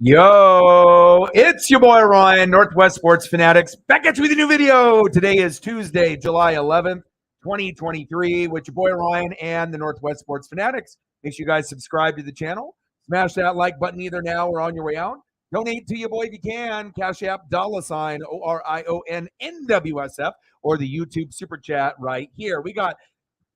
Yo, it's your boy Ryan, Northwest Sports Fanatics, back at you with a new video. Today is Tuesday, July 11th, 2023, with your boy Ryan and the Northwest Sports Fanatics. Make sure you guys subscribe to the channel. Smash that like button either now or on your way out. Donate to your boy if you can. Cash App, $ ORION NWSF, or the YouTube Super Chat right here. We got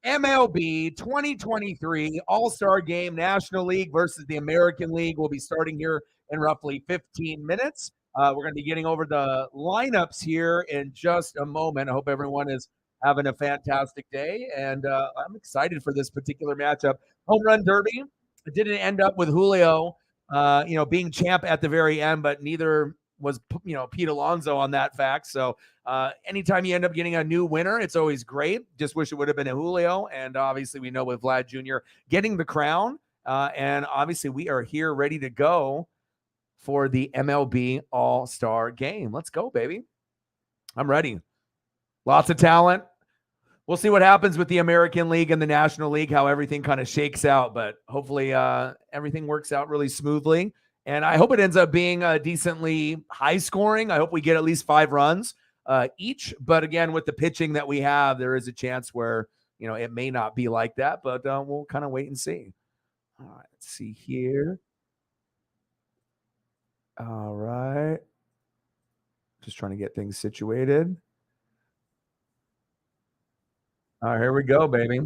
MLB 2023 All-Star Game, National League versus the American League will be starting here in roughly 15 minutes. We're going to be getting over the lineups here in just a moment. I hope everyone is having a fantastic day, and I'm excited for this particular matchup. Home Run Derby. It didn't end up with Julio, being champ at the very end, but neither was, Pete Alonso on that fact. So anytime you end up getting a new winner, it's always great. Just wish it would have been a Julio. And obviously we know with Vlad Jr. getting the crown. And obviously we are here ready to go for the MLB All-Star Game. Let's go, baby. I'm ready. Lots of talent. We'll see what happens with the American League and the National League, how everything kind of shakes out. But hopefully everything works out really smoothly. And I hope it ends up being decently high scoring. I hope we get at least 5 runs each. But again, with the pitching that we have, there is a chance where, it may not be like that. But we'll kind of wait and see. All right, let's see here. All right. Just trying to get things situated. All right, here we go, baby.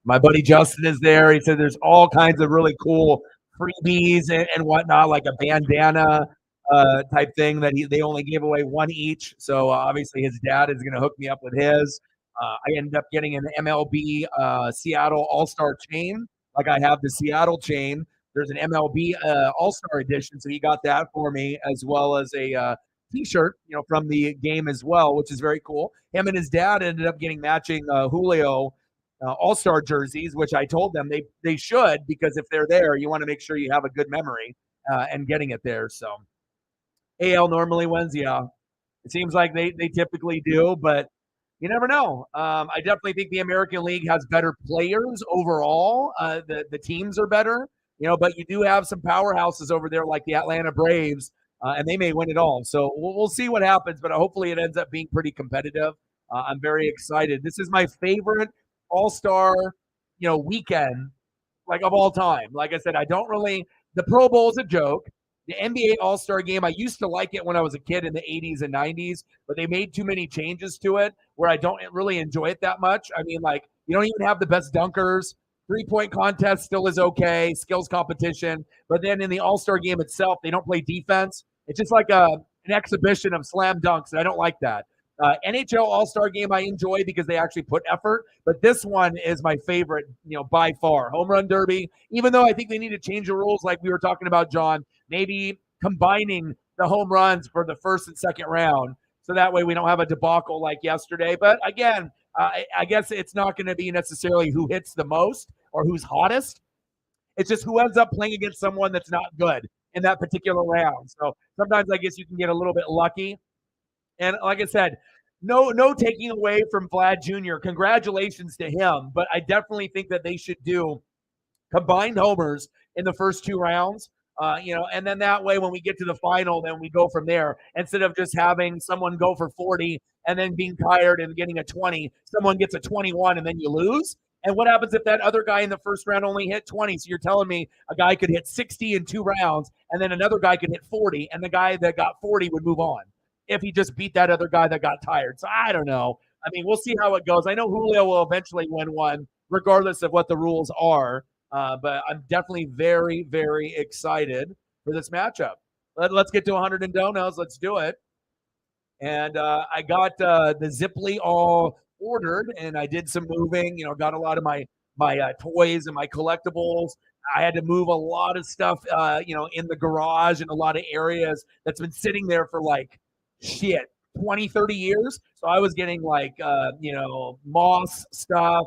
My buddy Justin is there. He said there's all kinds of really cool freebies and whatnot, like a bandana type thing that they only gave away one each. So obviously his dad is going to hook me up with his. I ended up getting an MLB Seattle All-Star chain, like I have the Seattle chain. There's an MLB All-Star edition, so he got that for me, as well as a T-shirt, from the game as well, which is very cool. Him and his dad ended up getting matching Julio All-Star jerseys, which I told them they should, because if they're there, you want to make sure you have a good memory and getting it there. So AL normally wins, yeah. It seems like they typically do, but you never know. I definitely think the American League has better players overall. The teams are better, but you do have some powerhouses over there like the Atlanta Braves, and they may win it all. So we'll see what happens, but hopefully it ends up being pretty competitive. I'm very excited. This is my favorite All-Star, weekend, like, of all time. Like I said, the Pro Bowl is a joke. The NBA All-Star Game, I used to like it when I was a kid in the 80s and 90s, but they made too many changes to it where I don't really enjoy it that much. I mean, like, you don't even have the best dunkers. 3-point contest still is okay, skills competition. But then in the All-Star Game itself, they don't play defense. It's just like an exhibition of slam dunks, and I don't like that. NHL All-Star Game I enjoy because they actually put effort, but this one is my favorite, by far. Home Run Derby, even though I think they need to change the rules like we were talking about, John, maybe combining the home runs for the first and second round, so that way we don't have a debacle like yesterday. But again, I guess it's not going to be necessarily who hits the most or who's hottest. It's just who ends up playing against someone that's not good in that particular round. So sometimes I guess you can get a little bit lucky. And like I said, no taking away from Vlad Jr. Congratulations to him, but I definitely think that they should do combined homers in the first 2 rounds, and then that way when we get to the final, then we go from there, instead of just having someone go for 40 and then being tired and getting a 20. Someone gets a 21 and then you lose. And what happens if that other guy in the first round only hit 20? So you're telling me a guy could hit 60 in 2 rounds, and then another guy could hit 40, and the guy that got 40 would move on if he just beat that other guy that got tired. So I don't know. I mean, we'll see how it goes. I know Julio will eventually win one, regardless of what the rules are. But I'm definitely very, very excited for this matchup. Let's get to 100 and donuts. Let's do it. And I got the Ziply all ordered, and I did some moving. Got a lot of my toys and my collectibles. I had to move a lot of stuff, in the garage and a lot of areas that's been sitting there for 20, 30 years. So I was getting moss stuff,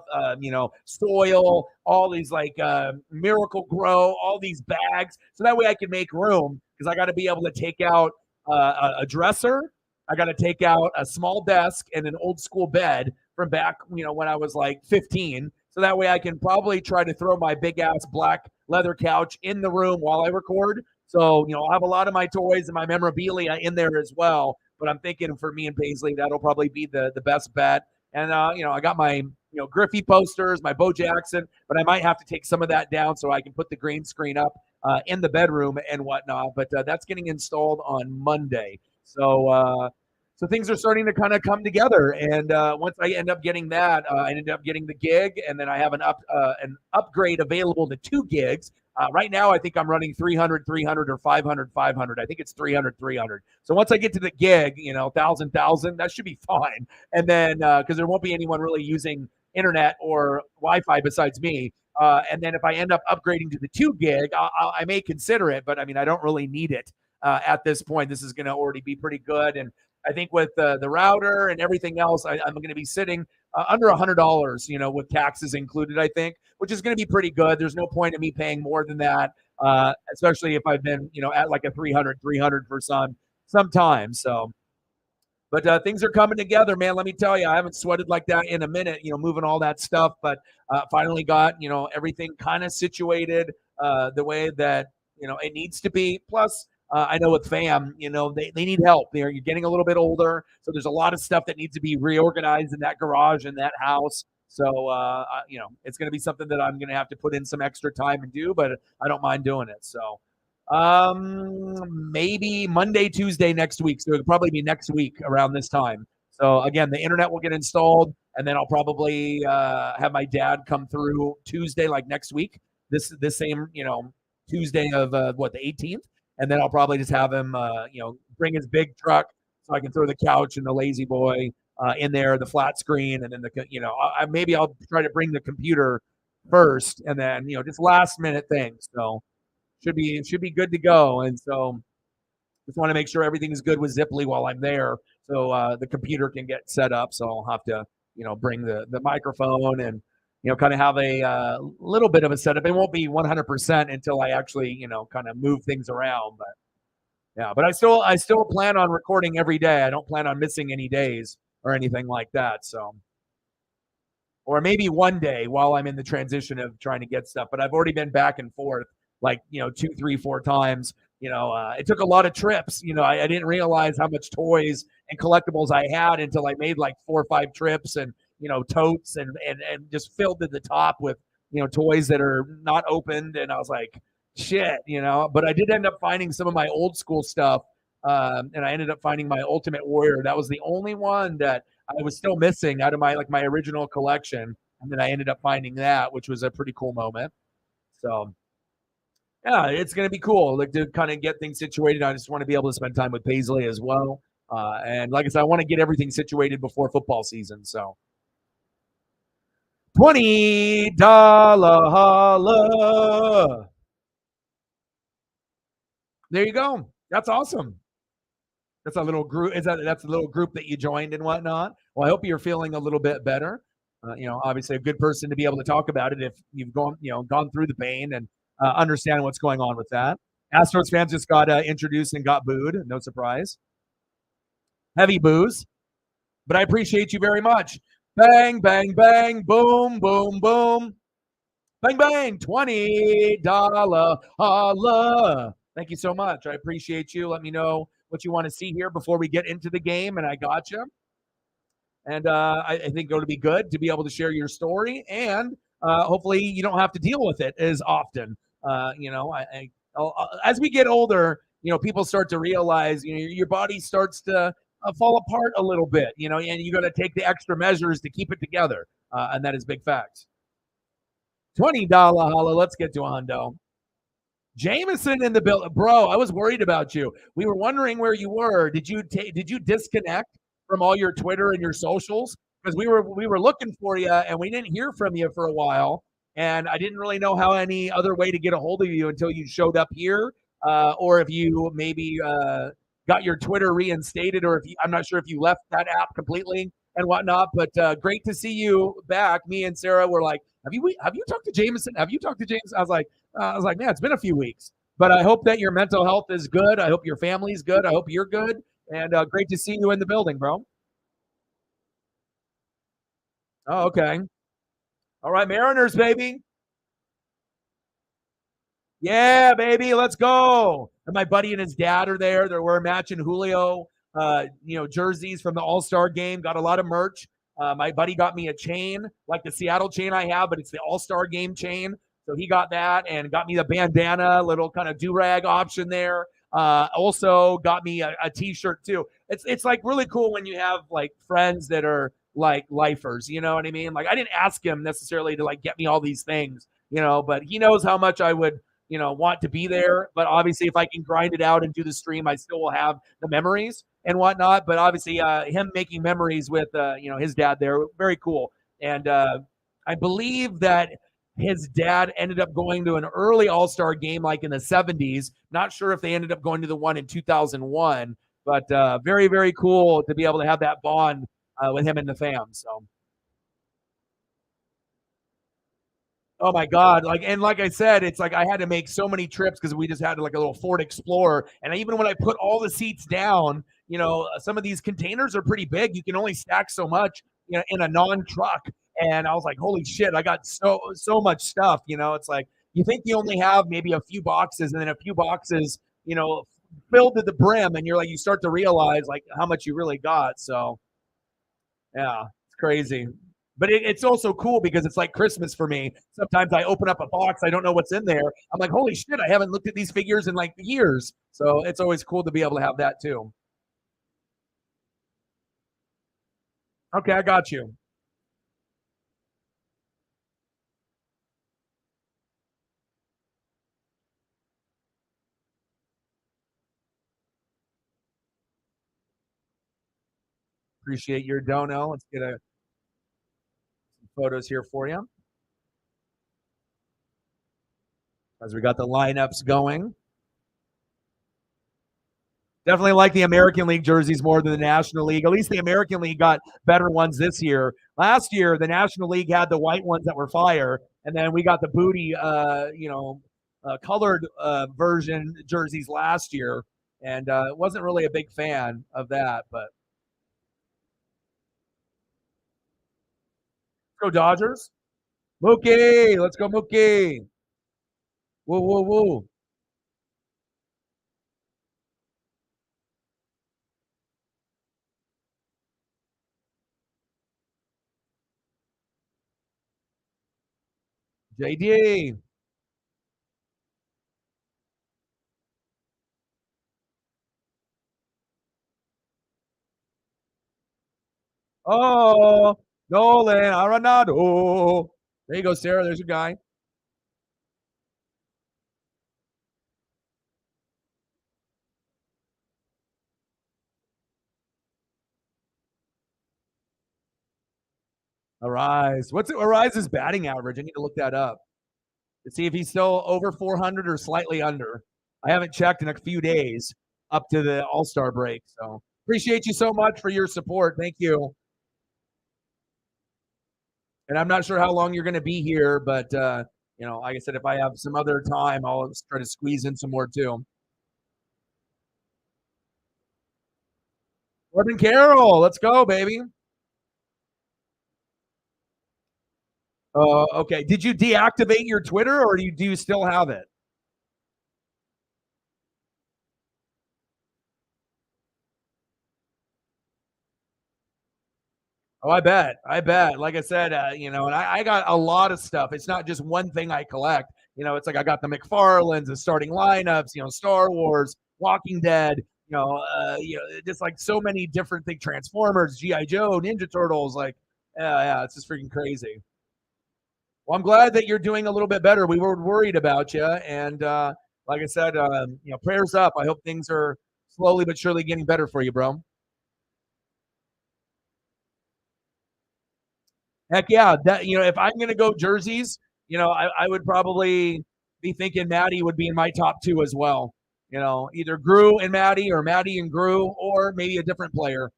soil, all these Miracle Grow, all these bags. So that way I can make room, because I got to be able to take out a dresser. I got to take out a small desk and an old school bed from back, when I was 15. So that way I can probably try to throw my big ass black leather couch in the room while I record. So, I'll have a lot of my toys and my memorabilia in there as well. But I'm thinking for me and Paisley, that'll probably be the best bet. And I got my Griffey posters, my Bo Jackson, but I might have to take some of that down so I can put the green screen up in the bedroom and whatnot. But that's getting installed on Monday. So things are starting to kind of come together. And once I end up getting that, I ended up getting the gig, and then I have an upgrade available to 2 gigs. Right now, I think I'm running 300, 300, or 500, 500. I think it's 300, 300. So once I get to the gig, 1,000, 1,000, that should be fine. And then because there won't be anyone really using internet or Wi-Fi besides me. And then if I end up upgrading to the 2 gig, I may consider it, but I mean, I don't really need it at this point. This is going to already be pretty good. And I think with the router and everything else, I'm going to be sitting under $100, with taxes included, I think, which is going to be pretty good. There's no point in me paying more than that, especially if I've been, at like a 300 for some time. So, but things are coming together, man. Let me tell you, I haven't sweated like that in a minute, moving all that stuff, but finally got, everything kind of situated the way that, it needs to be. Plus, I know with fam, they need help. You're getting a little bit older, so there's a lot of stuff that needs to be reorganized in that garage and that house. So, it's going to be something that I'm going to have to put in some extra time and do, but I don't mind doing it. So, maybe Monday, Tuesday next week. So it'll probably be next week around this time. So again, the internet will get installed, and then I'll probably have my dad come through Tuesday, like next week. This same Tuesday of the 18th, and then I'll probably just have him bring his big truck so I can throw the couch and the lazy boy in there, the flat screen, and then maybe I'll try to bring the computer first, and then just last minute things. So should be good to go. And so just want to make sure everything is good with Ziply while I'm there, so the computer can get set up. So I'll have to bring the microphone and kind of have a little bit of a setup. It won't be 100% until I actually kind of move things around. But yeah, but I still plan on recording every day. I don't plan on missing any days or anything like that. So, or maybe one day while I'm in the transition of trying to get stuff. But I've already been back and forth like 2, 3, 4 times. It took a lot of trips. I didn't realize how much toys and collectibles I had until I made like 4 or 5 trips and totes and just filled to the top with toys that are not opened. And I was like, shit. But I did end up finding some of my old school stuff, and I ended up finding my Ultimate Warrior. That was the only one that I was still missing out of my original collection, and then I ended up finding that, which was a pretty cool moment. So yeah, it's going to be cool, like, to kind of get things situated. I just want to be able to spend time with Paisley as well. And like I said, I want to get everything situated before football season. So $20 holla. There you go. That's awesome. That's a little group. That's a little group that you joined and whatnot. Well, I hope you're feeling a little bit better. Obviously a good person to be able to talk about it if you've gone through the pain and understand what's going on with that. Astros fans just got introduced and got booed. No surprise. Heavy boos. But I appreciate you very much. Bang, bang, bang, boom, boom, boom. Bang, bang, $20 holla. Thank you so much. I appreciate you. Let me know what you want to see here before we get into the game, and I got you. And I think it'll be good to be able to share your story, and hopefully you don't have to deal with it as often. As we get older, people start to realize, your body starts to fall apart a little bit, and you got to take the extra measures to keep it together. And that is big facts. $20 holla. Let's get to a hundo. Jameson in the bill, bro. I was worried about you. We were wondering where you were. Did you disconnect from all your Twitter and your socials? Because we were looking for you and we didn't hear from you for a while. And I didn't really know how any other way to get a hold of you until you showed up here, or if you maybe got your Twitter reinstated, or I'm not sure if you left that app completely and whatnot. But great to see you back. Me and Sarah were like, have you talked to Jameson? Have you talked to James? I was like, man, it's been a few weeks. But I hope that your mental health is good. I hope your family's good. I hope you're good. And great to see you in the building, bro. Oh, okay. All right, Mariners, baby. Yeah, baby, let's go. And my buddy and his dad are there. They're wearing matching Julio, jerseys from the All Star game. Got a lot of merch. My buddy got me a chain, like the Seattle chain I have, but it's the All Star game chain. So he got that and got me the bandana, little kind of do rag option there. Also got me a T-shirt too. It's like really cool when you have like friends that are like lifers. You know what I mean? Like I didn't ask him necessarily to like get me all these things, but he knows how much I would want to be there. But obviously, if I can grind it out and do the stream, I still will have the memories and whatnot. But obviously, him making memories with, his dad there, very cool. And I believe that his dad ended up going to an early All Star game, like in the 70s. Not sure if they ended up going to the one in 2001, but very, very cool to be able to have that bond with him and the fam. So. Oh my God. Like I said, it's like I had to make so many trips because we just had like a little Ford Explorer. And even when I put all the seats down, some of these containers are pretty big. You can only stack so much, in a non-truck. And I was like, holy shit, I got so much stuff. It's like you think you only have maybe a few boxes and then a few boxes, filled to the brim, and you start to realize like how much you really got. So yeah, it's crazy. But it's also cool because it's like Christmas for me. Sometimes I open up a box, I don't know what's in there. I'm like, holy shit, I haven't looked at these figures in like years. So it's always cool to be able to have that too. Okay, I got you. Appreciate your dono. Let's get some photos here for you as we got the lineups going. Definitely like the American League jerseys more than the National League. At least the American League got better ones this year. Last year, the National League had the white ones that were fire, and then we got the booty, colored version jerseys last year, and wasn't really a big fan of that. But let's go Dodgers, Mookie. Let's go Mookie. Woo woo woo. JD. Oh, Nolan Arenado. There you go, Sarah. There's your guy. Arise. What's Arise's batting average? I need to look that up to see if he's still over 400 or slightly under. I haven't checked in a few days up to the All Star break. So appreciate you so much for your support. Thank you. And I'm not sure how long you're going to be here, but like I said, if I have some other time, I'll try to squeeze in some more too. Corbin Carroll, let's go, baby. Okay. Did you deactivate your Twitter or do you still have it? Oh, I bet. I bet. Like I said, and I got a lot of stuff. It's not just one thing I collect. It's like I got the McFarlanes, the starting lineups, Star Wars, Walking Dead, just like so many different things, Transformers, GI Joe, Ninja Turtles. Like, yeah, it's just freaking crazy. Well, I'm glad that you're doing a little bit better. We were worried about you, and like I said, prayers up. I hope things are slowly but surely getting better for you, bro. Heck yeah, that if I'm gonna go jerseys, I would probably be thinking Maddie would be in my top two as well. Either Grew and Maddie or Maddie and Grew, or maybe a different player.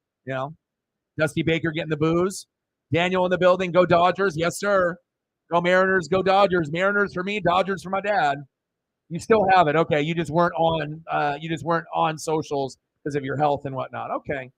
Dusty Baker getting the booze. Daniel in the building. Go Dodgers, yes sir. Go Mariners, go Dodgers. Mariners for me, Dodgers for my dad. You still have it, okay? You just weren't on. You just weren't on socials because of your health and whatnot. Okay.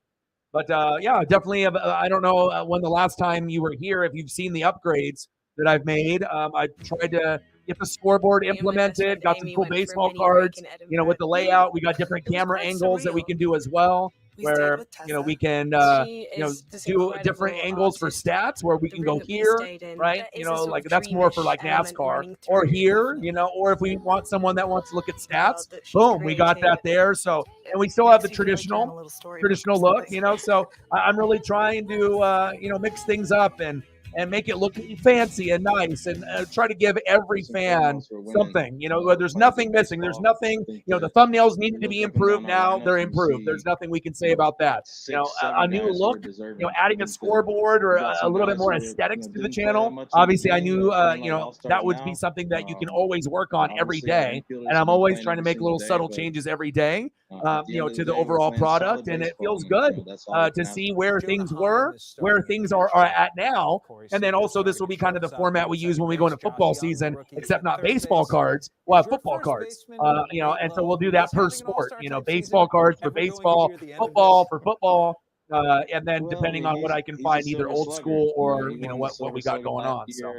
But yeah, definitely. I don't know when the last time you were here, if you've seen the upgrades. that I've made. I tried to get the scoreboard Family fest with implemented, got some Amy cool went for a baseball mini break cards, in with Edinburgh. the Yeah, layout. We got different it was camera quite angles that we surreal. can do as well, We stayed where, with Tessa. we can, She is this do different incredible angles for artist. stats where we The can room go that we here, stayed in, right? there is a sort Like of that's more for dreamish like element NASCAR, running or through. here, or if we want someone that wants to look at I love stats, that she's boom, we got creating. that there. So, and we It still have makes the you feel like you're in a little traditional storybook or look, something. So I'm really trying to, mix things up and make it look fancy and nice, and try to give every fan something. Where there's nothing missing. There's nothing. The thumbnails needed to be improved. Now they're improved. There's nothing we can say about that. A new look. Adding a scoreboard or a little bit more aesthetics to the channel. Obviously, I knew, that would be something that you can always work on every day, and I'm always trying to make little subtle changes every day. To the overall product, and it feels good to see where things were, where things are at now. And then also, this will be kind of the format we use when we go into football season, except not baseball cards. We'll have football cards, and so we'll do that per sport. Baseball cards for baseball, football for football, and then depending on what I can find, either old school or what we got going on. So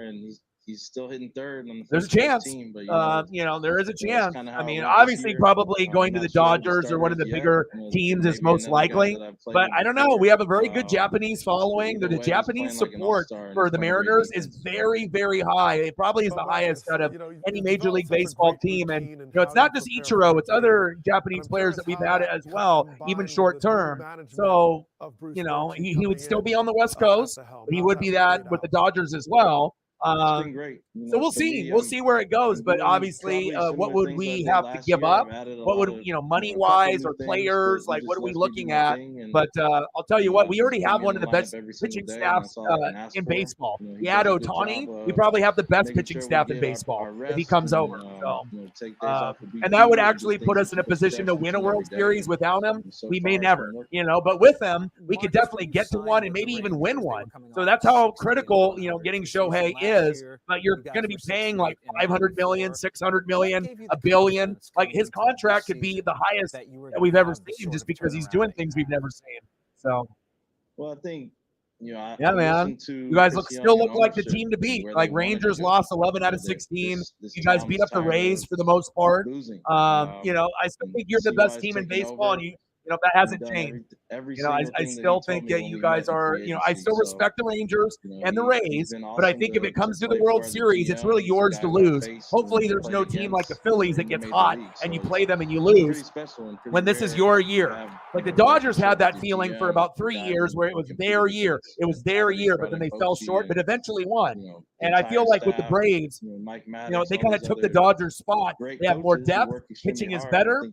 he's still hitting third on the there's a chance. team, but there is a chance. I mean, obviously, year. probably going to the Dodgers or one of the bigger teams is most likely. But I don't know. We have a very good Japanese following. The Japanese support for the Mariners is very, very high. It probably is the highest out of any Major League Baseball team. And it's not just Ichiro; it's other Japanese players that we've had as well, even short term. So he would still be on the West Coast, but he would be that with the Dodgers as well. It's been great. So we'll see. We'll see where it goes. But obviously, what would we have to give up? What would, money wise or players? Like, what are we looking at? But I'll tell you what, we already have one of the best pitching staffs in baseball. We add Ohtani. We probably have the best pitching staff in baseball if he comes over. So, and that would actually put us in a position to win a World Series. Without him, we may never, but with him, we could definitely get to one and maybe even win one. So that's how critical, getting Shohei is. But you're going to be paying like 500 million, 600 million, $1 billion. Like, his contract could be the highest that we've ever seen, just because he's doing things we've never seen. So, well, I think, yeah, man. You guys still look like the team to beat. Like, Rangers lost 11 out of 16. You guys beat up the Rays for the most part. I still think you're the best team in baseball, and that hasn't changed. I still think that you guys are, I still respect the Rangers and the Rays, but I think if it comes to the World Series, it's really yours to lose. Hopefully there's no team like the Phillies that gets hot and you play them and you lose when this is your year. Like, the Dodgers had that feeling for about 3 years where it was their year. It was their year, but then they fell short, but eventually won. And I feel like with the Braves, they kind of took the Dodgers spot. They have more depth. Pitching is better.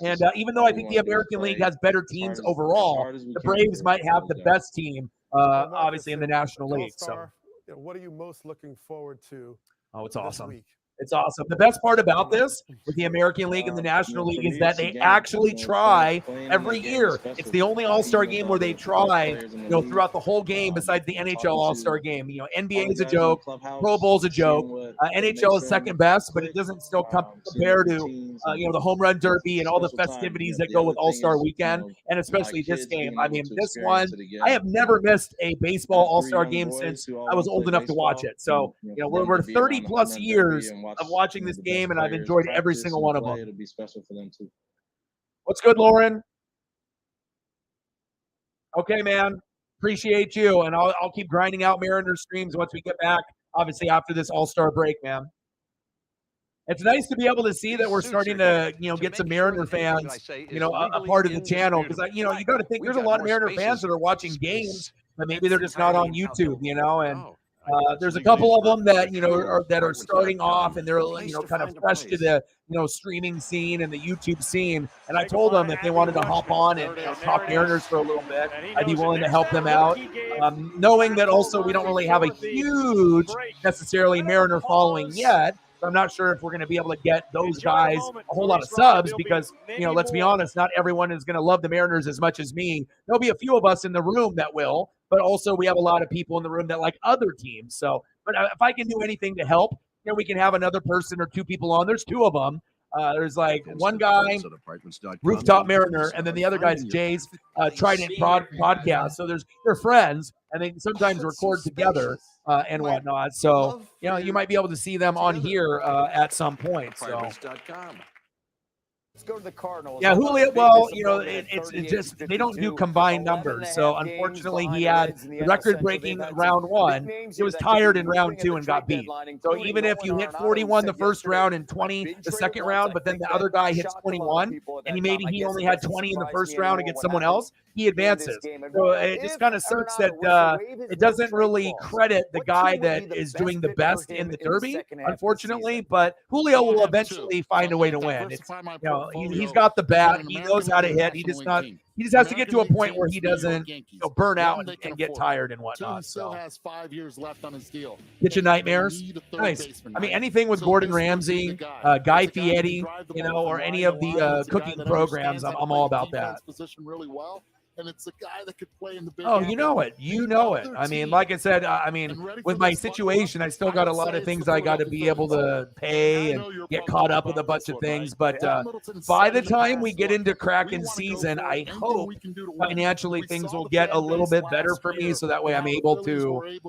And even though I think the American League has better teams overall, the Braves might have the best team, obviously, in the National League. So, what are you most looking forward to? Oh, it's awesome. It's awesome. The best part about this with the American League and the National League is that they actually try every year. It's the only All-Star game where they try, throughout the whole game besides the NHL All-Star game. NBA is a joke. Pro Bowl is a joke. NHL is second best, but it doesn't still compare to, the Home Run Derby and all the festivities that go with All-Star Weekend, and especially this game. I mean, this one, I have never missed a baseball All-Star game since I was old enough to watch it. So, we're 30-plus years of watching this game, and I've enjoyed every single one of them. It'll be special for them too. What's good, Lauren? Okay, man. Appreciate you, and I'll keep grinding out Mariners streams once we get back, obviously, after this All-Star break, man. It's nice to be able to see that we're starting to, get some Mariner fans, a part of the channel, because, you got to think there's a lot of Mariner fans that are watching games, but maybe they're just not on YouTube, and there's a couple of them that that are starting off, and they're kind of fresh to the streaming scene and the YouTube scene. And I told them if they wanted to hop on and talk Mariners for a little bit, I'd be willing to help them out. Knowing that also we don't really have a huge necessarily Mariner following yet. So I'm not sure if we're going to be able to get those guys a whole lot of subs because, let's be honest, not everyone is going to love the Mariners as much as me. There'll be a few of us in the room that will, but also we have a lot of people in the room that like other teams. So, but if I can do anything to help, we can have another person or two people on. There's two of them. There's like one guy, Rooftop Mariner, and then the other guy's Jay's Trident podcast. So they're friends, and they sometimes record together and whatnot. So you might be able to see them on here at some point. So. Let's go to the Cardinals. Yeah, Julio. Well, it's just they don't do combined numbers. So unfortunately, he had the record-breaking round one. He was tired in round two and got beat. So even if you hit 41 the first round and 20 the second round, but then the other guy hits 21, and he only had 20 in the first round against someone else, he advances. So it just kind of sucks that it doesn't really credit the guy that is doing the best in the Derby, unfortunately. But Julio will eventually find a way to win. It's he's got the bat. He knows how to hit. He just has to get to a point where he doesn't burn out and get tired and whatnot. So has 5 years left on his deal. Kitchen Nightmares. Nice. I mean, anything with Gordon Ramsay, Guy Fieri, or any of the cooking programs, I'm all about that. Position really well. And it's a guy that could play in the big. Oh, you know it. I mean, like I said, with my situation, I still got a lot of things I got to be able to pay and get caught up with a bunch of things. But by the time we get into Kraken season, I hope financially things will get a little bit better for me, so that way I'm able to,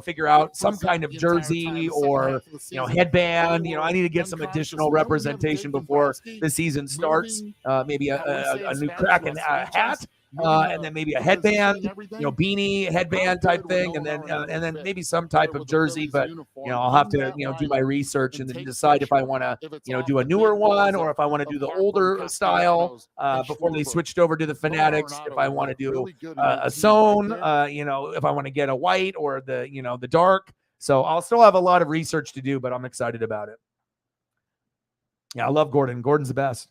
figure out some kind of jersey or headband. I need to get some additional representation before the season starts. Maybe a new Kraken hat. And then maybe a headband, beanie, headband type thing, and then maybe some type of jersey. But I'll have to do my research and then decide if I want to do a newer one or if I want to do the older style before they switched over to the Fanatics. If I want to do a sewn, if I want to get a white or the dark. So I'll still have a lot of research to do, but I'm excited about it. Yeah, I love Gordon. Gordon's the best.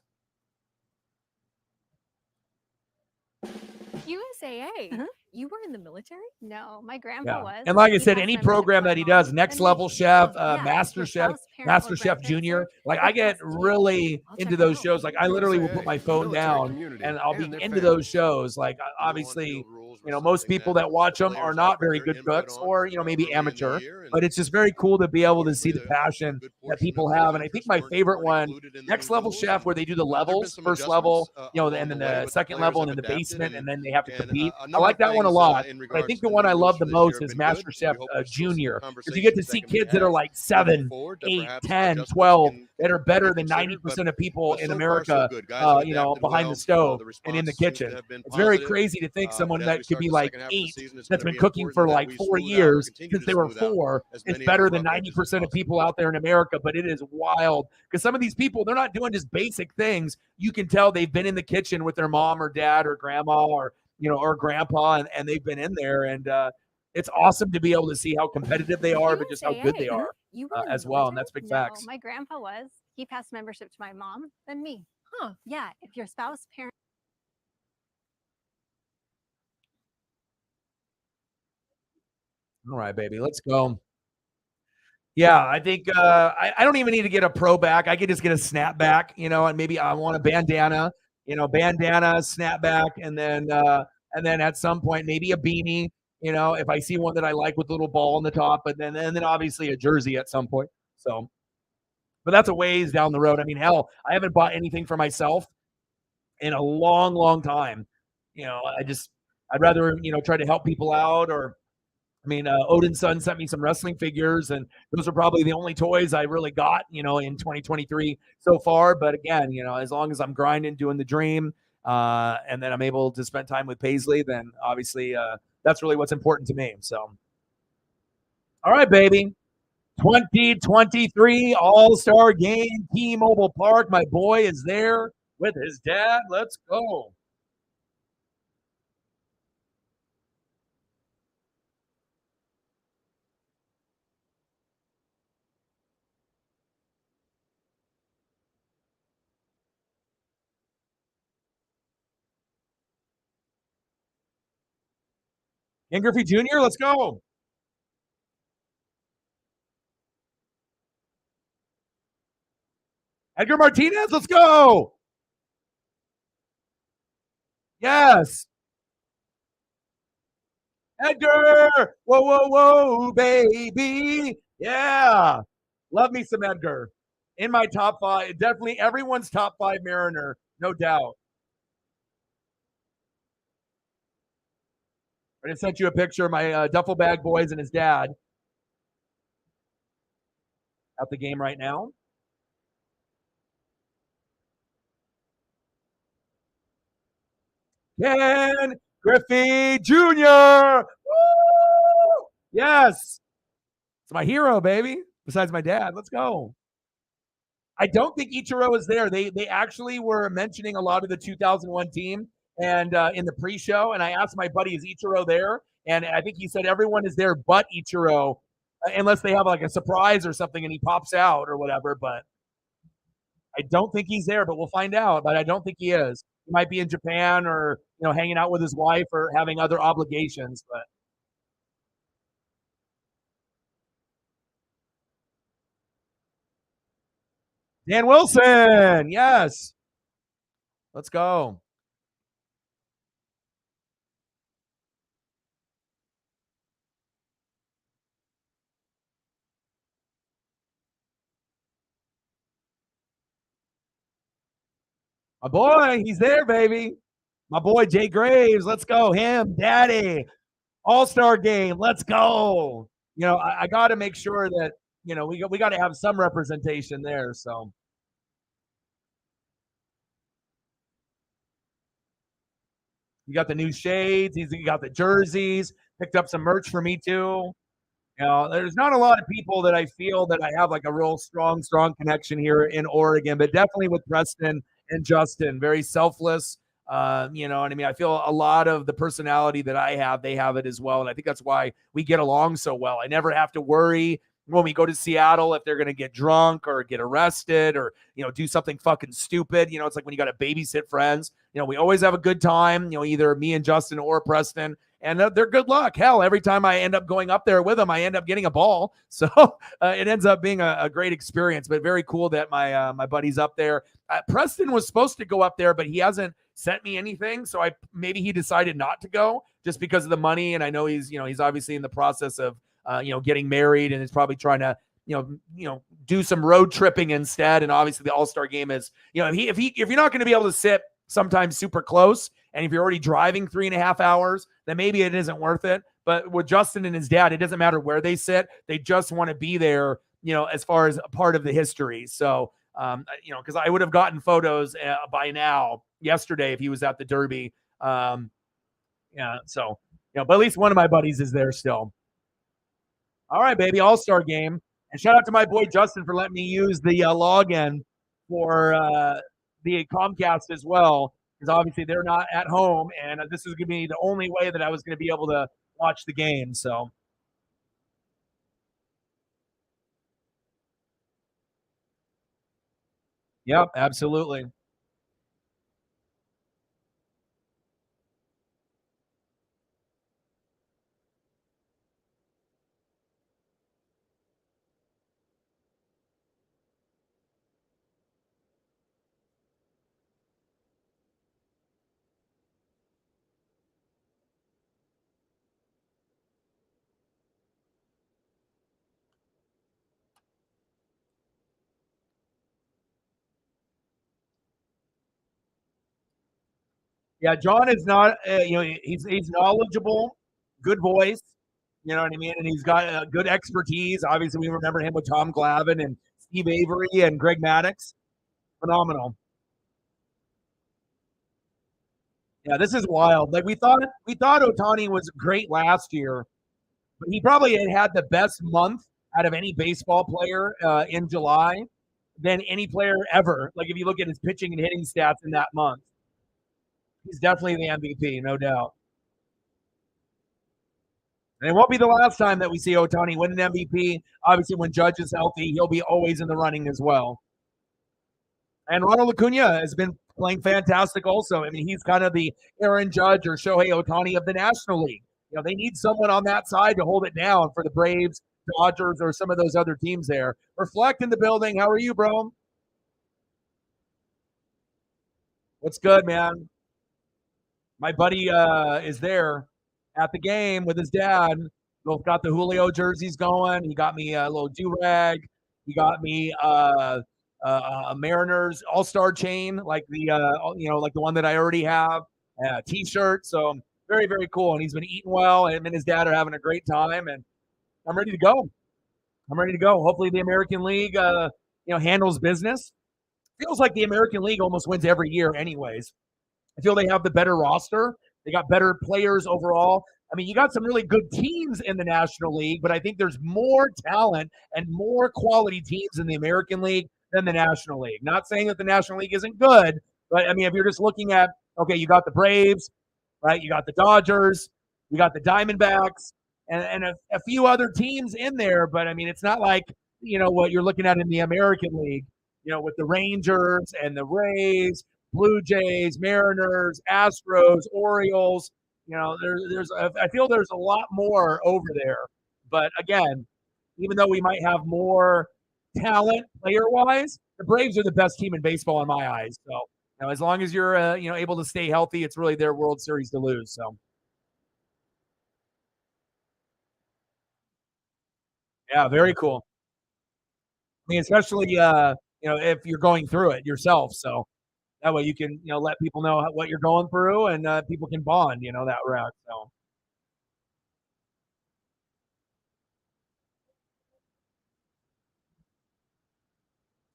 USAA. You were in the military? No, my grandpa was. And like I said, any program that he does, Next Level Chef, Master Chef Junior, like I get really into those shows. Like I literally will put my phone down and I'll be into those shows. Like obviously, most people that watch them are not very good cooks or, maybe amateur, but it's just very cool to be able to see the passion that people have. And I think my favorite one, Next Level Chef, where they do the levels, first level, and then the second level and then the basement, and then they have to compete. I like that one a lot, but I think the one I love the most is Master Chef Junior, because you get to see kids that are like 7, 8, 10, 12 that are better than 90% of people in America, behind the stove and in the kitchen. It's very crazy to think someone that could be like 8 that's been cooking for like 4 years since they were 4 is better than 90% of people out there in America. But it is wild because some of these people, they're not doing just basic things. You can tell they've been in the kitchen with their mom or dad or grandma or grandpa, and they've been in there, and it's awesome to be able to see how competitive they are, but just how good they are as well. And that's big facts. My grandpa was. He passed membership to my mom and me. Huh. Yeah. If your spouse, parent. All right, baby, let's go. Yeah, I think I don't even need to get a pro back. I could just get a snapback, and maybe I want a bandana, bandana, snapback, and then at some point maybe a beanie, if I see one that I like with a little ball on the top, but then obviously a jersey at some point. So, but that's a ways down the road. I mean, hell, I haven't bought anything for myself in a long, long time. I'd rather try to help people out, or Odin's son sent me some wrestling figures, and those are probably the only toys I really got, in 2023 so far. But again, as long as I'm grinding, doing the dream, and then I'm able to spend time with Paisley, then obviously that's really what's important to me. So, all right, baby. 2023 All-Star Game, T-Mobile Park. My boy is there with his dad. Let's go. Ken Griffey Jr., let's go. Edgar Martinez, let's go. Yes. Edgar. Whoa, baby. Yeah. Love me some Edgar. In my top 5, definitely everyone's top 5 Mariner, no doubt. I just sent you a picture of my duffel bag boys and his dad at the game right now. Ken Griffey Jr. Woo! Yes. It's my hero, baby. Besides my dad. Let's go. I don't think Ichiro is there. They actually were mentioning a lot of the 2001 team and in the pre-show, and I asked my buddy, is Ichiro there? And I think he said everyone is there but Ichiro, unless they have like a surprise or something and he pops out or whatever. But I don't think he's there, but we'll find out. But I don't think he is. He might be in Japan or hanging out with his wife or having other obligations. But Dan Wilson, yes. Let's go. My boy, he's there, baby. My boy Jay Graves, let's go. Him, Daddy, All-Star game, let's go. I got to make sure that we got to have some representation there. So you got the new shades. He's got the jerseys. Picked up some merch for me too. There's not a lot of people that I feel that I have like a real strong connection here in Oregon, but definitely with Preston and Justin, very selfless. You know what I mean? I feel a lot of the personality that I have, they have it as well. And I think that's why we get along so well. I never have to worry when we go to Seattle if they're going to get drunk or get arrested or, do something fucking stupid. It's like when you got to babysit friends, we always have a good time, either me and Justin or Preston. And they're good luck. Hell, every time I end up going up there with them, I end up getting a ball. So it ends up being a great experience, but very cool that my buddy's up there. Preston was supposed to go up there, but he hasn't sent me anything. So maybe he decided not to go just because of the money. And I know he's obviously in the process of, getting married and is probably trying to, do some road tripping instead. And obviously the All-Star game is, if you're not going to be able to sit sometimes super close, and if you're already driving 3.5 hours, then maybe it isn't worth it. But with Justin and his dad, it doesn't matter where they sit. They just want to be there, as far as a part of the history. So, because I would have gotten photos by now yesterday if he was at the Derby. Yeah. So, but at least one of my buddies is there still. All right, baby. All-Star game. And shout out to my boy Justin for letting me use the login for the Comcast as well, because obviously they're not at home, and this is going to be the only way that I was going to be able to watch the game. So, yep, absolutely. Yeah, John is not, he's knowledgeable, good voice, you know what I mean? And he's got good expertise. Obviously, we remember him with Tom Glavine and Steve Avery and Greg Maddux. Phenomenal. Yeah, this is wild. Like we thought Ohtani was great last year, but he probably had the best month out of any baseball player in July than any player ever. Like if you look at his pitching and hitting stats in that month. He's definitely the MVP, no doubt. And it won't be the last time that we see Ohtani win an MVP. Obviously, when Judge is healthy, he'll be always in the running as well. And Ronald Acuna has been playing fantastic also. I mean, he's kind of the Aaron Judge or Shohei Ohtani of the National League. They need someone on that side to hold it down for the Braves, Dodgers, or some of those other teams there. Reflect in the building. How are you, bro? What's good, man? My buddy is there at the game with his dad. Both got the Julio jerseys going. He got me a little do-rag. He got me Mariners All-Star chain, like the like the one that I already have, T-shirt. So very, very cool. And he's been eating well, and him and his dad are having a great time. And I'm ready to go. I'm ready to go. Hopefully, the American League, handles business. Feels like the American League almost wins every year, anyways. I feel they have the better roster. They got better players overall. I mean, you got some really good teams in the National League, but I think there's more talent and more quality teams in the American League than the National League. Not saying that the National League isn't good, but I mean, if you're just looking at, okay, you got the Braves, right? You got the Dodgers, you got the Diamondbacks, and a few other teams in there. But I mean, it's not like, what you're looking at in the American League, with the Rangers and the Rays, Blue Jays, Mariners, Astros, Orioles. I feel there's a lot more over there. But again, even though we might have more talent player-wise, the Braves are the best team in baseball in my eyes. So, as long as you're able to stay healthy, it's really their World Series to lose. So, yeah, very cool. I mean, especially if you're going through it yourself. So that way you can let people know what you're going through, and people can bond that route. So.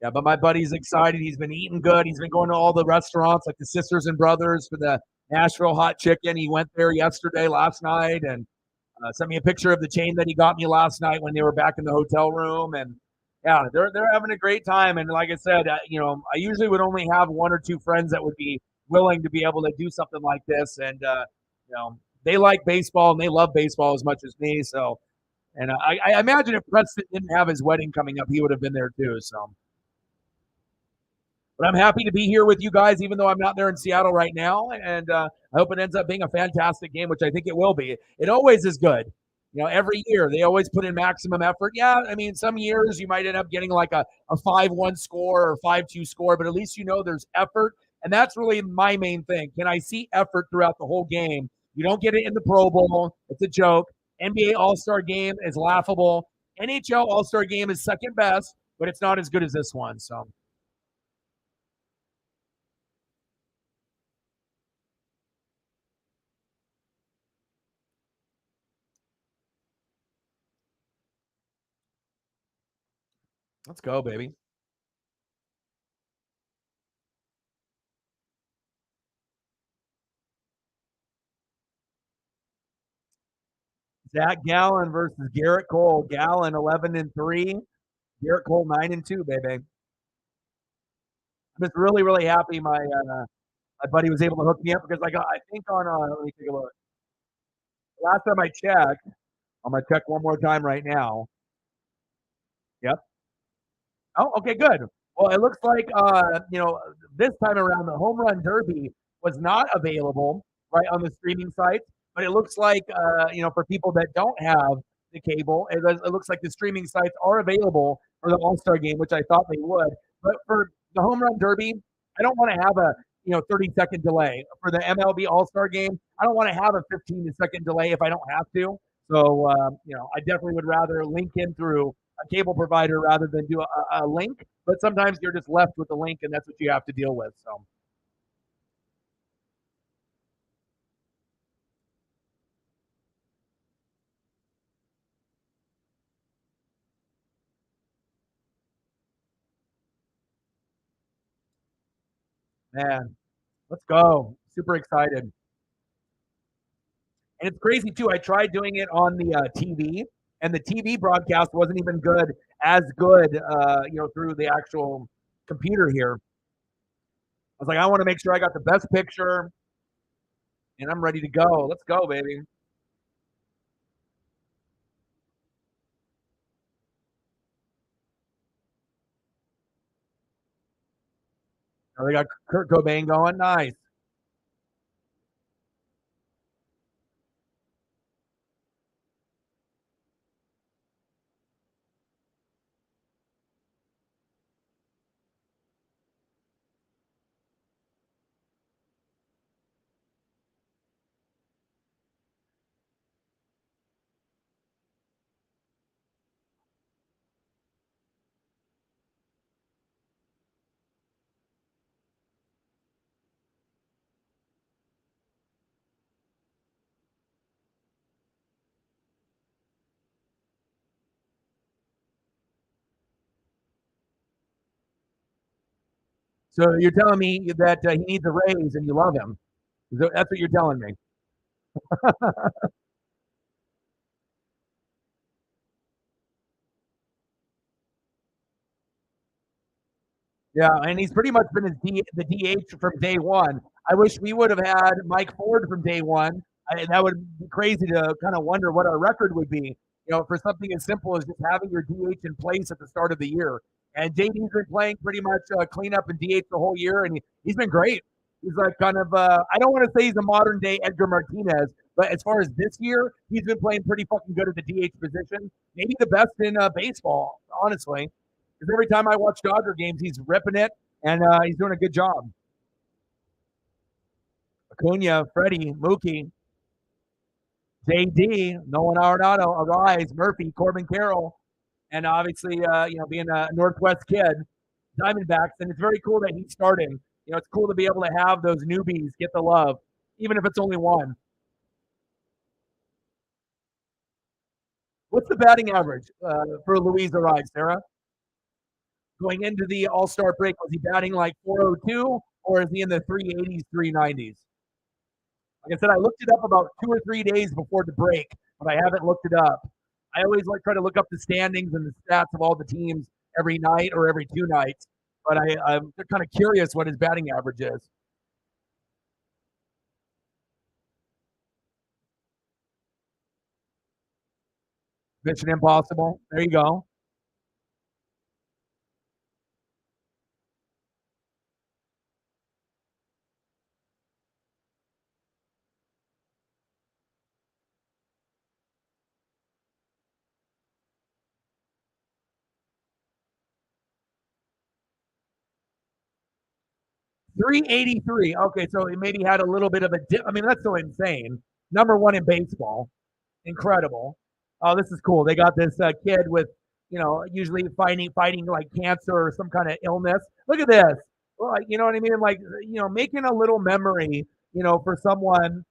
Yeah, but my buddy's excited. He's been eating good. He's been going to all the restaurants like the Sisters and Brothers for the Nashville hot chicken. He went there last night, and sent me a picture of the chain that he got me last night when they were back in the hotel room. And yeah, they're having a great time. And like I said, I usually would only have one or two friends that would be willing to be able to do something like this. And they like baseball and they love baseball as much as me. So, and I imagine if Preston didn't have his wedding coming up, he would have been there too. So. But I'm happy to be here with you guys, even though I'm not there in Seattle right now. And I hope it ends up being a fantastic game, which I think it will be. It always is good. Every year they always put in maximum effort. Yeah, I mean, some years you might end up getting like a 5-1 score or 5-2 score, but at least there's effort. And that's really my main thing. Can I see effort throughout the whole game? You don't get it in the Pro Bowl. It's a joke. NBA All-Star game is laughable. NHL All-Star game is second best, but it's not as good as this one. So. Let's go, baby. Zach Gallen versus Garrett Cole. Gallen 11-3. Garrett Cole 9-2, baby. I'm just really, really happy my buddy was able to hook me up because I think on let me take a look. Last time I checked, I'm gonna check one more time right now. Yep. Oh, okay, good. Well, it looks like this time around the home run derby was not available right on the streaming sites, but it looks like for people that don't have the cable, it looks like the streaming sites are available for the All-Star game, which I thought they would. But for the home run derby, I don't want to have a 30-second delay. For the MLB All-Star game, I don't want to have a 15-second delay if I don't have to. So I definitely would rather link in through a cable provider rather than do a link. But sometimes you're just left with the link, and that's what you have to deal with. So. Man, let's go. Super excited. And it's crazy, too. I tried doing it on the TV, and the TV broadcast wasn't even as good, through the actual computer here. I was like, I want to make sure I got the best picture, and I'm ready to go. Let's go, baby. Oh, they got Kurt Cobain going. Nice. So you're telling me that he needs a raise and you love him. That's what you're telling me. Yeah, and he's pretty much been the DH from day one. I wish we would have had Mike Ford from day one. That would be crazy to kind of wonder what our record would be. For something as simple as just having your DH in place at the start of the year. And JD's been playing pretty much cleanup and DH the whole year, and he's been great. He's like kind of I don't want to say he's a modern day Edgar Martinez, but as far as this year, he's been playing pretty fucking good at the DH position. Maybe the best in baseball, honestly. Because every time I watch Dodger games, he's ripping it, and he's doing a good job. Acuna, Freddie, Mookie, JD, Nolan Arenado, Arise, Murphy, Corbin Carroll, and obviously, being a Northwest kid, Diamondbacks, and it's very cool that he's starting. It's cool to be able to have those newbies get the love, even if it's only one. What's the batting average for Luis Arise, Sarah? Going into the All-Star break, was he batting like 402, or is he in the 380s, 390s? Like I said, I looked it up about 2 or 3 days before the break, but I haven't looked it up. I always try to look up the standings and the stats of all the teams every night or every 2 nights, but I'm kind of curious what his batting average is. Mission Impossible. There you go. .383. Okay, so he maybe had a little bit of a dip. I mean, that's so insane. Number 1 in baseball. Incredible. Oh, this is cool. They got this kid with, usually fighting like cancer or some kind of illness. Look at this. Well, you know what I mean? Like, making a little memory, for someone.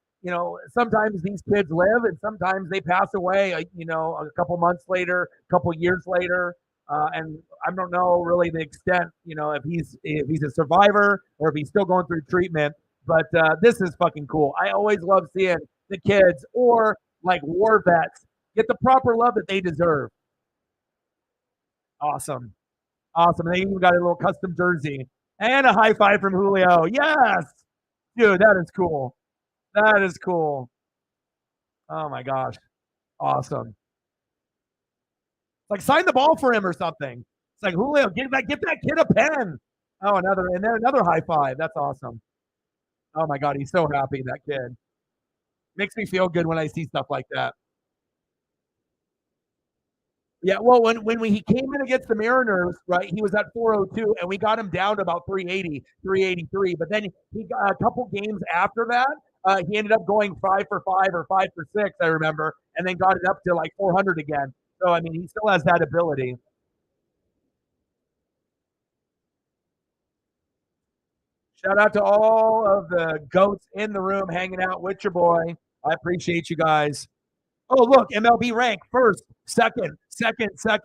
Sometimes these kids live and sometimes they pass away, a couple months later, a couple years later. And I don't know really the extent, if he's a survivor or if he's still going through treatment. But this is fucking cool. I always love seeing the kids or like war vets get the proper love that they deserve. Awesome. And they even got a little custom jersey and a high five from Julio. Yes, dude, that is cool. That is cool. Oh my gosh. Awesome. Like sign the ball for him or something. It's like Julio, get that kid a pen. Oh, another high five. That's awesome. Oh my God, he's so happy, that kid. Makes me feel good when I see stuff like that. Yeah, well, when he came in against the Mariners, right, he was at 402, and we got him down to about 380, 383. But then he got a couple games after that, he ended up going 5 for 5 or 5 for 6, I remember, and then got it up to like 400 again. So, I mean, he still has that ability. Shout out to all of the goats in the room hanging out with your boy. I appreciate you guys. Oh, look, MLB rank first, second.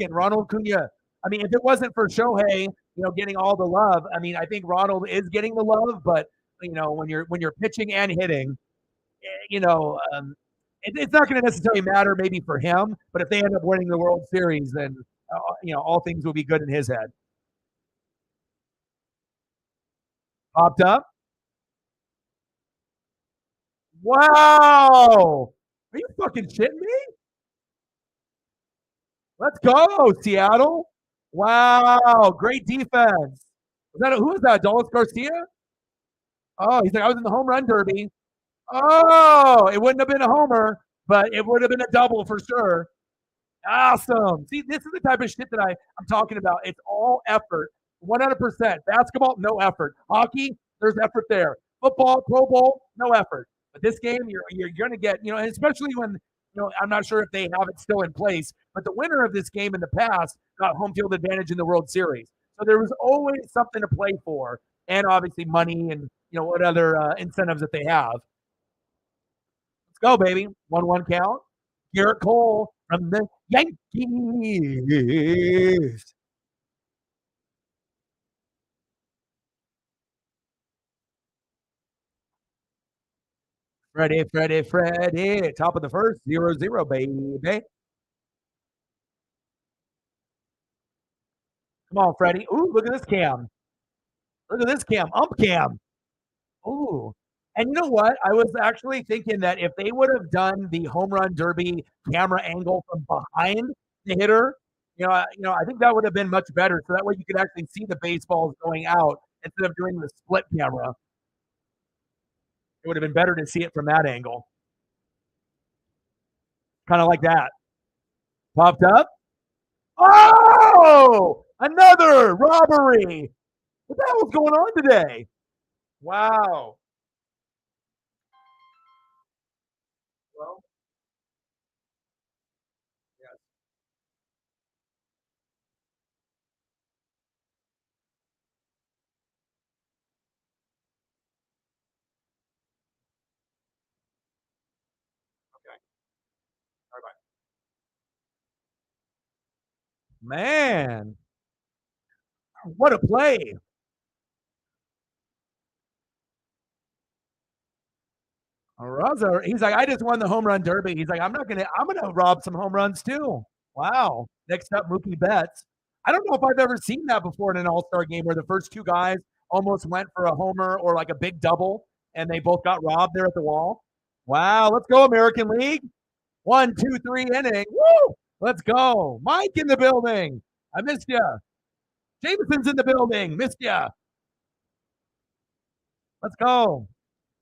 Ronald Acuna. I mean, if it wasn't for Shohei, getting all the love, I mean, I think Ronald is getting the love, but when you're pitching and hitting, it's not going to necessarily matter maybe for him, but if they end up winning the World Series, then all things will be good in his head. Popped up. Wow. Are you fucking shitting me? Let's go, Seattle. Wow. Great defense. Who was that? Adolis Garcia? Oh, he's like, I was in the home run derby. Oh, it wouldn't have been a homer, but it would have been a double for sure. Awesome. See, this is the type of shit that I'm talking about. It's all effort. 100%. Basketball, no effort. Hockey, there's effort there. Football, Pro Bowl, no effort. But this game, you're going to get, and especially when, I'm not sure if they have it still in place, but the winner of this game in the past got home field advantage in the World Series. So there was always something to play for, and obviously money and, what other incentives that they have. Let's go, baby. 1-1 count. Garrett Cole from the Yankees. Freddie. Top of the first, 0-0, baby. Come on, Freddie. Ooh, look at this cam. Ump cam. Ooh. And you know what? I was actually thinking that if they would have done the home run derby camera angle from behind the hitter, I think that would have been much better. So that way you could actually see the baseballs going out instead of doing the split camera. It would have been better to see it from that angle. Kind of like that. Popped up. Oh! Another robbery. What the hell is going on today? Wow. Well, yes. Okay. All right. Man, what a play. Raza, he's like, I just won the home run derby. He's like, I'm gonna rob some home runs too. Wow. Next up, Mookie Betts. I don't know if I've ever seen that before in an all-star game where the first two guys almost went for a homer or like a big double and they both got robbed there at the wall. Wow, let's go, American League. 1, 2, 3 inning. Woo! Let's go. Mike in the building. I missed you. Jameson's in the building. Missed you. Let's go.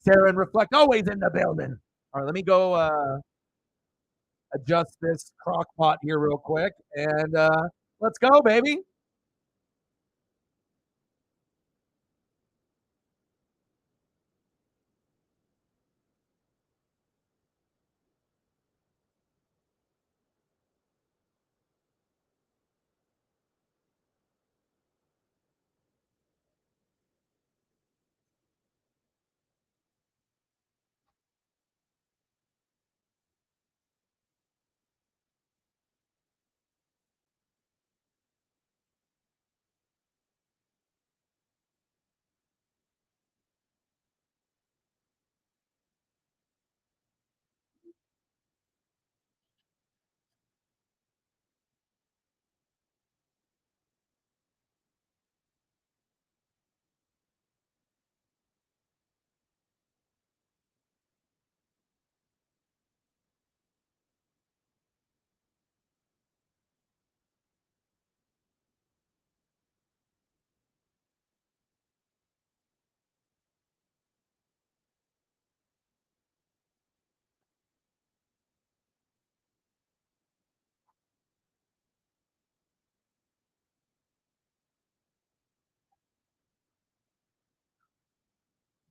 Sarah and Reflect always in the building. All right, let me go adjust this crock pot here real quick. And let's go, baby.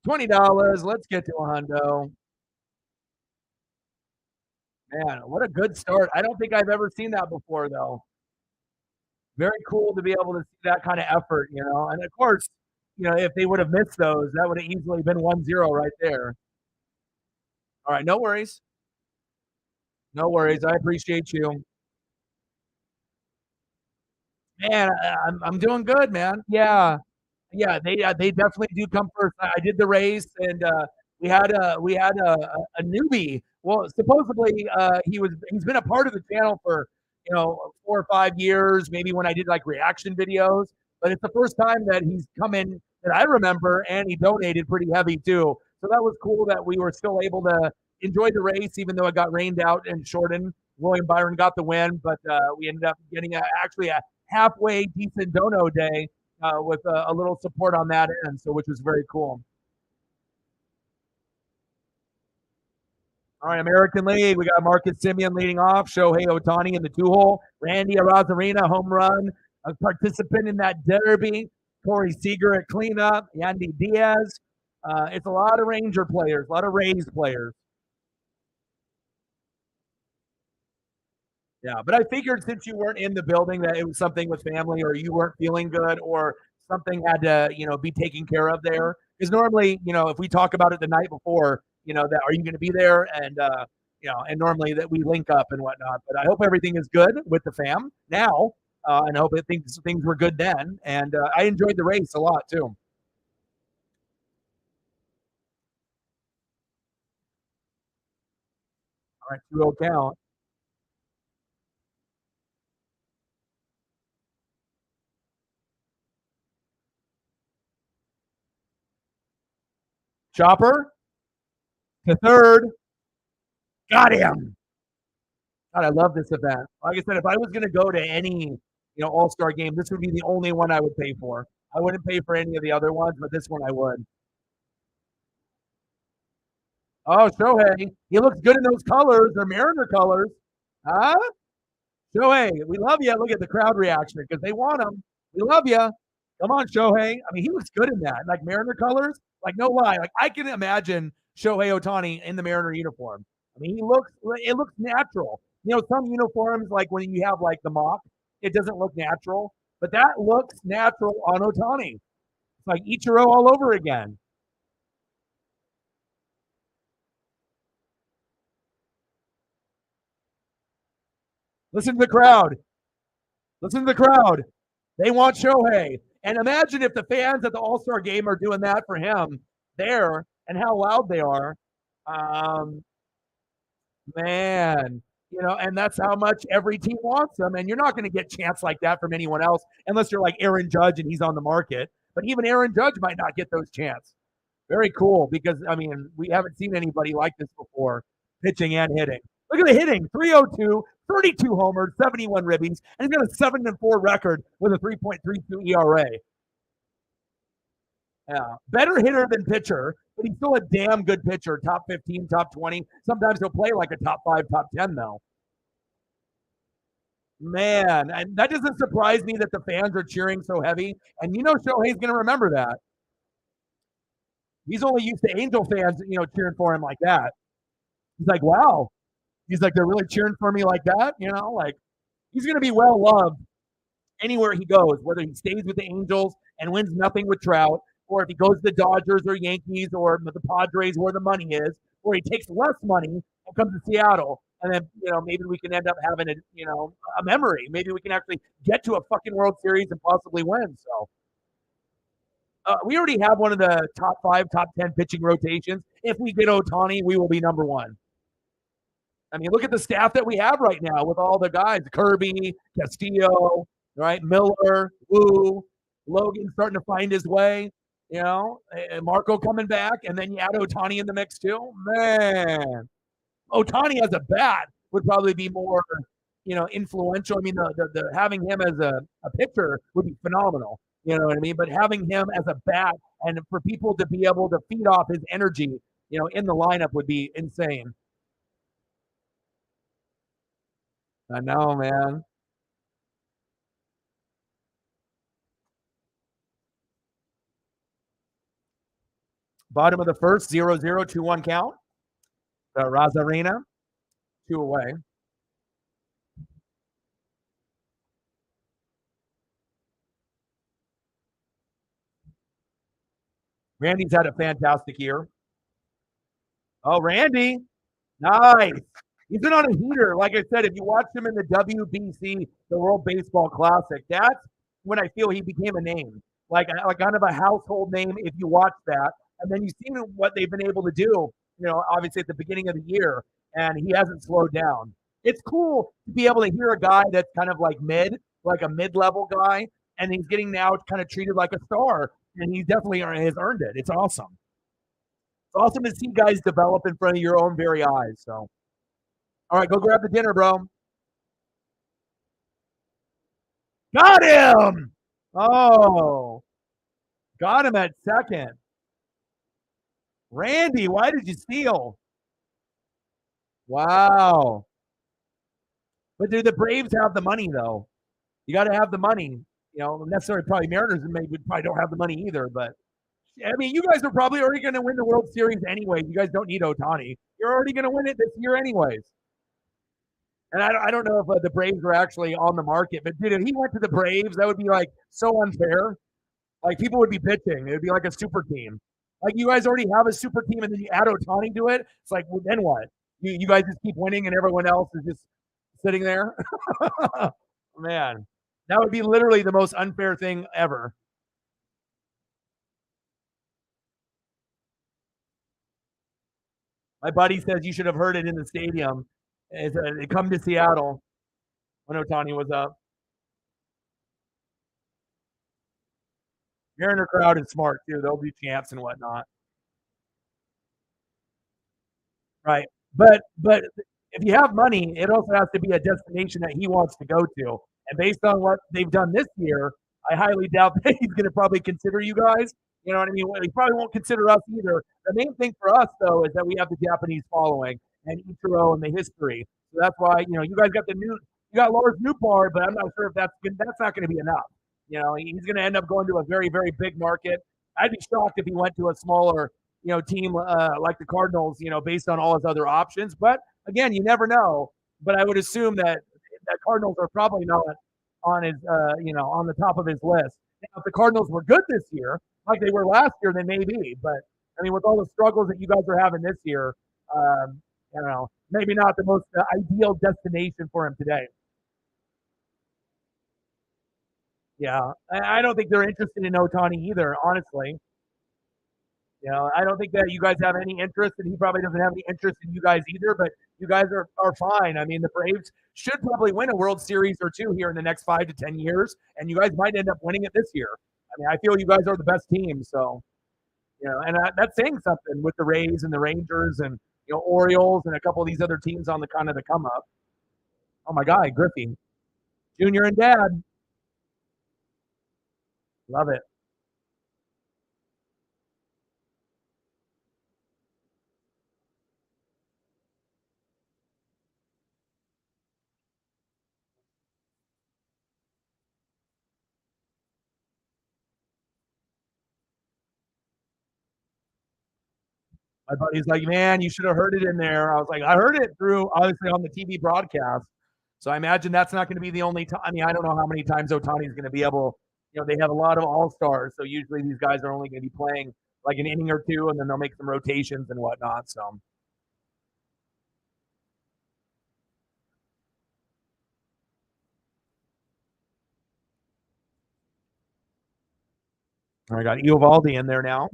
$20. Let's get to a hundo. Man, what a good start. I don't think I've ever seen that before, though. Very cool to be able to see that kind of effort, And of course, if they would have missed those, that would have easily been 1-0 right there. All right, no worries. No worries. I appreciate you. Man, I'm doing good, man. Yeah. Yeah, they definitely do come first. I did the race, and we had a newbie. Well, supposedly he's been a part of the channel for 4 or 5 years. Maybe when I did like reaction videos, but it's the first time that he's come in that I remember, and he donated pretty heavy too. So that was cool that we were still able to enjoy the race, even though it got rained out and shortened. William Byron got the win, but we ended up getting actually a halfway decent dono day with a little support on that end, so which was very cool. All right, American League, we got Marcus Semien leading off, Shohei Ohtani in the 2-hole, Randy Arozarena, home run, a participant in that derby, Corey Seager at cleanup, Yandy Diaz. It's a lot of Ranger players, a lot of Rays players. Yeah, but I figured since you weren't in the building that it was something with family or you weren't feeling good or something had to, be taken care of there. Because normally, if we talk about it the night before, that are you going to be there? And, and normally that we link up and whatnot. But I hope everything is good with the fam now. And I hope things were good then. And I enjoyed the race a lot too. All right, 2-0 count. Chopper to third. Got him. God, I love this event. Like I said, if I was going to go to any, All-Star game, this would be the only one I would pay for. I wouldn't pay for any of the other ones, but this one I would. Oh, Shohei. He looks good in those colors. They're Mariner colors. Huh? Shohei, we love you. Look at the crowd reaction because they want him. We love you. Come on, Shohei. I mean, he looks good in that. Like Mariner colors. Like, no lie. Like, I can imagine Shohei Ohtani in the Mariner uniform. I mean, it looks natural. Some uniforms, like when you have like the mock, it doesn't look natural. But that looks natural on Ohtani. It's like Ichiro all over again. Listen to the crowd. Listen to the crowd. They want Shohei. And imagine if the fans at the All-Star game are doing that for him there and how loud they are. Man, and that's how much every team wants him. And you're not going to get chance like that from anyone else unless you're like Aaron Judge and he's on the market. But even Aaron Judge might not get those chances. Very cool because, I mean, we haven't seen anybody like this before, pitching and hitting. Look at the hitting, 302, 32 homers, 71 ribbies, and he's got a 7-4 record with a 3.32 ERA. Yeah, better hitter than pitcher, but he's still a damn good pitcher, top 15, top 20. Sometimes he'll play like a top 5, top 10, though. Man, and that doesn't surprise me that the fans are cheering so heavy. And Shohei's going to remember that. He's only used to Angel fans, cheering for him like that. He's like, wow. He's like, they're really cheering for me like that, like he's going to be well loved anywhere he goes, whether he stays with the Angels and wins nothing with Trout, or if he goes to the Dodgers or Yankees or the Padres where the money is, or he takes less money and comes to Seattle. And then, maybe we can end up having a memory. Maybe we can actually get to a fucking World Series and possibly win. So we already have one of the top 5, top 10 pitching rotations. If we get Ohtani, we will be number 1. I mean, look at the staff that we have right now with all the guys: Kirby, Castillo, right? Miller, Wu, Logan starting to find his way, and Marco coming back, and then you add Ohtani in the mix too. Man, Ohtani as a bat would probably be more, influential. I mean, the having him as a pitcher would be phenomenal. You know what I mean? But having him as a bat and for people to be able to feed off his energy, in the lineup would be insane. I know, man. Bottom of the first, 0-0, 2-1 count. Rosarina, 2 away. Randy's had a fantastic year. Oh, Randy. Nice. He's been on a heater. Like I said, if you watch him in the WBC, the World Baseball Classic, that's when I feel he became a name. Like kind of a household name if you watch that. And then you've seen what they've been able to do, obviously at the beginning of the year, and he hasn't slowed down. It's cool to be able to hear a guy that's kind of like a mid-level guy, and he's getting now kind of treated like a star, and he definitely has earned it. It's awesome. It's awesome to see guys develop in front of your own very eyes. So, all right, go grab the dinner, bro. Got him! Oh, got him at second. Randy, why did you steal? Wow. But do the Braves have the money, though? You got to have the money. Necessarily probably Mariners maybe probably don't have the money either. But, I mean, you guys are probably already going to win the World Series anyway. You guys don't need Ohtani. You're already going to win it this year anyways. And I don't know if the Braves are actually on the market. But, dude, if he went to the Braves, that would be, like, so unfair. Like, people would be pitching. It would be like a super team. Like, you guys already have a super team, and then you add Ohtani to it. It's like, well, then what? You guys just keep winning, and everyone else is just sitting there? Man, that would be literally the most unfair thing ever. My buddy says you should have heard it in the stadium. They come to Seattle when Ohtani was up. Mariner crowd is smart too. They'll do chants and whatnot. Right. But if you have money, it also has to be a destination that he wants to go to. And based on what they've done this year, I highly doubt that he's going to probably consider you guys. You know what I mean? He probably won't consider us either. The main thing for us, though, is that we have the Japanese following and Ichiro and the history. So that's why, you guys got you got Lars Newpart, but I'm not sure if that's not going to be enough. He's going to end up going to a very, very big market. I'd be shocked if he went to a smaller, team like the Cardinals, based on all his other options. But again, you never know. But I would assume that Cardinals are probably not on his, on the top of his list. Now, if the Cardinals were good this year, like they were last year, then maybe. But I mean, with all the struggles that you guys are having this year, maybe not the most ideal destination for him today. Yeah, I don't think they're interested in Ohtani either, honestly. I don't think that you guys have any interest, and he probably doesn't have any interest in you guys either, but you guys are fine. I mean, the Braves should probably win a World Series or two here in the next 5 to 10 years, and you guys might end up winning it this year. I mean, I feel you guys are the best team, so, and that's saying something with the Rays and the Rangers and, Orioles and a couple of these other teams on the kind of the come up. Oh, my God, Griffey. Junior and Dad. Love it. My buddy's like, man, you should have heard it in there. I was like, I heard it through, obviously, on the TV broadcast. So I imagine that's not going to be the only time. I mean, I don't know how many times Ohtani's going to be able, they have a lot of all-stars. So usually these guys are only going to be playing like an inning or two, and then they'll make some rotations and whatnot. So. I got Eovaldi in there now.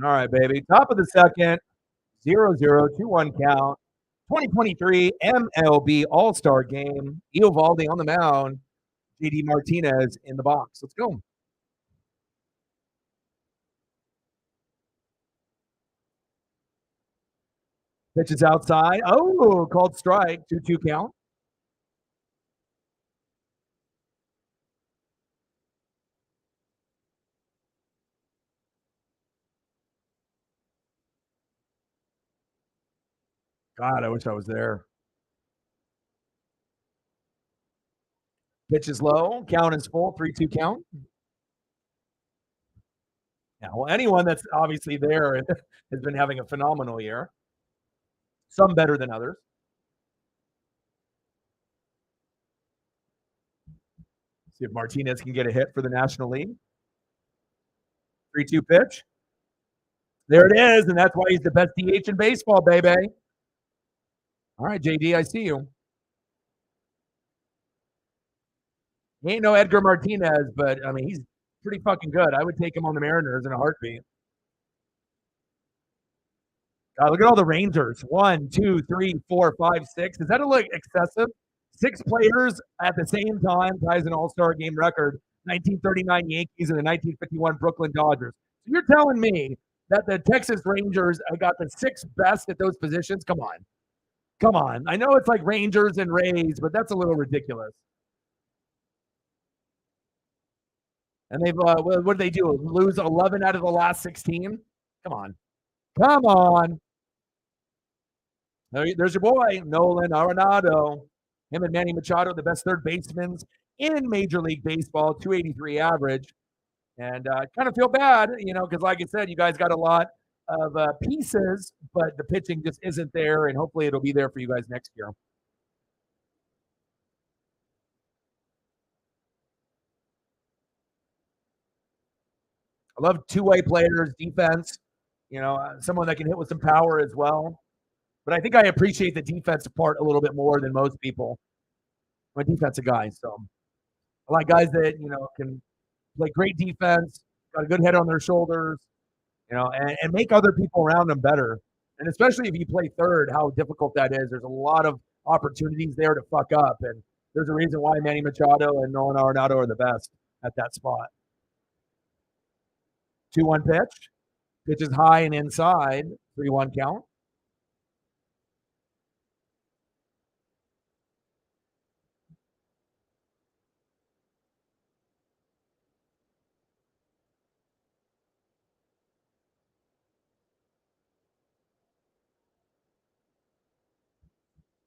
All right, baby. Top of the second, 0-0, 2-1 count. 2023 MLB All-Star Game. Eovaldi on the mound. JD Martinez in the box. Let's go. Pitches outside. Oh, called strike. 2-2 count. God, I wish I was there. Pitch is low. Count is full. 3-2 count. Yeah, well, anyone that's obviously there has been having a phenomenal year. Some better than others. See if Martinez can get a hit for the National League. 3-2 pitch. There it is, and that's why he's the best DH in baseball, baby. All right, JD, I see you. He ain't no Edgar Martinez, but, I mean, he's pretty fucking good. I would take him on the Mariners in a heartbeat. God, look at all the Rangers. 1, 2, 3, 4, 5, 6. Does that look excessive? 6 players at the same time ties an all-star game record. 1939 Yankees and the 1951 Brooklyn Dodgers. So you're telling me that the Texas Rangers got the 6 best at those positions? Come on. Come on. I know it's like Rangers and Rays, but that's a little ridiculous. And they've, what did they do? Lose 11 out of the last 16? Come on. Come on. There's your boy, Nolan Arenado. Him and Manny Machado, the best third basemen in Major League Baseball, 283 average. And I kind of feel bad, because like I said, you guys got a lot of pieces, but the pitching just isn't there, and hopefully it'll be there for you guys next year. I love two-way players, defense, someone that can hit with some power as well. But I think I appreciate the defensive part a little bit more than most people. I'm a defensive guy, so I like guys that, can play great defense, got a good head on their shoulders, and make other people around them better. And especially if you play third, how difficult that is. There's a lot of opportunities there to fuck up. And there's a reason why Manny Machado and Nolan Arenado are the best at that spot. 2-1 pitch. Pitch is high and inside. 3-1 count.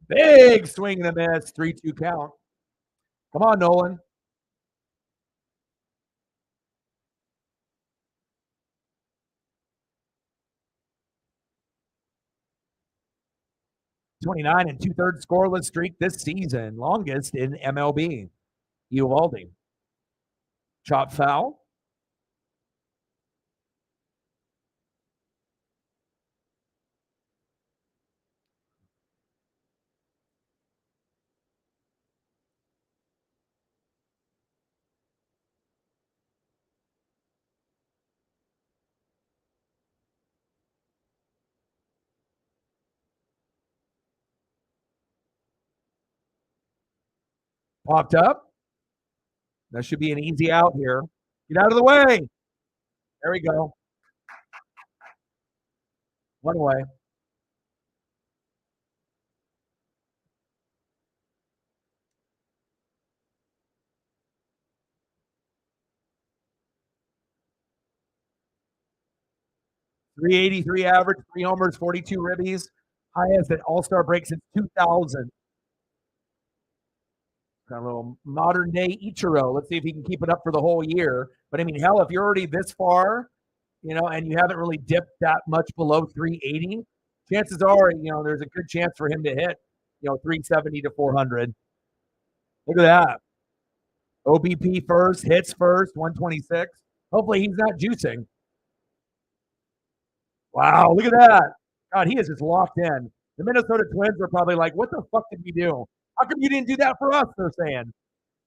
Big swing and a miss. 3-2 count. Come on, Nolan. '29 and 2/3 scoreless streak this season, longest in MLB. Uvalde. Chop foul. Popped up. That should be an easy out here. Get out of the way. There we go. One away. .383 average, 3 homers, 42 ribbies. Highest at All-Star break since 2000. Kind of a little modern day Ichiro. Let's see if he can keep it up for the whole year. But I mean, hell, if you're already this far, and you haven't really dipped that much below 380, chances are, there's a good chance for him to hit, 370 to 400. Look at that. OBP first, hits first, 126. Hopefully he's not juicing. Wow, look at that. God, he is just locked in. The Minnesota Twins are probably like, what the fuck did we do? How come you didn't do that for us, they're saying.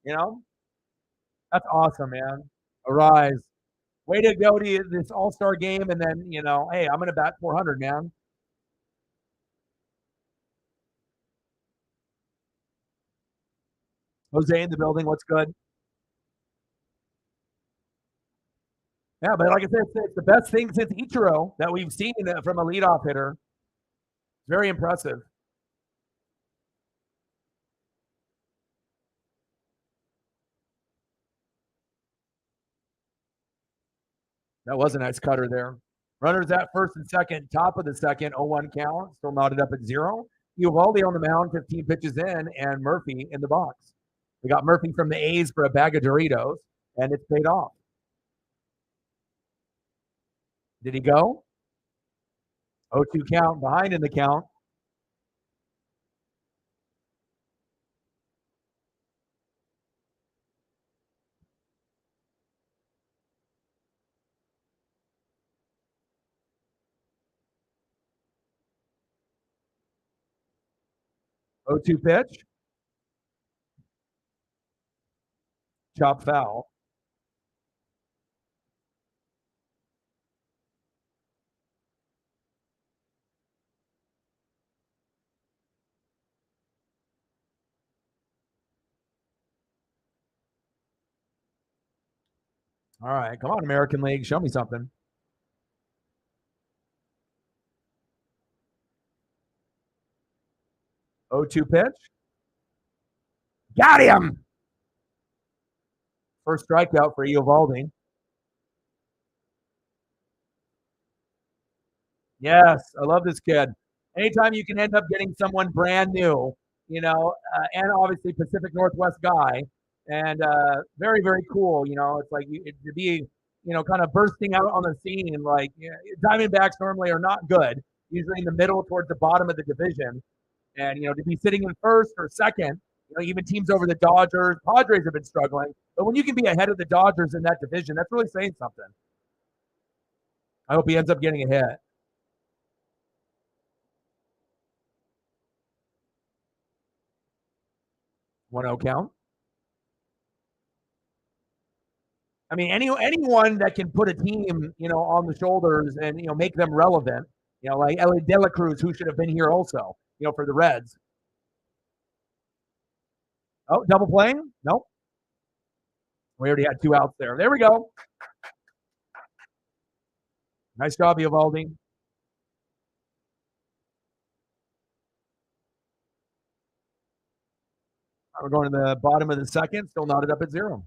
That's awesome, man. Arise. Way to go to this all-star game, and then, hey, I'm going to bat 400, man. Jose in the building. What's good? Yeah, but like I said, it's the best thing since Ichiro that we've seen from a leadoff hitter. Very impressive. That was a nice cutter there. Runners at first and second, top of the second, 0-1 count, still knotted up at 0. Uvalde on the mound, 15 pitches in, and Murphy in the box. We got Murphy from the A's for a bag of Doritos, and it's paid off. Did he go? 0-2 count, behind in the count. Oh, 2 pitch. Chop foul. All right, come on, American League. Show me something. Oh, 2 pitch. Got him. First strikeout for Uvalde. Yes, I love this kid. Anytime you can end up getting someone brand new and obviously Pacific Northwest guy, and very, very cool. It's like to be, kind of bursting out on the scene. Like Diamondbacks normally are not good, usually in the middle towards the bottom of the division, and to be sitting in first or second, even teams over the Dodgers, Padres have been struggling, but when you can be ahead of the Dodgers in that division, that's really saying something. I hope he ends up getting a hit. 1-0 count. I mean, anyone that can put a team, on the shoulders and make them relevant, like Ellie De La Cruz, who should have been here also, for the Reds. Oh, double playing? Nope. We already had 2 outs there. There we go. Nice job, Eovaldi. We're going to the bottom of the second, still knotted up at 0.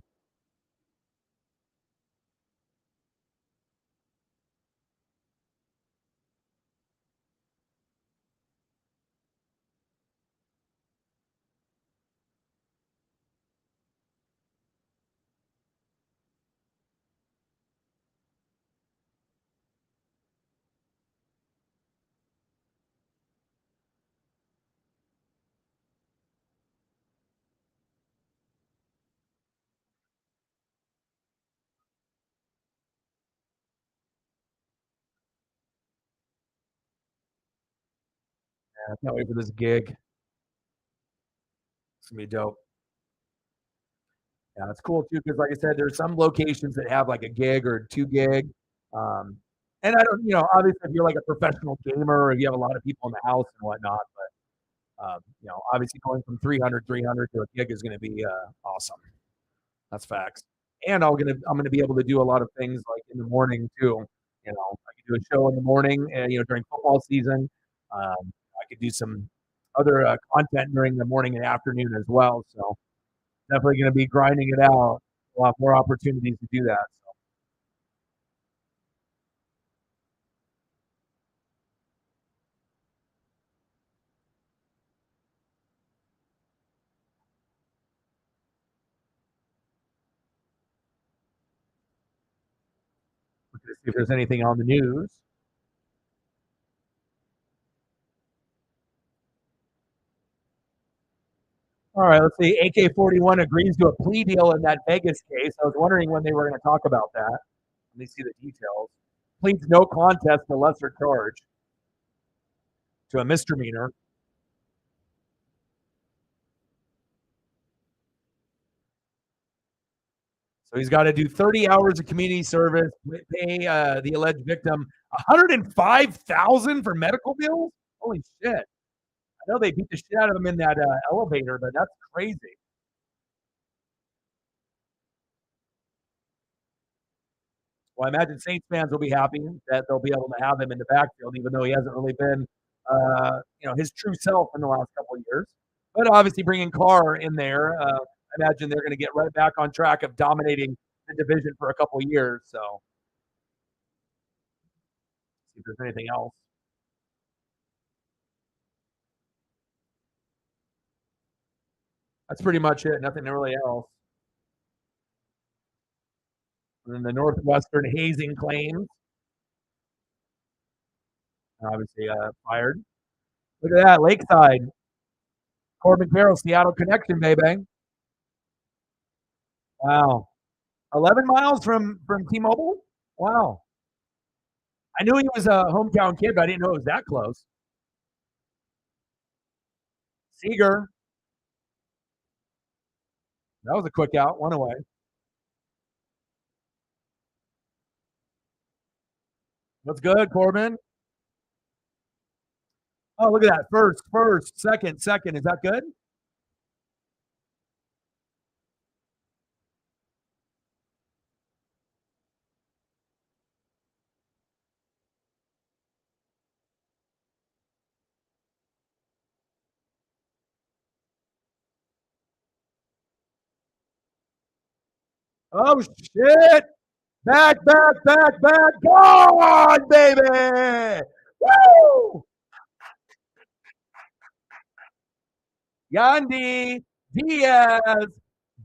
I can't wait for this gig. It's going to be dope. Yeah, it's cool too because, like I said, there's some locations that have like a gig or 2 gig. And I don't, obviously, if you're like a professional gamer or if you have a lot of people in the house and whatnot, but obviously going from 300 to a gig is going to be awesome. That's facts. And I'm gonna be able to do a lot of things like in the morning too. I could do a show in the morning, during football season. I could do some other content during the morning and afternoon as well. So definitely going to be grinding it out. A lot more opportunities to do that. So. We're going to see if there's anything on the news. All right, let's see. AK-41 agrees to a plea deal in that Vegas case. I was wondering when they were going to talk about that. Let me see the details. Pleads no contest to lesser charge to a misdemeanor. So he's got to do 30 hours of community service, pay the alleged victim $105,000 for medical bills. Holy shit! I know they beat the shit out of him in that elevator, but that's crazy. Well, I imagine Saints fans will be happy that they'll be able to have him in the backfield, even though he hasn't really been, his true self in the last couple of years. But obviously, bringing Carr in there, I imagine they're going to get right back on track of dominating the division for a couple of years. So, see if there's anything else. That's pretty much it. Nothing really else. And then the Northwestern hazing claims. Obviously, fired. Look at that, Lakeside. Corbin Carroll, Seattle connection, baby. Wow. 11 miles from T-Mobile? Wow. I knew he was a hometown kid, but I didn't know it was that close. Seager. That was a quick out, one away. What's good, Corbin? Oh, look at that. First, second. Is that good? Oh, shit. Back. Gone, baby. Woo! Yandy Diaz,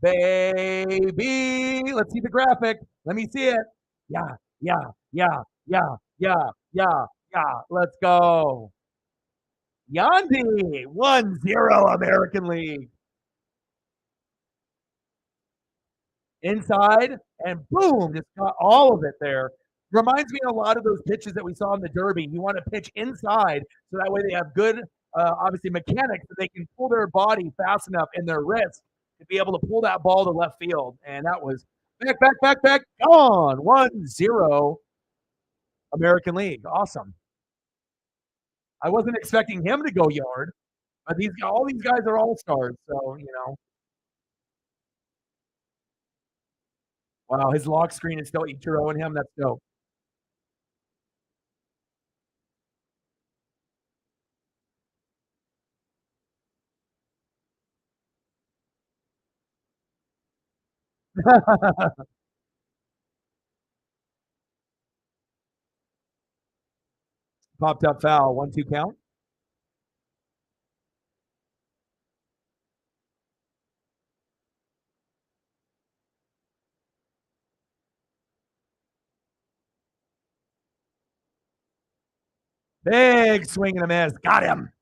baby. Let's see the graphic. Let me see it. Yeah, yeah, yeah, yeah, yeah, yeah, yeah. Let's go. Yandy, 1-0 American League. Inside, and boom, just got all of it there. Reminds me a lot of those pitches that we saw in the Derby. You want to pitch inside so that way they have good, obviously, mechanics that they can pull their body fast enough in their wrist to be able to pull that ball to left field. And that was back, gone. 1-0 American League. Awesome. I wasn't expecting him to go yard, but all these guys are all-stars, so, Wow, his lock screen is still Ichiro and him. That's dope. Popped up foul. 1-2 count. Big swing and a miss. Got him.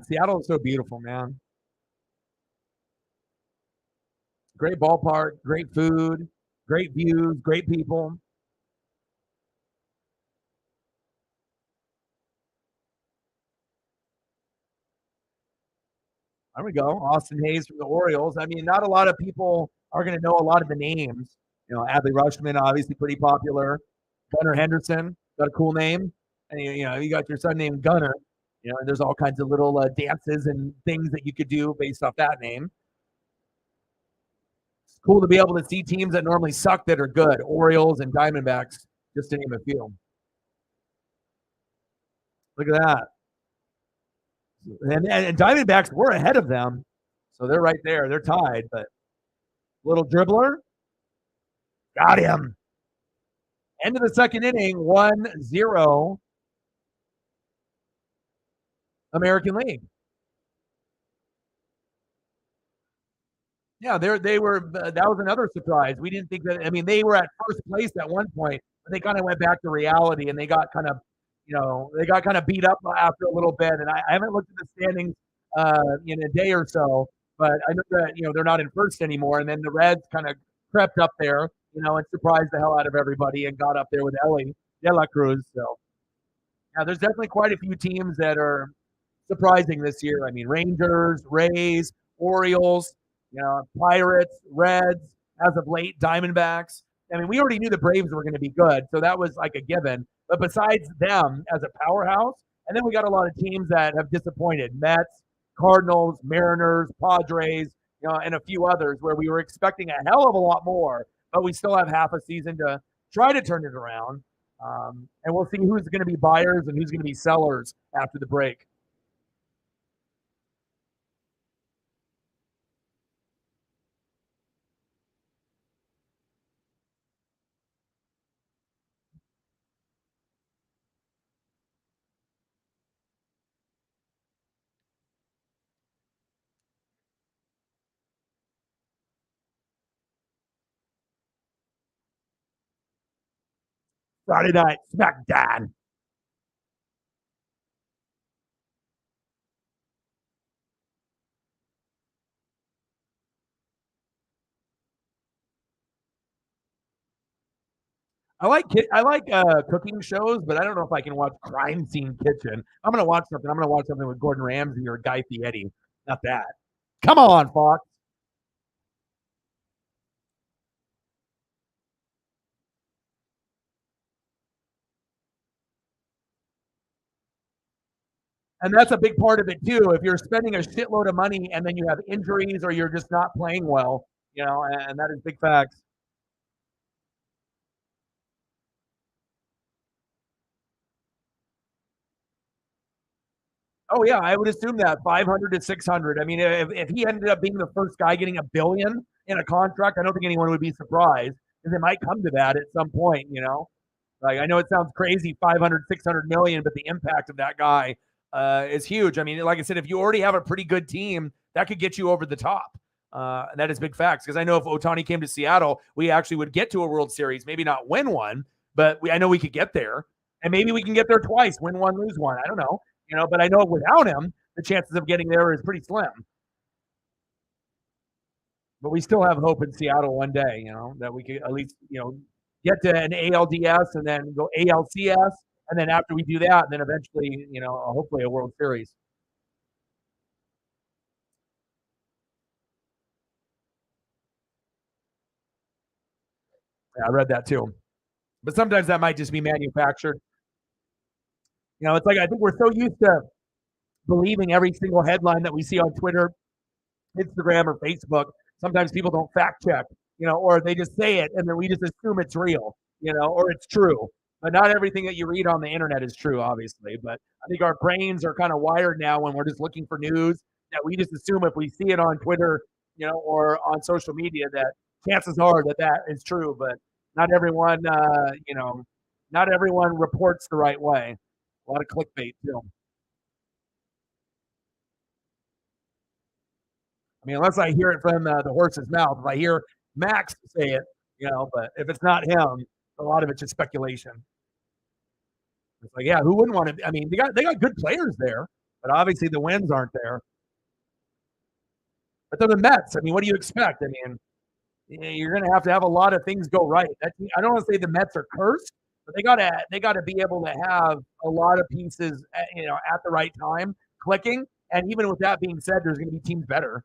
Seattle is so beautiful, man. Great ballpark, great food, great views, great people. There we go. Austin Hayes from the Orioles. I mean, not a lot of people are going to know a lot of the names. Adley Rutschman, obviously pretty popular. Gunnar Henderson, got a cool name. And, you got your son named Gunnar. And there's all kinds of little dances and things that you could do based off that name. It's cool to be able to see teams that normally suck that are good. Orioles and Diamondbacks, just to name a few. Look at that. And Diamondbacks were ahead of them. So they're right there. They're tied, but little dribbler. Got him. End of the second inning, 1-0 American League. Yeah, they were. That was another surprise. We didn't think that. I mean, they were at first place at one point, but they kind of went back to reality, and they got kind of, beat up after a little bit. And I haven't looked at the standings in a day or so, but I know that they're not in first anymore. And then the Reds kind of crept up there, and surprised the hell out of everybody and got up there with Ellie De La Cruz. So yeah, there's definitely quite a few teams that are surprising this year. I mean, Rangers, Rays, Orioles, Pirates, Reds, as of late, Diamondbacks. I mean, we already knew the Braves were going to be good, so that was like a given. But besides them as a powerhouse, and then we got a lot of teams that have disappointed. Mets, Cardinals, Mariners, Padres, and a few others where we were expecting a hell of a lot more, but we still have half a season to try to turn it around. And we'll see who's going to be buyers and who's going to be sellers after the break. Friday Night SmackDown. I like cooking shows, but I don't know if I can watch Crime Scene Kitchen. I'm gonna watch something. I'm gonna watch something with Gordon Ramsay or Guy Fieri. Not that. Come on, Fox. And that's a big part of it too. If you're spending a shitload of money and then you have injuries or you're just not playing well, and that is big facts. Oh yeah, I would assume that 500 to 600. I mean, if he ended up being the first guy getting $1 billion, in a contract, I don't think anyone would be surprised because it might come to that at some point, Like I know it sounds crazy, 500, 600 million, but the impact of that guy is huge. I mean, like I said, if you already have a pretty good team, that could get you over the top. And that is big facts because I know if Ohtani came to Seattle, we actually would get to a World Series, maybe not win one, but I know we could get there. And maybe we can get there twice, win one, lose one. I don't know, but I know without him, the chances of getting there is pretty slim. But we still have hope in Seattle one day, that we could at least, get to an ALDS and then go ALCS. And then after we do that, then eventually, hopefully a World Series. Yeah, I read that too. But sometimes that might just be manufactured. It's like I think we're so used to believing every single headline that we see on Twitter, Instagram, or Facebook. Sometimes people don't fact check, or they just say it and then we just assume it's real, or it's true. But not everything that you read on the internet is true, obviously. But I think our brains are kind of wired now when we're just looking for news that we just assume if we see it on Twitter, or on social media that chances are that that is true. But not everyone, not everyone reports the right way. A lot of clickbait too. I mean, unless I hear it from the horse's mouth. If I hear Max say it, but if it's not him, a lot of it's just speculation. It's like, yeah, who wouldn't want to? I mean, they got good players there, but obviously the wins aren't there. But they're the Mets. I mean, what do you expect? I mean, you're going to have a lot of things go right. I don't want to say the Mets are cursed, but they gotta be able to have a lot of pieces, at the right time clicking. And even with that being said, there's going to be teams better,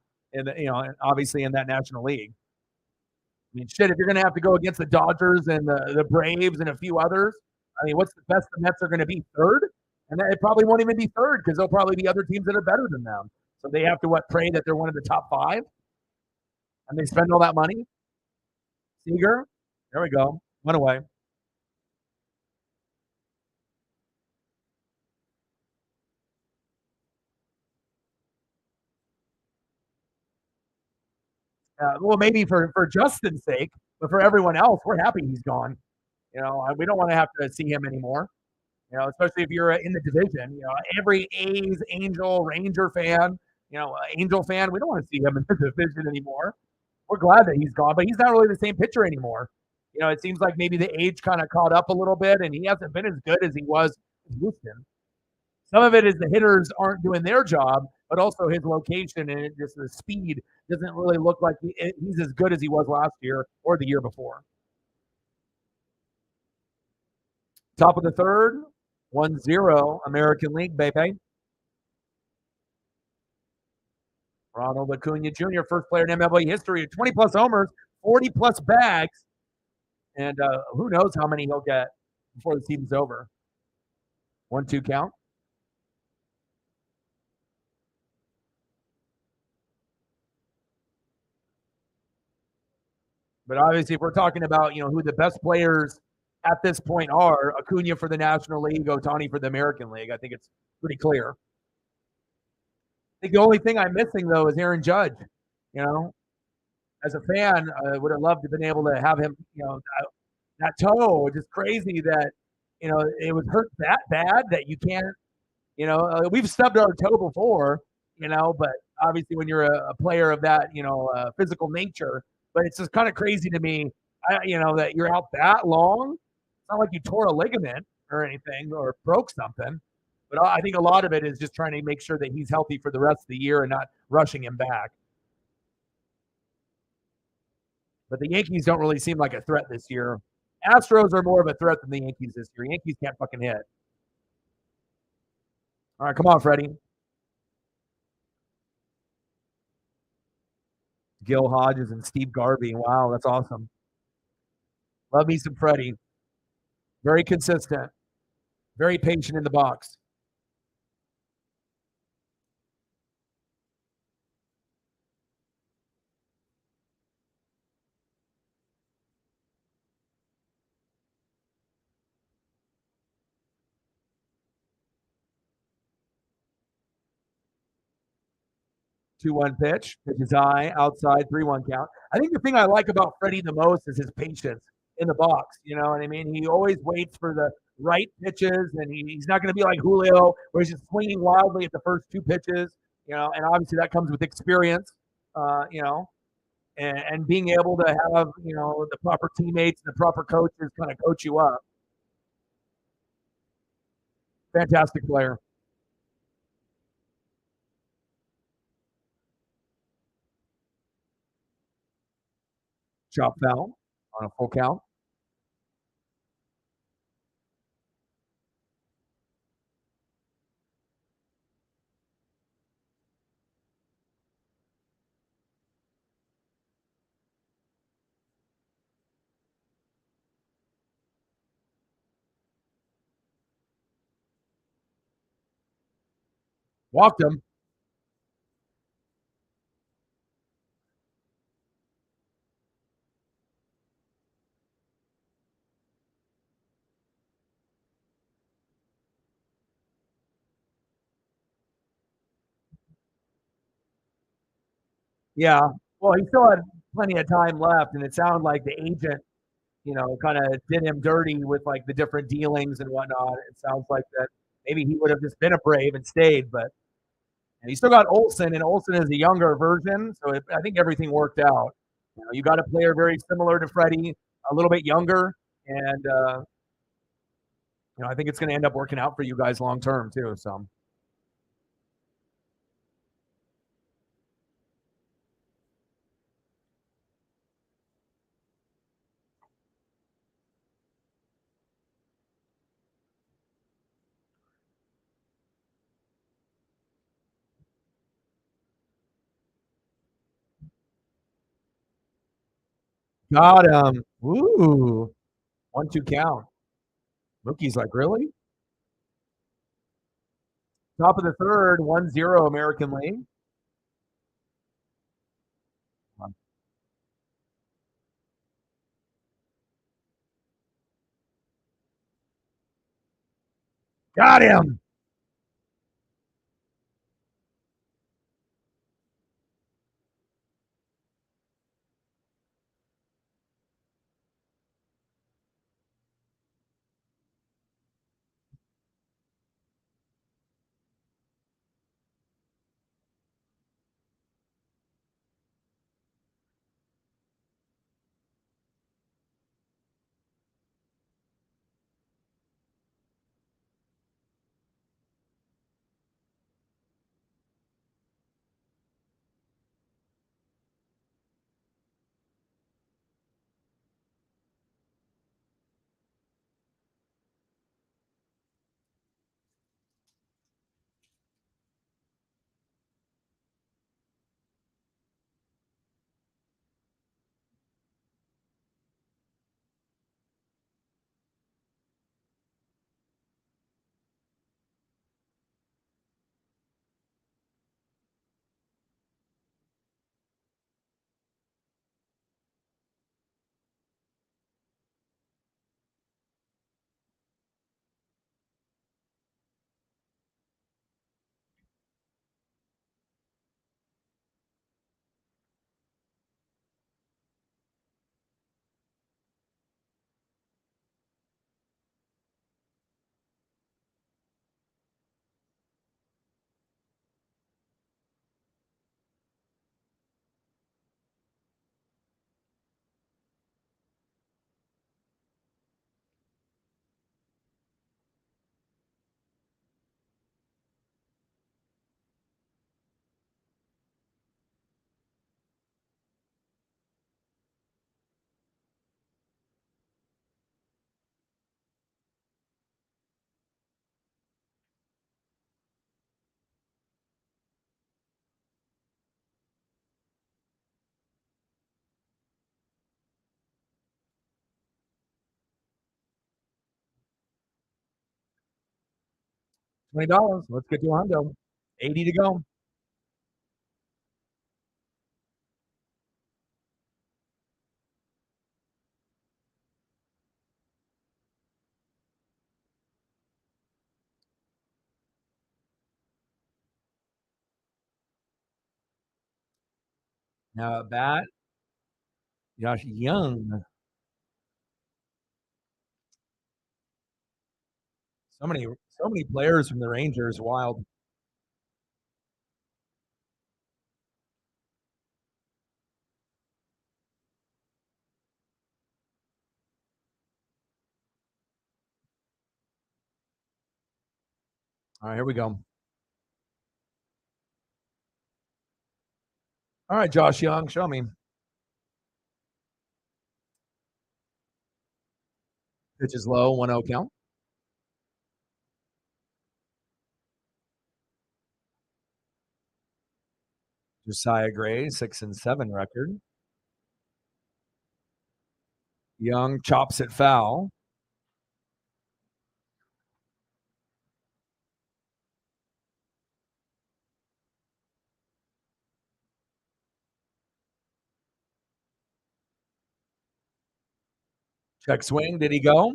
obviously in that National League. I mean, shit, if you're going to have to go against the Dodgers and the Braves and a few others, I mean, what's the best the Mets are going to be? Third? And it probably won't even be third because there'll probably be other teams that are better than them. So they have to pray that they're one of the top five, and they spend all that money. Seager, there we go, went away. Well, maybe for Justin's sake, but for everyone else, we're happy he's gone. We don't want to have to see him anymore. Especially if you're in the division. Every A's, Angel, Ranger fan, Angel fan, we don't want to see him in the division anymore. We're glad that he's gone, but he's not really the same pitcher anymore. It seems like maybe the age kind of caught up a little bit, and he hasn't been as good as he was in Houston. Some of it is the hitters aren't doing their job, but also his location and just the speed doesn't really look like he's as good as he was last year or the year before. Top of the third, 1-0, American League, baby. Ronald Acuna Jr., first player in MLB history, 20-plus homers, 40-plus bags, and who knows how many he'll get before the season's over. 1-2 count. But obviously, if we're talking about, who the best players at this point are, Acuna for the National League, Ohtani for the American League, I think it's pretty clear. I think the only thing I'm missing, though, is Aaron Judge. As a fan, I would have loved to have been able to have him, that toe, just crazy that, it was hurt that bad that you can't, we've stubbed our toe before, but obviously when you're a player of that, physical nature, but it's just kind of crazy to me, that you're out that long. It's not like you tore a ligament or anything or broke something, but I think a lot of it is just trying to make sure that he's healthy for the rest of the year and not rushing him back. But the Yankees don't really seem like a threat this year. Astros are more of a threat than the Yankees this year. Yankees can't fucking hit. All right, come on, Freddie. Gil Hodges and Steve Garvey. Wow, that's awesome. Love me some Freddie. Very consistent. Very patient in the box. 2-1 pitch. Pitch is high, outside, 3-1 count. I think the thing I like about Freddie the most is his patience in the box. You know what I mean? He always waits for the right pitches, and he's not going to be like Julio, where he's just swinging wildly at the first 2 pitches. You know, and obviously that comes with experience. You know, and being able to have, you know, the proper teammates and the proper coaches kind of coach you up. Fantastic player. Chop foul on a full count. Walked him. Yeah. Well, he still had plenty of time left, and it sounded like the agent, you know, kind of did him dirty with like the different dealings and whatnot. It sounds like that maybe he would have just been a Brave and stayed, but and you still got Olsen, and Olsen is a younger version, so I think everything worked out. You know, you got a player very similar to Freddie, a little bit younger, and you know, I think it's going to end up working out for you guys long term too. So. Got him. Ooh. 1-2 count. Rookie's like, really? Top of the third, 1-0 American League. Got him. $20. Let's get to a hundo. 80 to go. Now at bat, Josh Young. So many players from the Rangers. Wild. All right, here we go. All right, Josh Young, show me. Pitch is low, 1-0 count. Josiah Gray, 6-7 record. Young chops it foul. Check swing. Did he go?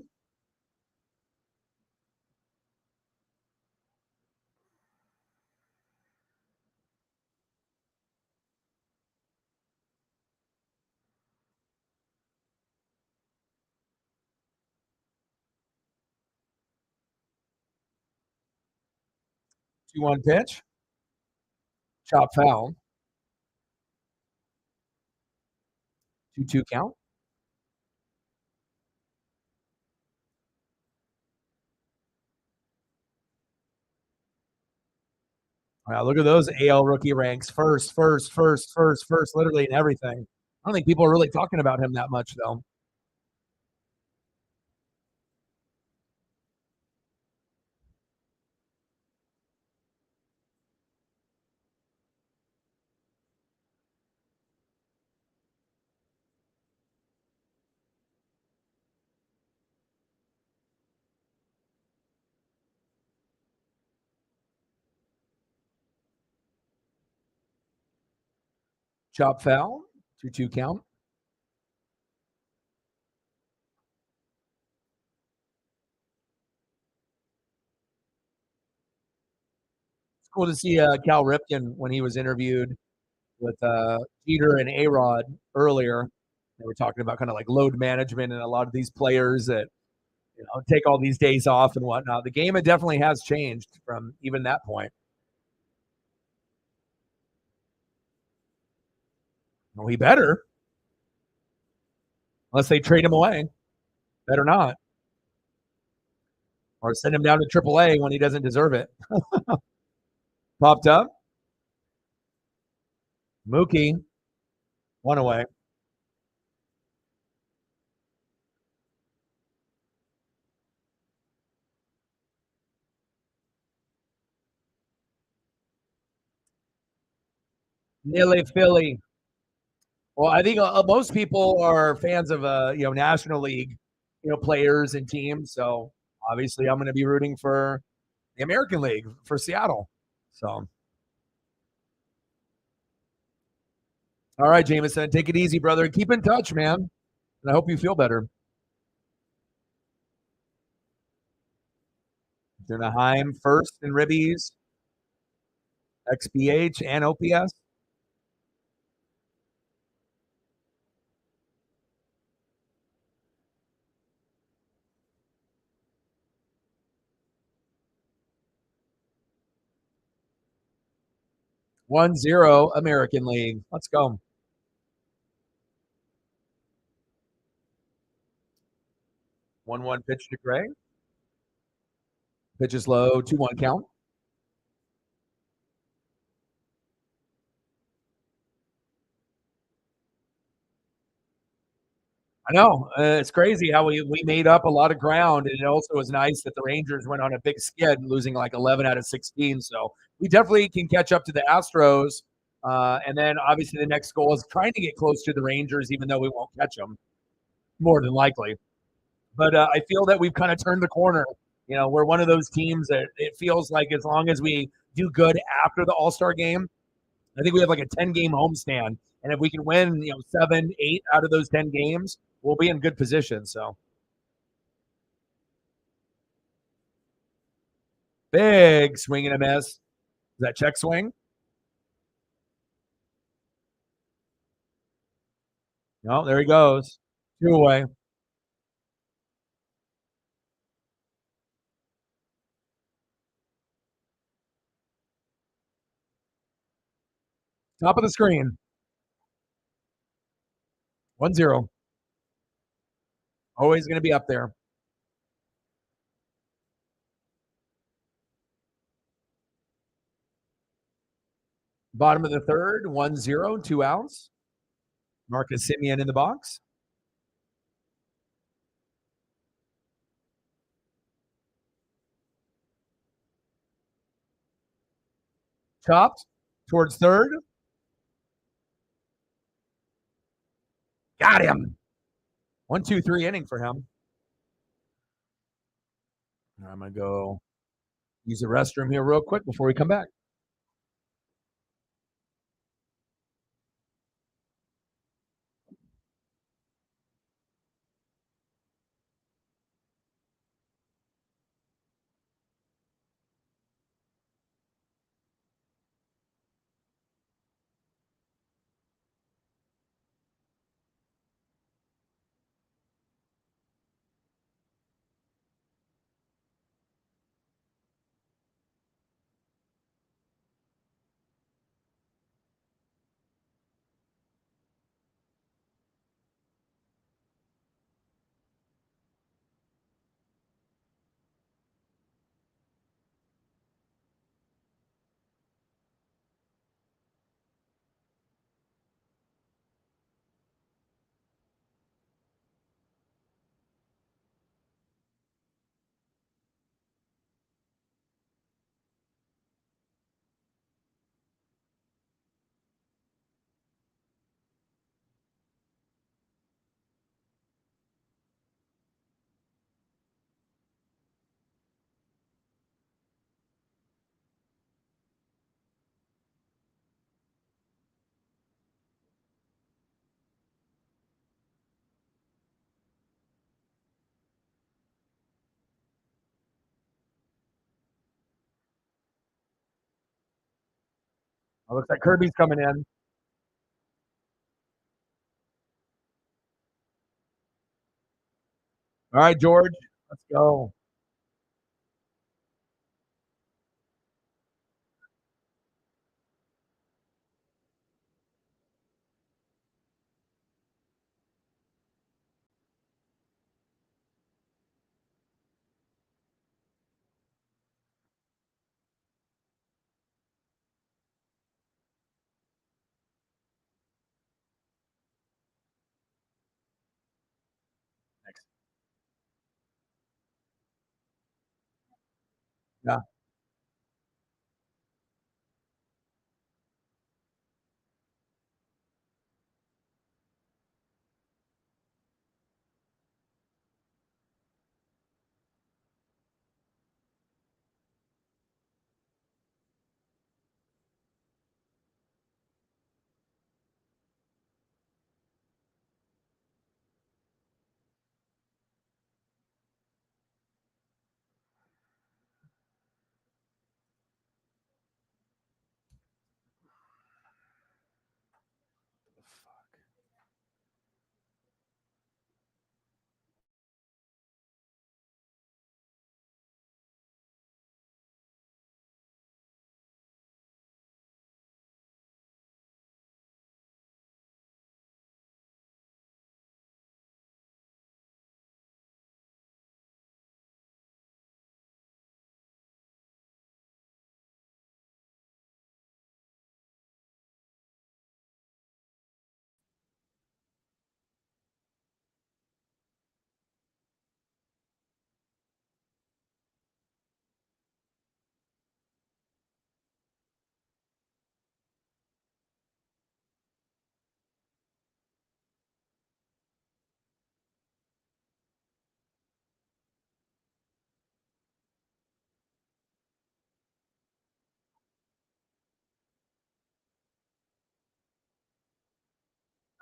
Two-one pitch. Chop foul. 2-2 count. Wow, look at those AL rookie ranks. First, literally in everything. I don't think people are really talking about him that much, though. Chop foul. 2-2 count. It's cool to see Cal Ripken when he was interviewed with Jeter and A-Rod earlier. They were talking about kind of like load management and a lot of these players that take all these days off and whatnot. The game it definitely has changed from even that point. Well, he better, unless they trade him away. Better not, or send him down to AAA when he doesn't deserve it. Popped up. Mookie, one away. Nearly Philly. Well, I think most people are fans of National League, players and teams. So obviously, I'm going to be rooting for the American League for Seattle. So, all right, Jameson, take it easy, brother. Keep in touch, man. And I hope you feel better. Durnaheim first in ribbies, XBH and OPS. – 1-0 American League. Let's go. 1-1 pitch to Gray. Pitch is low, 2-1 count. I know. It's crazy how we made up a lot of ground, and it also was nice that the Rangers went on a big skid, losing like 11 out of 16. So we definitely can catch up to the Astros. And then obviously the next goal is trying to get close to the Rangers, even though we won't catch them, more than likely. But I feel that we've kind of turned the corner. We're one of those teams that it feels like as long as we do good after the All-Star game, I think we have like a 10-game homestand. And if we can win, 7, 8 out of those 10 games, we'll be in good position. So big swing and a miss. Is that check swing? No, there he goes. 2 away. Top of the screen. 1-0. Always going to be up there. Bottom of the third, 1-0, 2 outs. Marcus Semien in the box. Chopped towards third. Got him. 1-2-3 inning for him. I'm going to go use the restroom here real quick before we come back. Oh, looks like Kirby's coming in. All right, George, let's go. Next. Yeah.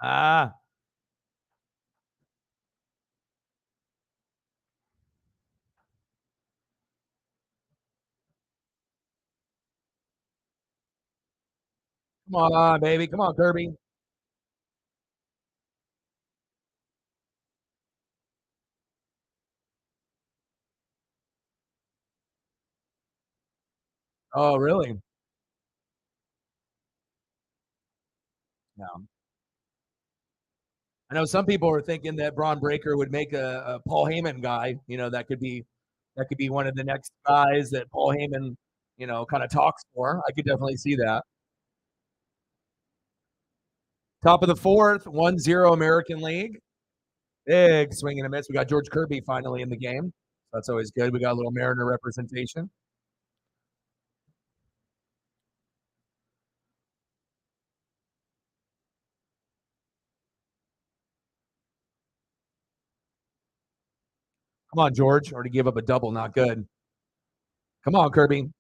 Ah. Come on, baby. Come on, Kirby. Oh, really? Yeah. I know some people are thinking that Braun Breaker would make a Paul Heyman guy. That could be one of the next guys that Paul Heyman, kind of talks for. I could definitely see that. Top of the fourth, 1-0 American League. Big swing and a miss. We got George Kirby finally in the game. That's always good. We got a little Mariner representation. Come on, George. Already gave up a double. Not good. Come on, Kirby.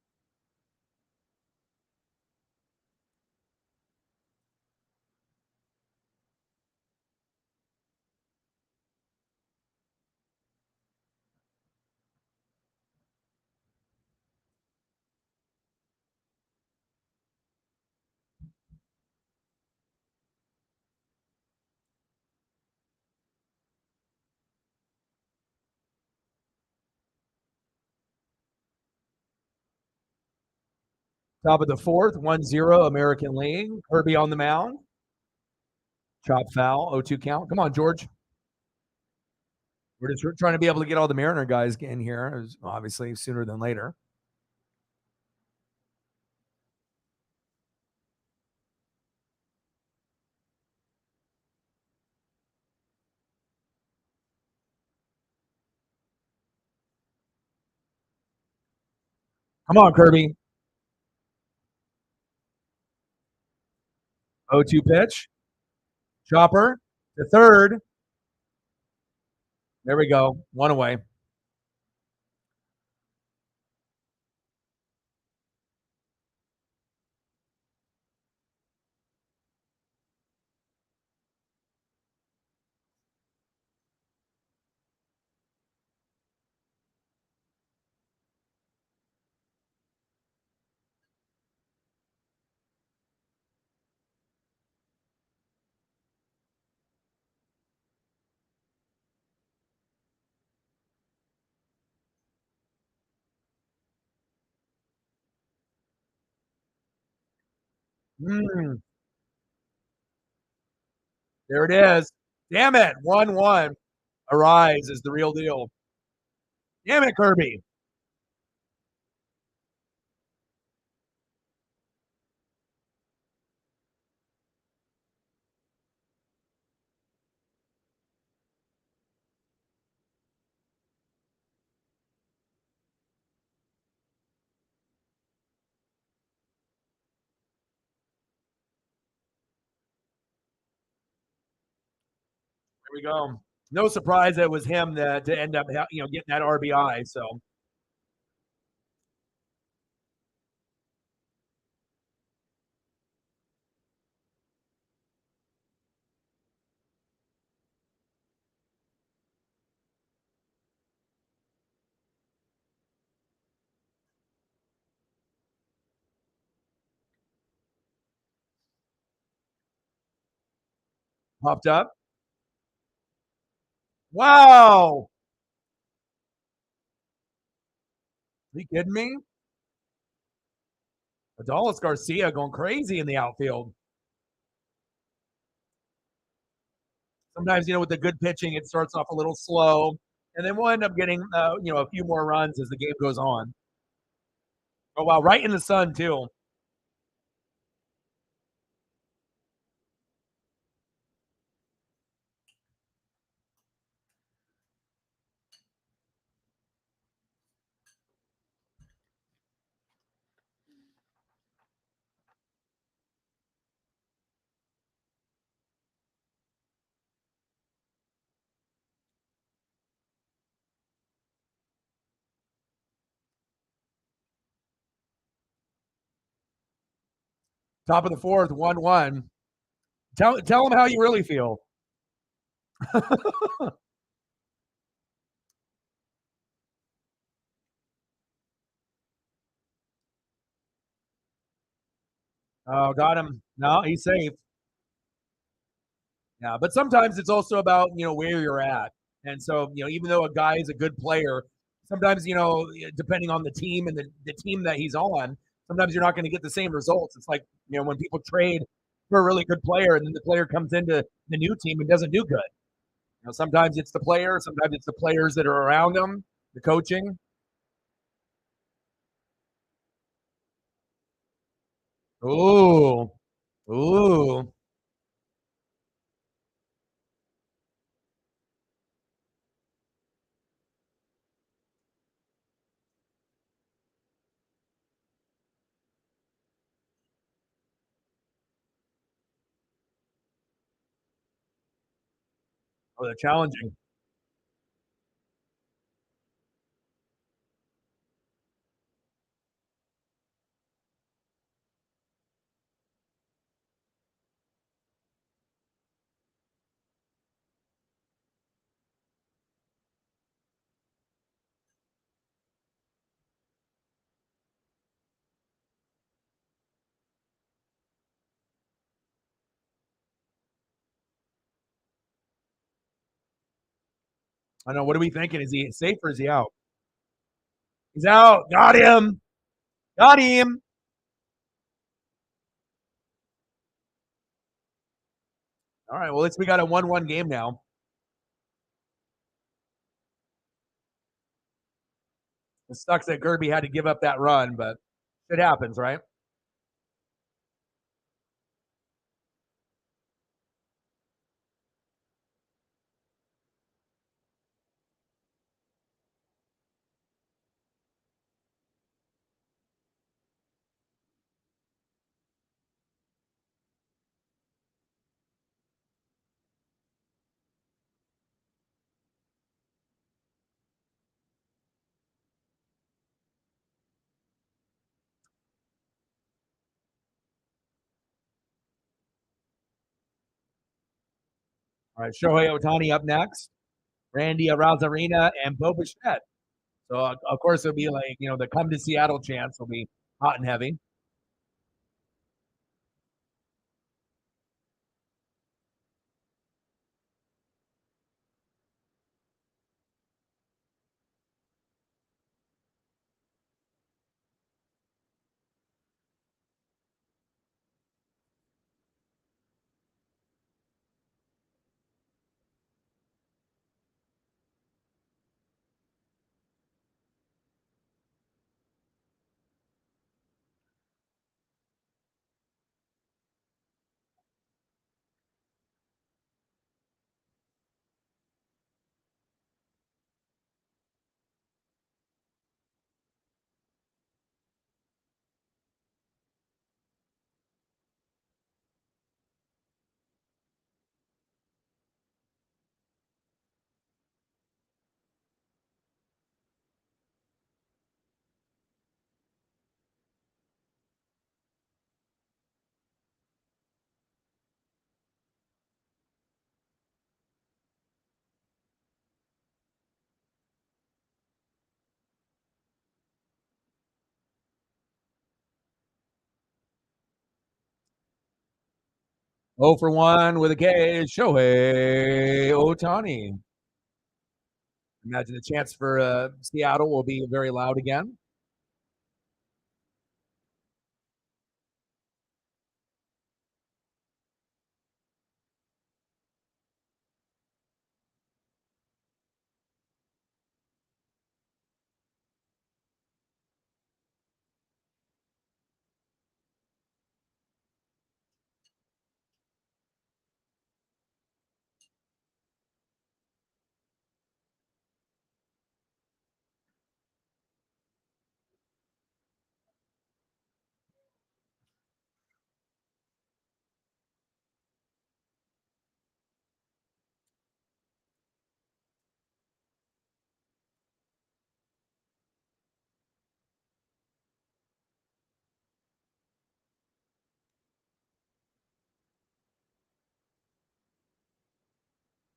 Top of the fourth, 1-0 American League. Kirby on the mound. Chop foul, 0-2 count. Come on, George. We're just trying to be able to get all the Mariner guys in here, obviously sooner than later. Come on, Kirby. 0-2 pitch. Chopper to third. There we go. One away. There it is. Damn it. 1-1. Arise is the real deal. Damn it, Kirby. There we go. No surprise that it was him to end up getting that RBI. So popped up. Wow. Are you kidding me? Adolis Garcia going crazy in the outfield. Sometimes, with the good pitching, it starts off a little slow, and then we'll end up getting, a few more runs as the game goes on. Oh, wow. Right in the sun, too. Top of the fourth, 1-1. Tell them how you really feel. Oh, got him. No, he's safe. Yeah, but sometimes it's also about, where you're at. And so, even though a guy is a good player, sometimes, depending on the team and the team that he's on, sometimes you're not going to get the same results. It's like, when people trade for a really good player and then the player comes into the new team and doesn't do good. Sometimes it's the player, sometimes it's the players that are around them, the coaching. Ooh. Ooh. Oh, they're challenging. I know. What are we thinking? Is he safe or is he out? He's out. Got him. Got him. All right. Well, we got a 1-1 game now. It sucks that Gerby had to give up that run, but it happens, right? All right. Shohei Ohtani up next. Randy Arozarena and Bo Bichette. So, of course, it'll be like, the come to Seattle chance will be hot and heavy. Oh for 1 with a K is Shohei Ohtani. Imagine the chance for Seattle will be very loud again.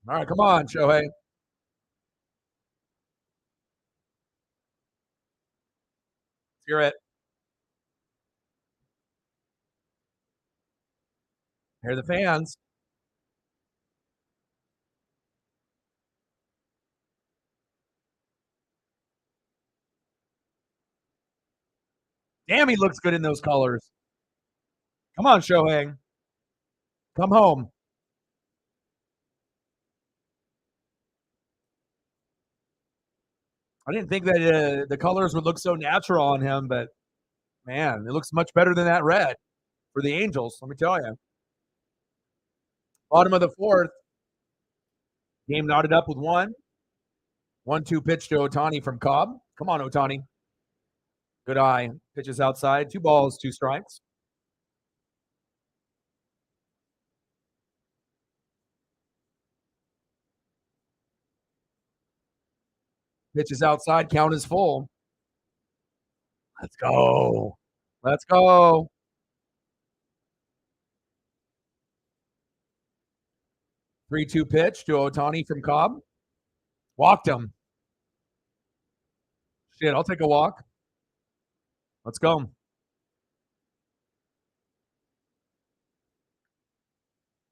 All right, come on, Shohei. Let's hear it. Hear the fans. Damn, he looks good in those colors. Come on, Shohei. Come home. I didn't think that the colors would look so natural on him, but man, it looks much better than that red for the Angels, let me tell you. Bottom of the fourth. Game knotted up with 1-2 pitch to Ohtani from Cobb. Come on, Ohtani. Good eye. Pitches outside. 2 balls, 2 strikes. Pitches outside. Count is full. Let's go. Let's go. Three-two pitch to Ohtani from Cobb. Walked him. Shit, I'll take a walk. Let's go.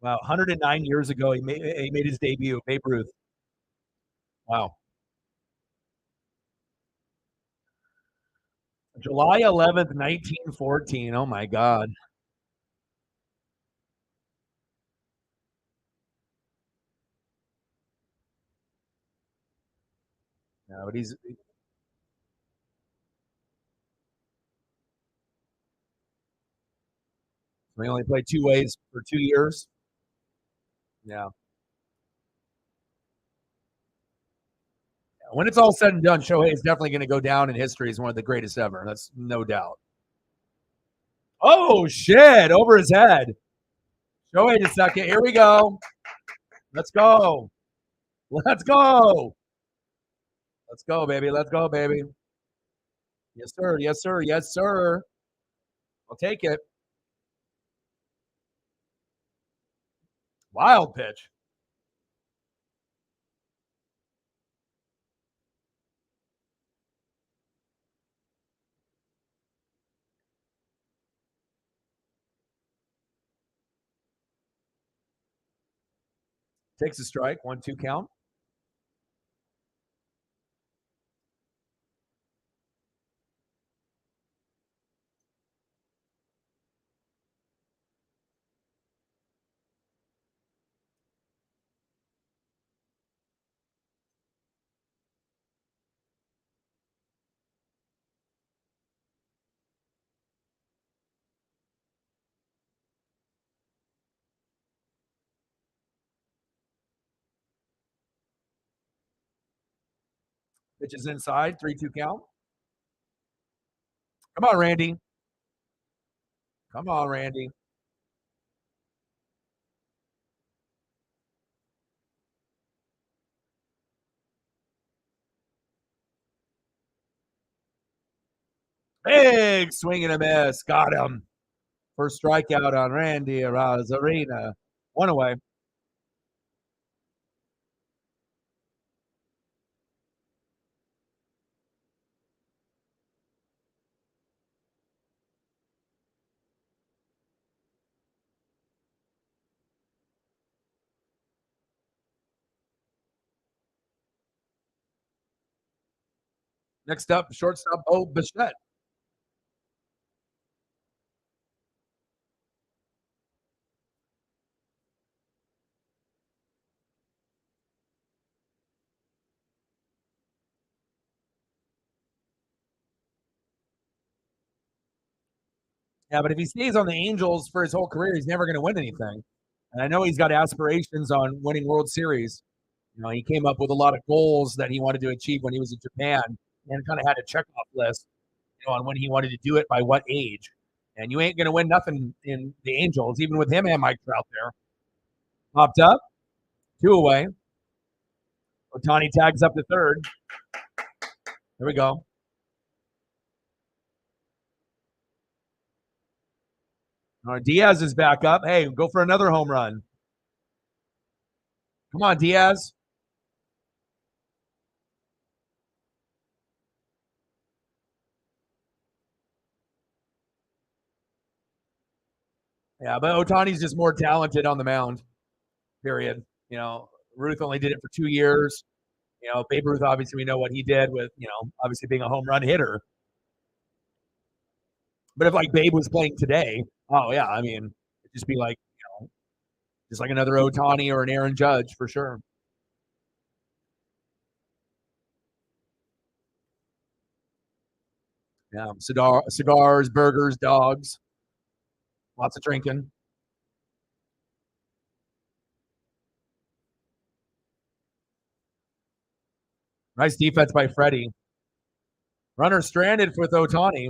Wow, 109 years ago, he made his debut, Babe Ruth. Wow. July 11th, 1914. Oh, my God. Yeah, but we only played 2 ways for 2 years. Yeah. When it's all said and done, Shohei is definitely going to go down in history as one of the greatest ever. That's no doubt. Oh, shit. Over his head. Shohei a second. Here we go. Let's go. Let's go. Let's go, baby. Let's go, baby. Yes, sir. Yes, sir. Yes, sir. I'll take it. Wild pitch. Takes a strike. 1-2 count. Pitches inside. 3-2 count. Come on, Randy. Come on, Randy. Big swing and a miss. Got him. First strikeout on Randy Arozarena. 1 away. Next up, shortstop Bo Bichette. Yeah, but if he stays on the Angels for his whole career, he's never going to win anything. And I know he's got aspirations on winning World Series. You know, he came up with a lot of goals that he wanted to achieve when he was in Japan and kind of had a checkoff list, you know, on when he wanted to do it by what age. And you ain't going to win nothing in the Angels, even with him and Mike Trout there. Popped up, 2 away. Ohtani tags up to third. Here we go. All right, Diaz is back up. Hey, go for another home run. Come on, Diaz. Yeah, but Ohtani's just more talented on the mound, period. You know, Ruth only did it for 2 years. You know, Babe Ruth, obviously, we know what he did with, you know, obviously being a home run hitter. But if like Babe was playing today, oh yeah, I mean, it'd just be like, just like another Ohtani or an Aaron Judge for sure. Yeah, cigars, burgers, dogs, lots of drinking. Nice defense by Freddie. Runner stranded with Ohtani.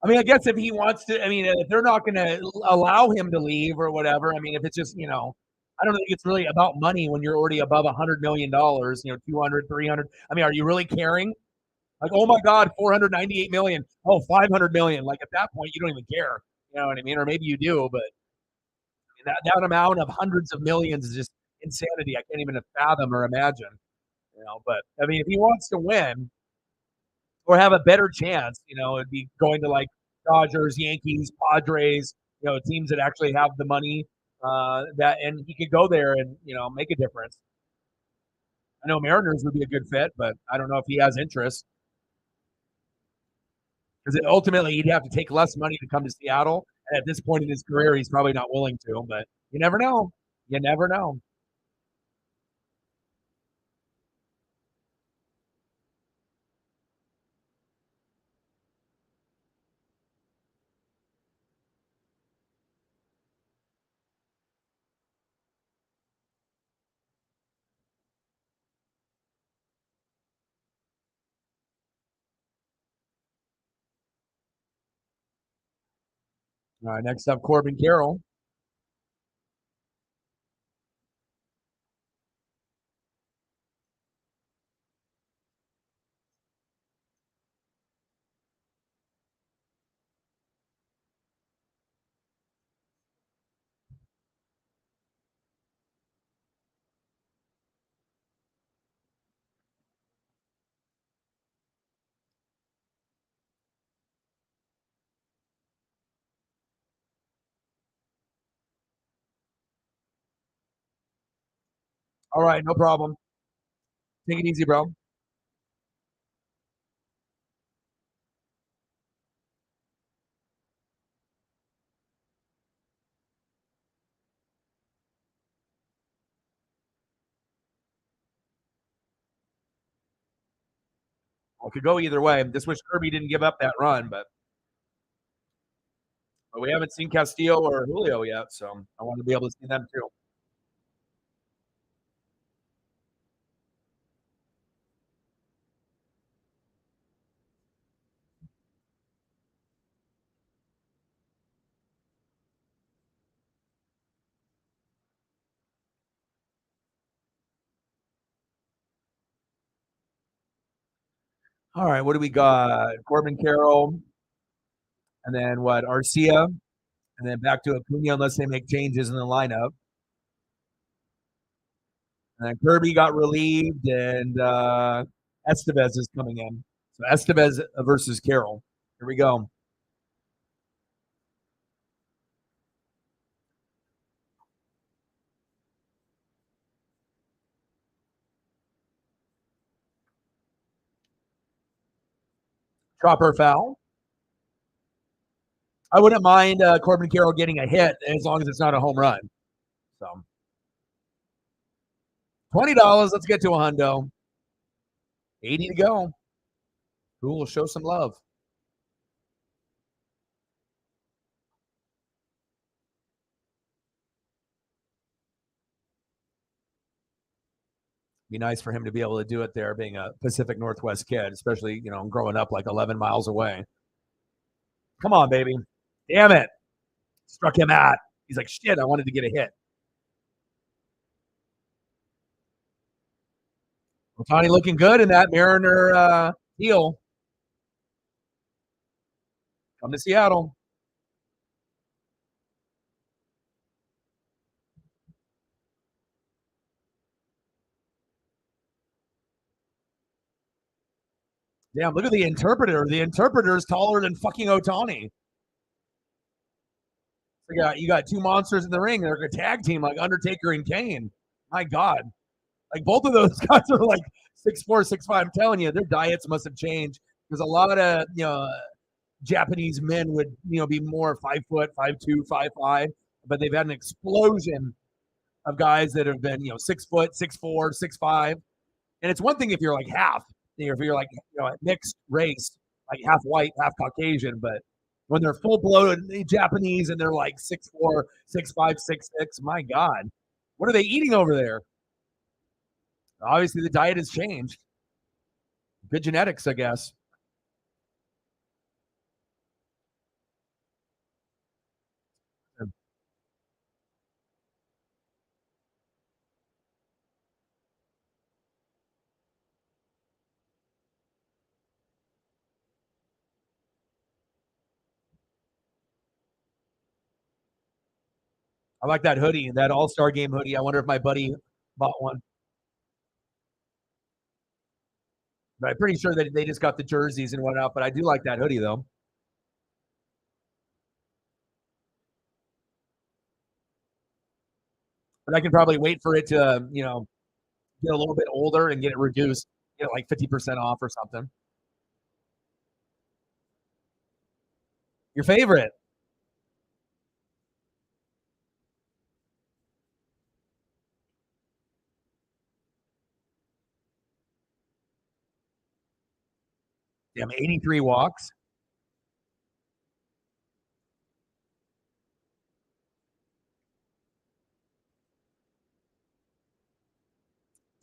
I mean, I guess if he wants to, I mean, if they're not going to allow him to leave or whatever, I mean, if it's just, I don't think it's really about money when you're already above $100 million, 200, 300. I mean, are you really caring? Like, oh my God, 498 million. Oh, 500 million. Like at that point, you don't even care. You know what I mean? Or maybe you do, but that amount of hundreds of millions is just insanity. I can't even fathom or imagine. But I mean, if he wants to win or have a better chance, it'd be going to like Dodgers, Yankees, Padres, teams that actually have the money and he could go there and make a difference. I know Mariners would be a good fit, but I don't know if he has interest. Because ultimately he'd have to take less money to come to Seattle. And at this point in his career, he's probably not willing to, but you never know. You never know. All right, next up, Corbin Carroll. All right, no problem. Take it easy, bro. Well, it could go either way. Just wish Kirby didn't give up that run, but we haven't seen Castillo or Julio yet, so I want to be able to see them too. All right, what do we got? Corbin Carroll, and then what? Arcia, and then back to Acuna unless they make changes in the lineup. And then Kirby got relieved, and Estevez is coming in. So Estevez versus Carroll. Here we go. Chopper foul. I wouldn't mind Corbin Carroll getting a hit as long as it's not a home run. So $20. Let's get to a hundo. 80 to go. Who will show some love? Be nice for him to be able to do it there, being a Pacific Northwest kid, especially growing up like 11 miles away. Come on, baby. Damn it. Struck him out. He's like, shit, I wanted to get a hit. Ohtani looking good in that Mariner heel. Come to Seattle. Damn, look at the interpreter. The interpreter is taller than fucking Ohtani. You got two monsters in the ring. They're a tag team like Undertaker and Kane. My God. Like both of those guys are like 6'4", 6'5". I'm telling you, their diets must have changed because a lot of Japanese men would, be more 5', 5'2", 5'5", but they've had an explosion of guys that have been, 6', 6'4", 6'5". And it's one thing if you're like half, if you're like, mixed race, like half white, half Caucasian, but when they're full blown Japanese and they're like 6'4", 6'5", 6'6", my God, what are they eating over there? Obviously, the diet has changed. Good genetics, I guess. I like that hoodie, that All-Star Game hoodie. I wonder if my buddy bought one. But I'm pretty sure that they just got the jerseys and whatnot. But I do like that hoodie, though. But I can probably wait for it to, get a little bit older and get it reduced, get like 50% off or something. Your favorite? Damn, 83 walks.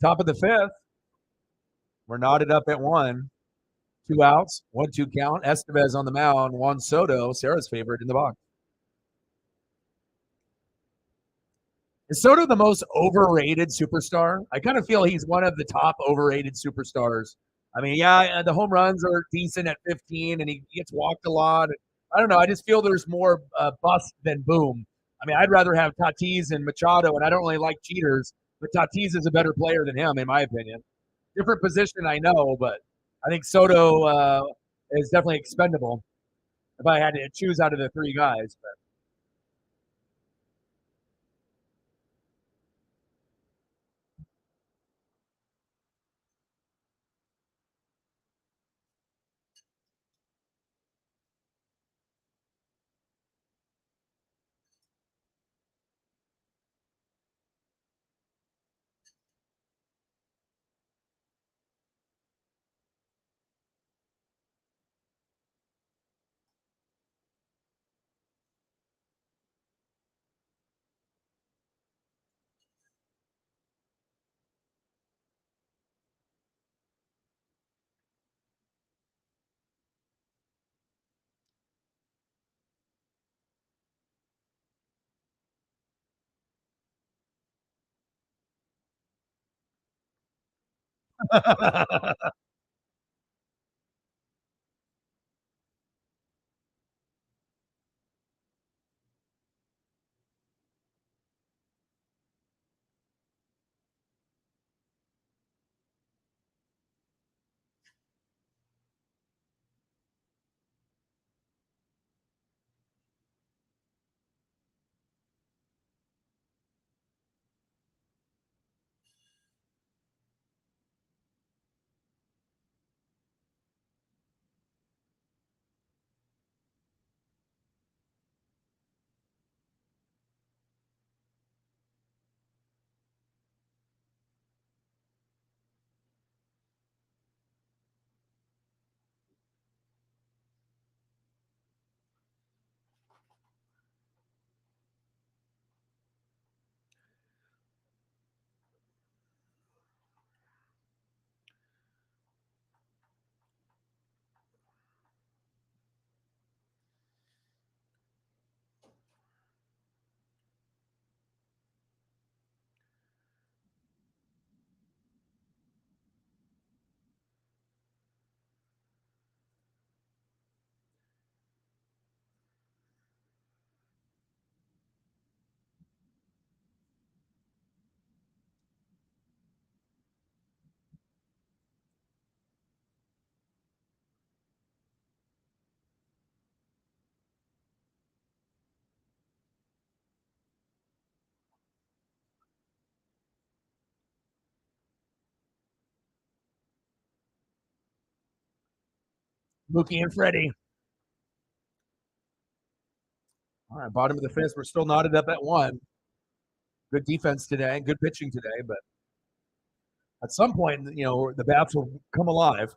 Top of the fifth. We're knotted up at 1. 2 outs, 1-2 count. Estevez on the mound. Juan Soto, Sarah's favorite, in the box. Is Soto the most overrated superstar? I kind of feel he's one of the top overrated superstars. I mean, yeah, the home runs are decent at 15, and he gets walked a lot. I don't know. I just feel there's more bust than boom. I mean, I'd rather have Tatis and Machado, and I don't really like cheaters, but Tatis is a better player than him, in my opinion. Different position, I know, but I think Soto is definitely expendable if I had to choose out of the 3 guys. But Mookie and Freddie. All right, bottom of the fifth. We're still knotted up at 1. Good defense today. Good pitching today, but at some point, the bats will come alive.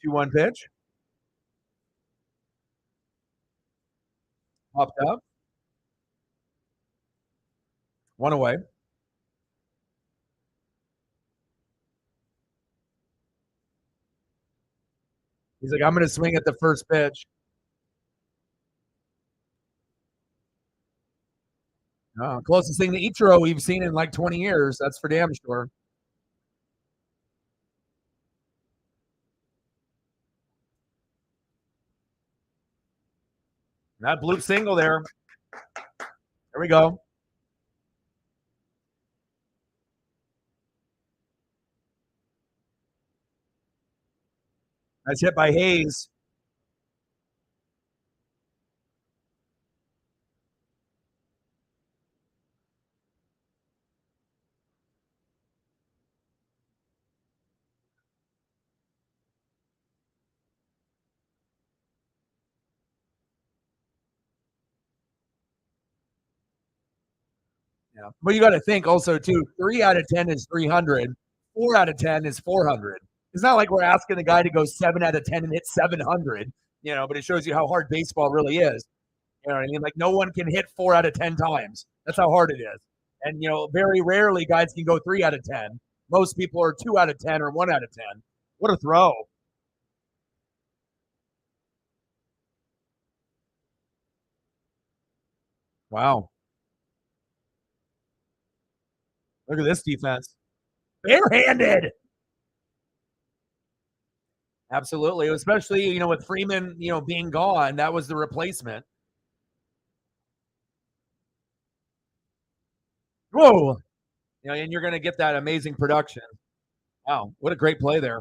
Two-one pitch. Popped up. 1 away. He's like, I'm going to swing at the first pitch. Closest thing to Ichiro we've seen in like 20 years. That's for damn sure. That blue single there. There we go. That's hit by Hayes. Yeah. But you got to think also, too, 3 out of 10 is 300. 4 out of 10 is 400. It's not like we're asking the guy to go 7 out of 10 and hit 700, but it shows you how hard baseball really is. You know what I mean? Like, no one can hit 4 out of 10 times. That's how hard it is. And, very rarely guys can go 3 out of 10. Most people are 2 out of 10 or 1 out of 10. What a throw. Wow. Look at this defense. Barehanded. Absolutely. Especially, with Freeman, being gone, that was the replacement. Whoa. And you're going to get that amazing production. Wow. What a great play there.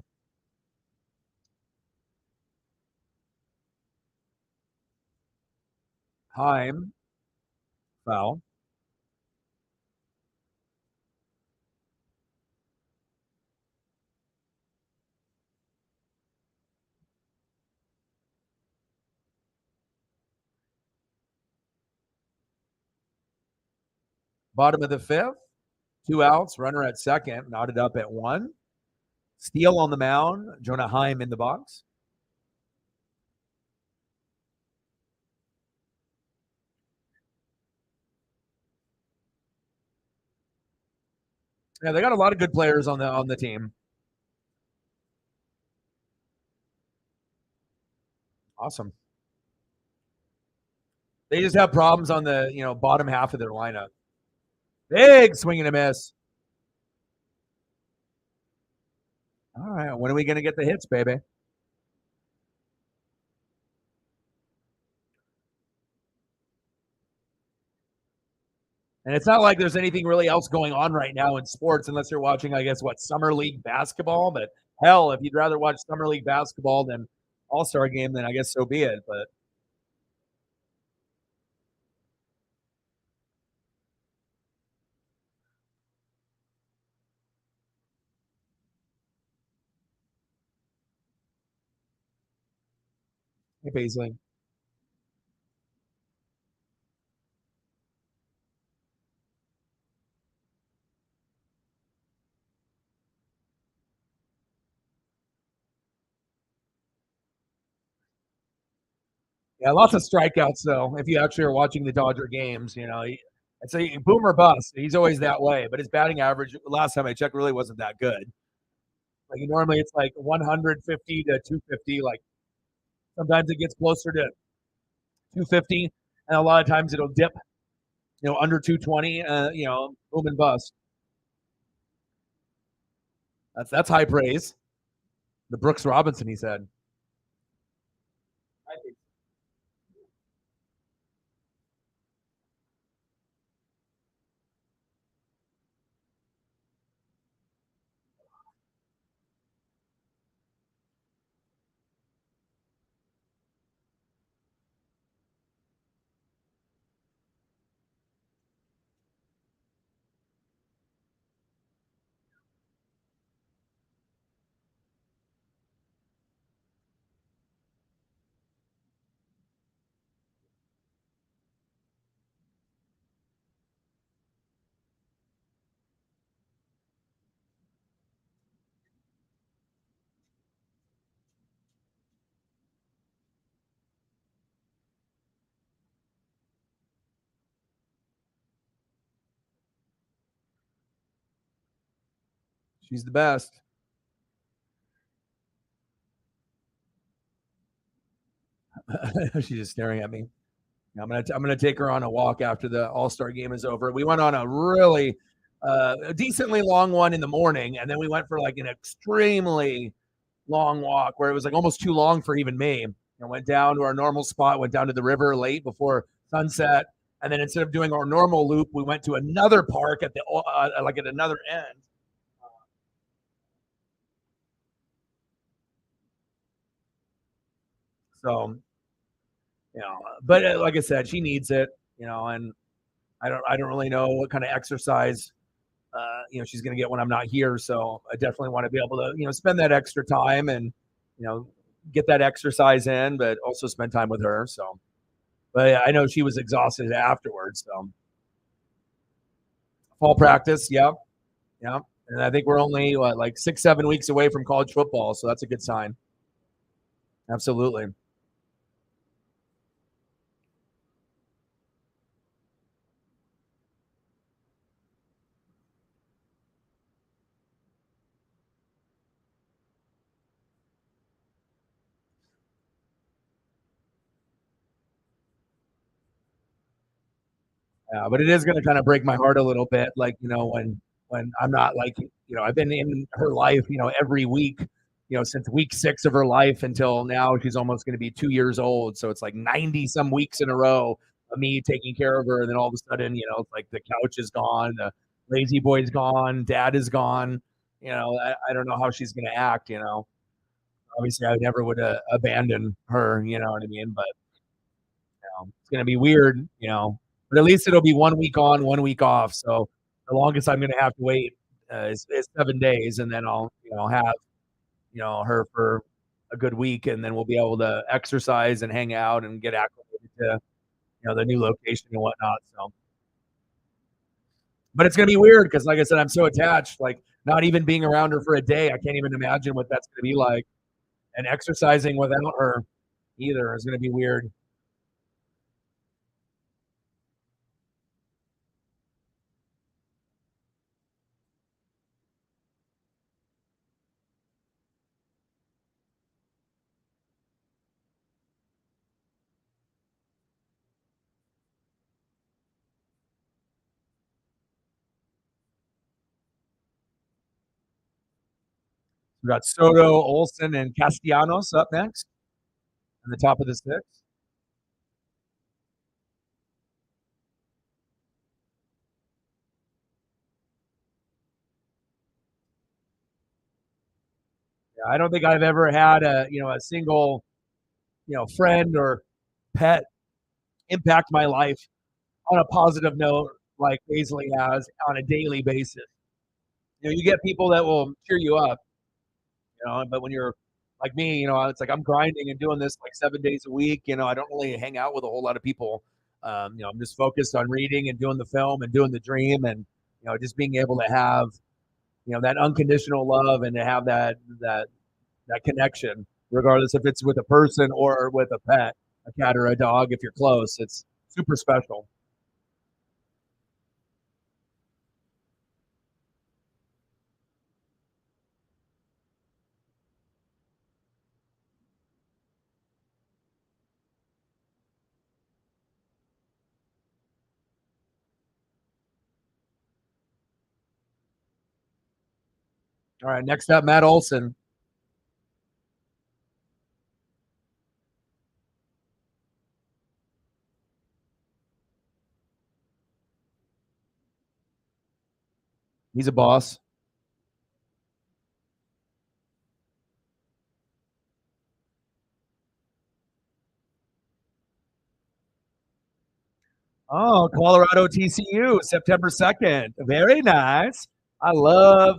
Heim. Foul. Bottom of the fifth. 2 outs. Runner at second. Knotted up at 1. Steele on the mound. Jonah Heim in the box. Yeah, they got a lot of good players on the team. Awesome. They just have problems on the bottom half of their lineup. Big swing and a miss. All right, when are we going to get the hits, baby? And it's not like there's anything really else going on right now in sports unless you're watching, I guess, Summer League basketball. But hell, if you'd rather watch Summer League basketball than All-Star game, then I guess so be it. But hey, Paisley. Yeah, lots of strikeouts, though, if you actually are watching the Dodger games. It's a boom or bust. He's always that way. But his batting average, last time I checked, really wasn't that good. Like, normally it's like 150 to 250. Like, sometimes it gets closer to 250, and a lot of times it'll dip, under 220, boom and bust. That's high praise. The Brooks Robinson, he said. She's the best. She's just staring at me. I'm gonna take her on a walk after the All-Star game is over. We went on a really decently long one in the morning, and then we went for like an extremely long walk where it was like almost too long for even me. I went down to our normal spot, went down to the river late before sunset, and then instead of doing our normal loop, we went to another park at the like at another end. So, but like I said, she needs it, and I don't really know what kind of exercise, she's going to get when I'm not here. So I definitely want to be able to, spend that extra time and, get that exercise in, but also spend time with her. So, but I know she was exhausted afterwards. So fall practice. Yep. Yep. And I think we're only like 6-7 weeks away from college football. So that's a good sign. Absolutely. Yeah, but it is going to kind of break my heart a little bit, like when I'm not like I've been in her life, every week, since week 6 of her life until now. She's almost going to be 2 years old, so it's like 90 some weeks in a row of me taking care of her, and then all of a sudden, it's like the couch is gone, the lazy boy's gone, dad is gone. I don't know how she's going to act. Obviously, I never would abandon her. You know what I mean? But it's going to be weird. But at least it'll be 1 week on, 1 week off. So the longest I'm going to have to wait is 7 days, and then I'll have her for a good week, and then we'll be able to exercise and hang out and get acclimated to the new location and whatnot. So, but it's going to be weird because, like I said, I'm so attached. Like not even being around her for a day, I can't even imagine what that's going to be like. And exercising without her either is going to be weird. We got Soto, Olsen, and Castellanos up next on the top of the 6. Yeah, I don't think I've ever had a single friend or pet impact my life on a positive note like Paisley has on a daily basis. You get people that will cheer you up, but when you're like me, it's like I'm grinding and doing this like 7 days a week. I don't really hang out with a whole lot of people. I'm just focused on reading and doing the film and doing the dream, and just being able to have that unconditional love and to have that connection, regardless if it's with a person or with a pet, a cat or a dog. If you're close, it's super special. All right, next up, Matt Olson. He's a boss. Oh, Colorado TCU, September 2nd. Very nice. I love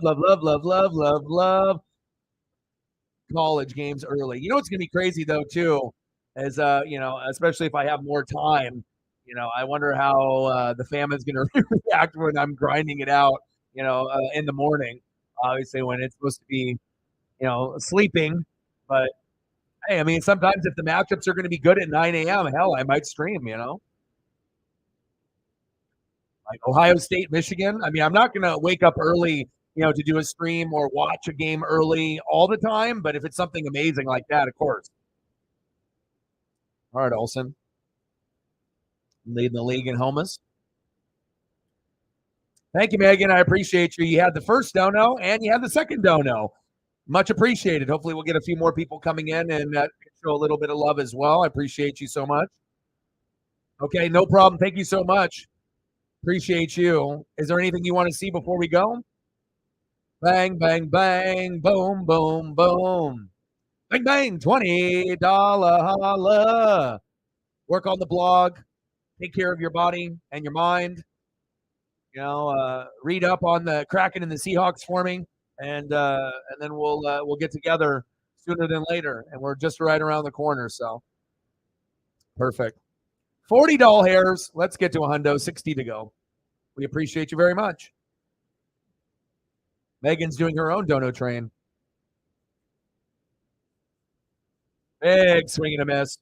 college games early. What's going to be crazy, though, too, is, especially if I have more time, I wonder how the family's going to react when I'm grinding it out, in the morning, obviously when it's supposed to be, sleeping. But, hey, I mean, sometimes if the matchups are going to be good at 9 a.m., hell, I might stream, like Ohio State, Michigan. I mean, I'm not going to wake up early, to do a stream or watch a game early all the time. But if it's something amazing like that, of course. All right, Olsen. Leading the league in homers. Thank you, Megan. I appreciate you. You had the first dono and you had the second dono. Much appreciated. Hopefully we'll get a few more people coming in and show a little bit of love as well. I appreciate you so much. Okay, no problem. Thank you so much. Appreciate you. Is there anything you want to see before we go? Bang, bang, bang, boom, boom, boom. Bang, bang, $20 holla. Work on the blog. Take care of your body and your mind. Read up on the Kraken and the Seahawks for me, and then we'll get together sooner than later. And we're just right around the corner, so perfect. 40 doll hairs. Let's get to a hundo. 60 to go. We appreciate you very much. Megan's doing her own dono train. Big swing and a miss.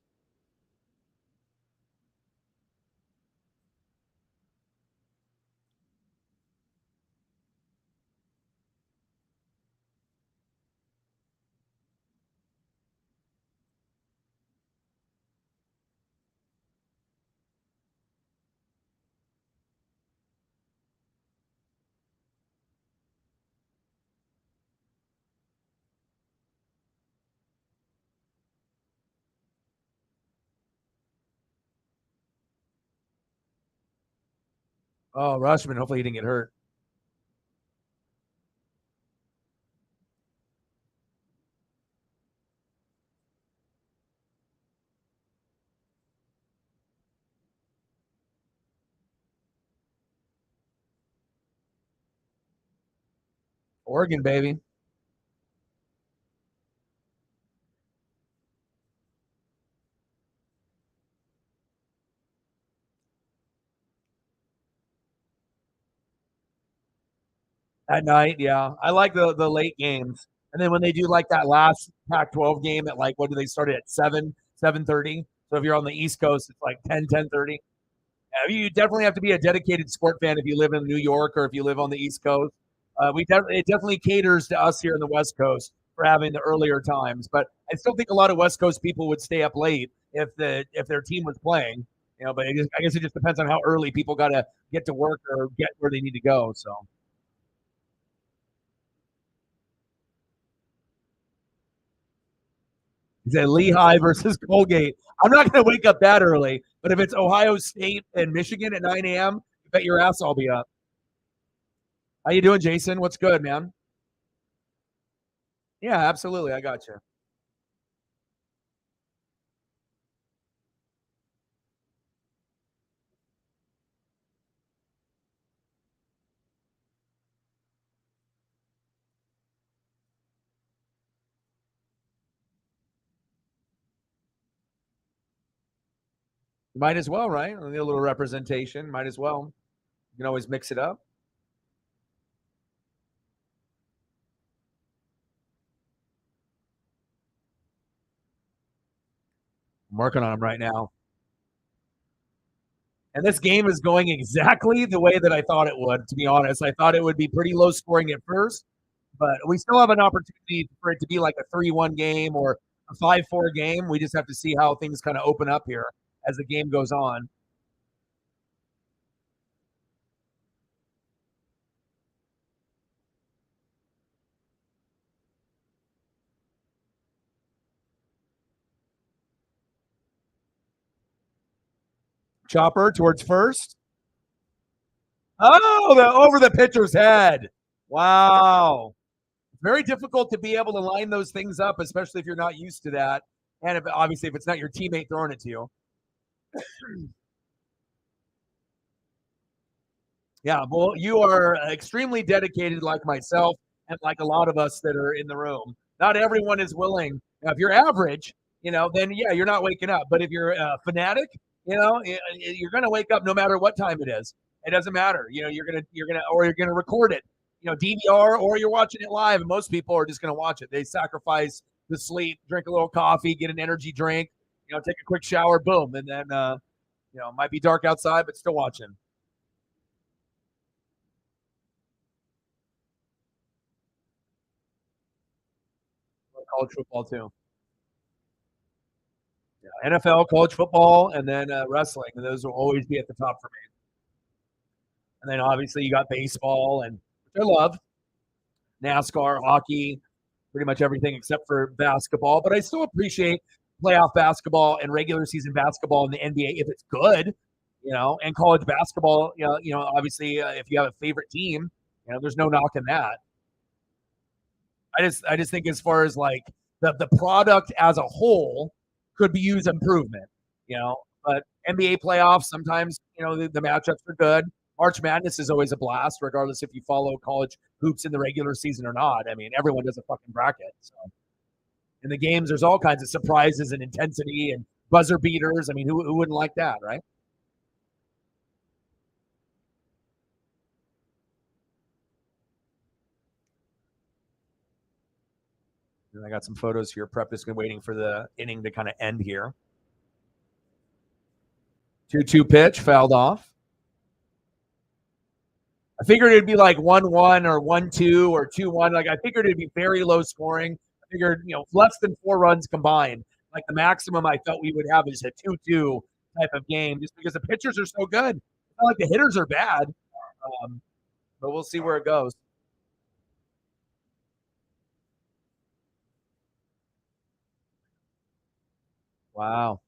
Oh, Rushman. Hopefully he didn't get hurt. Oregon, baby. At night, yeah. I like the late games. And then when they do like that last Pac-12 game at what do they start at 7:30? So if you're on the East Coast, it's like 10:30. Yeah, you definitely have to be a dedicated sport fan if you live in New York or if you live on the East Coast. It definitely caters to us here in the West Coast for having the earlier times. But I still think a lot of West Coast people would stay up late if their team was playing. But I guess it just depends on how early people got to get to work or get where they need to go. So. He said Lehigh versus Colgate. I'm not going to wake up that early, but if it's Ohio State and Michigan at 9 a.m., I bet your ass I'll be up. How you doing, Jason? What's good, man? Yeah, absolutely. I got you. Might as well, right? A little representation. Might as well. You can always mix it up. I'm working on them right now. And this game is going exactly the way that I thought it would, to be honest. I thought it would be pretty low scoring at first, but we still have an opportunity for it to be like a 3-1 game or a 5-4 game. We just have to see how things kind of open up here as the game goes on. Chopper towards first. Oh, over the pitcher's head. Wow. Very difficult to be able to line those things up, especially if you're not used to that. And obviously if it's not your teammate throwing it to you. Yeah, well, you are extremely dedicated like myself and like a lot of us that are in the room. Not everyone is willing. Now, if you're average, then yeah, you're not waking up. But if you're a fanatic, you're going to wake up no matter what time it is. It doesn't matter. You're going to record it, DVR, or you're watching it live. And most people are just going to watch it. They sacrifice the sleep, drink a little coffee, get an energy drink, take a quick shower, boom. And then, it might be dark outside, but still watching. college football too. Yeah, NFL, college football, and then wrestling. And those will always be at the top for me. And then obviously you got baseball, and which I love, NASCAR, hockey, pretty much everything except for basketball. But I still appreciate playoff basketball and regular season basketball in the NBA if it's good, and college basketball. Obviously if you have a favorite team, there's no knocking that. I just think as far as like the product as a whole could be used improvement, But NBA playoffs sometimes, the matchups are good. March Madness is always a blast, regardless if you follow college hoops in the regular season or not. I mean, everyone does a fucking bracket. So in the games, there's all kinds of surprises and intensity and buzzer beaters. I mean, who wouldn't like that, right? And I got some photos here. Prep is waiting for the inning to kind of end here. 2-2 pitch, fouled off. I figured it'd be like 1-1 or 1-2 or 2-1. Like I figured it'd be very low scoring. I figured, less than 4 runs combined. Like the maximum I felt we would have is a 2-2 type of game, just because the pitchers are so good. It's not like the hitters are bad, but we'll see where it goes. Wow.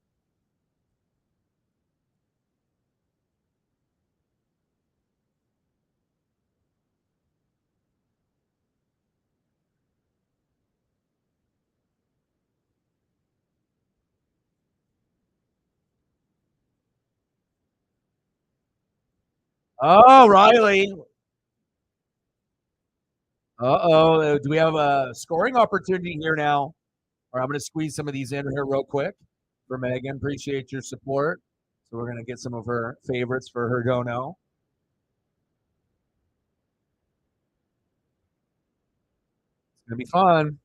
Oh, Riley. Uh-oh. Do we have a scoring opportunity here now? Or I'm going to squeeze some of these in here real quick for Megan. Appreciate your support. So we're going to get some of her favorites for her dono. It's going to be fun.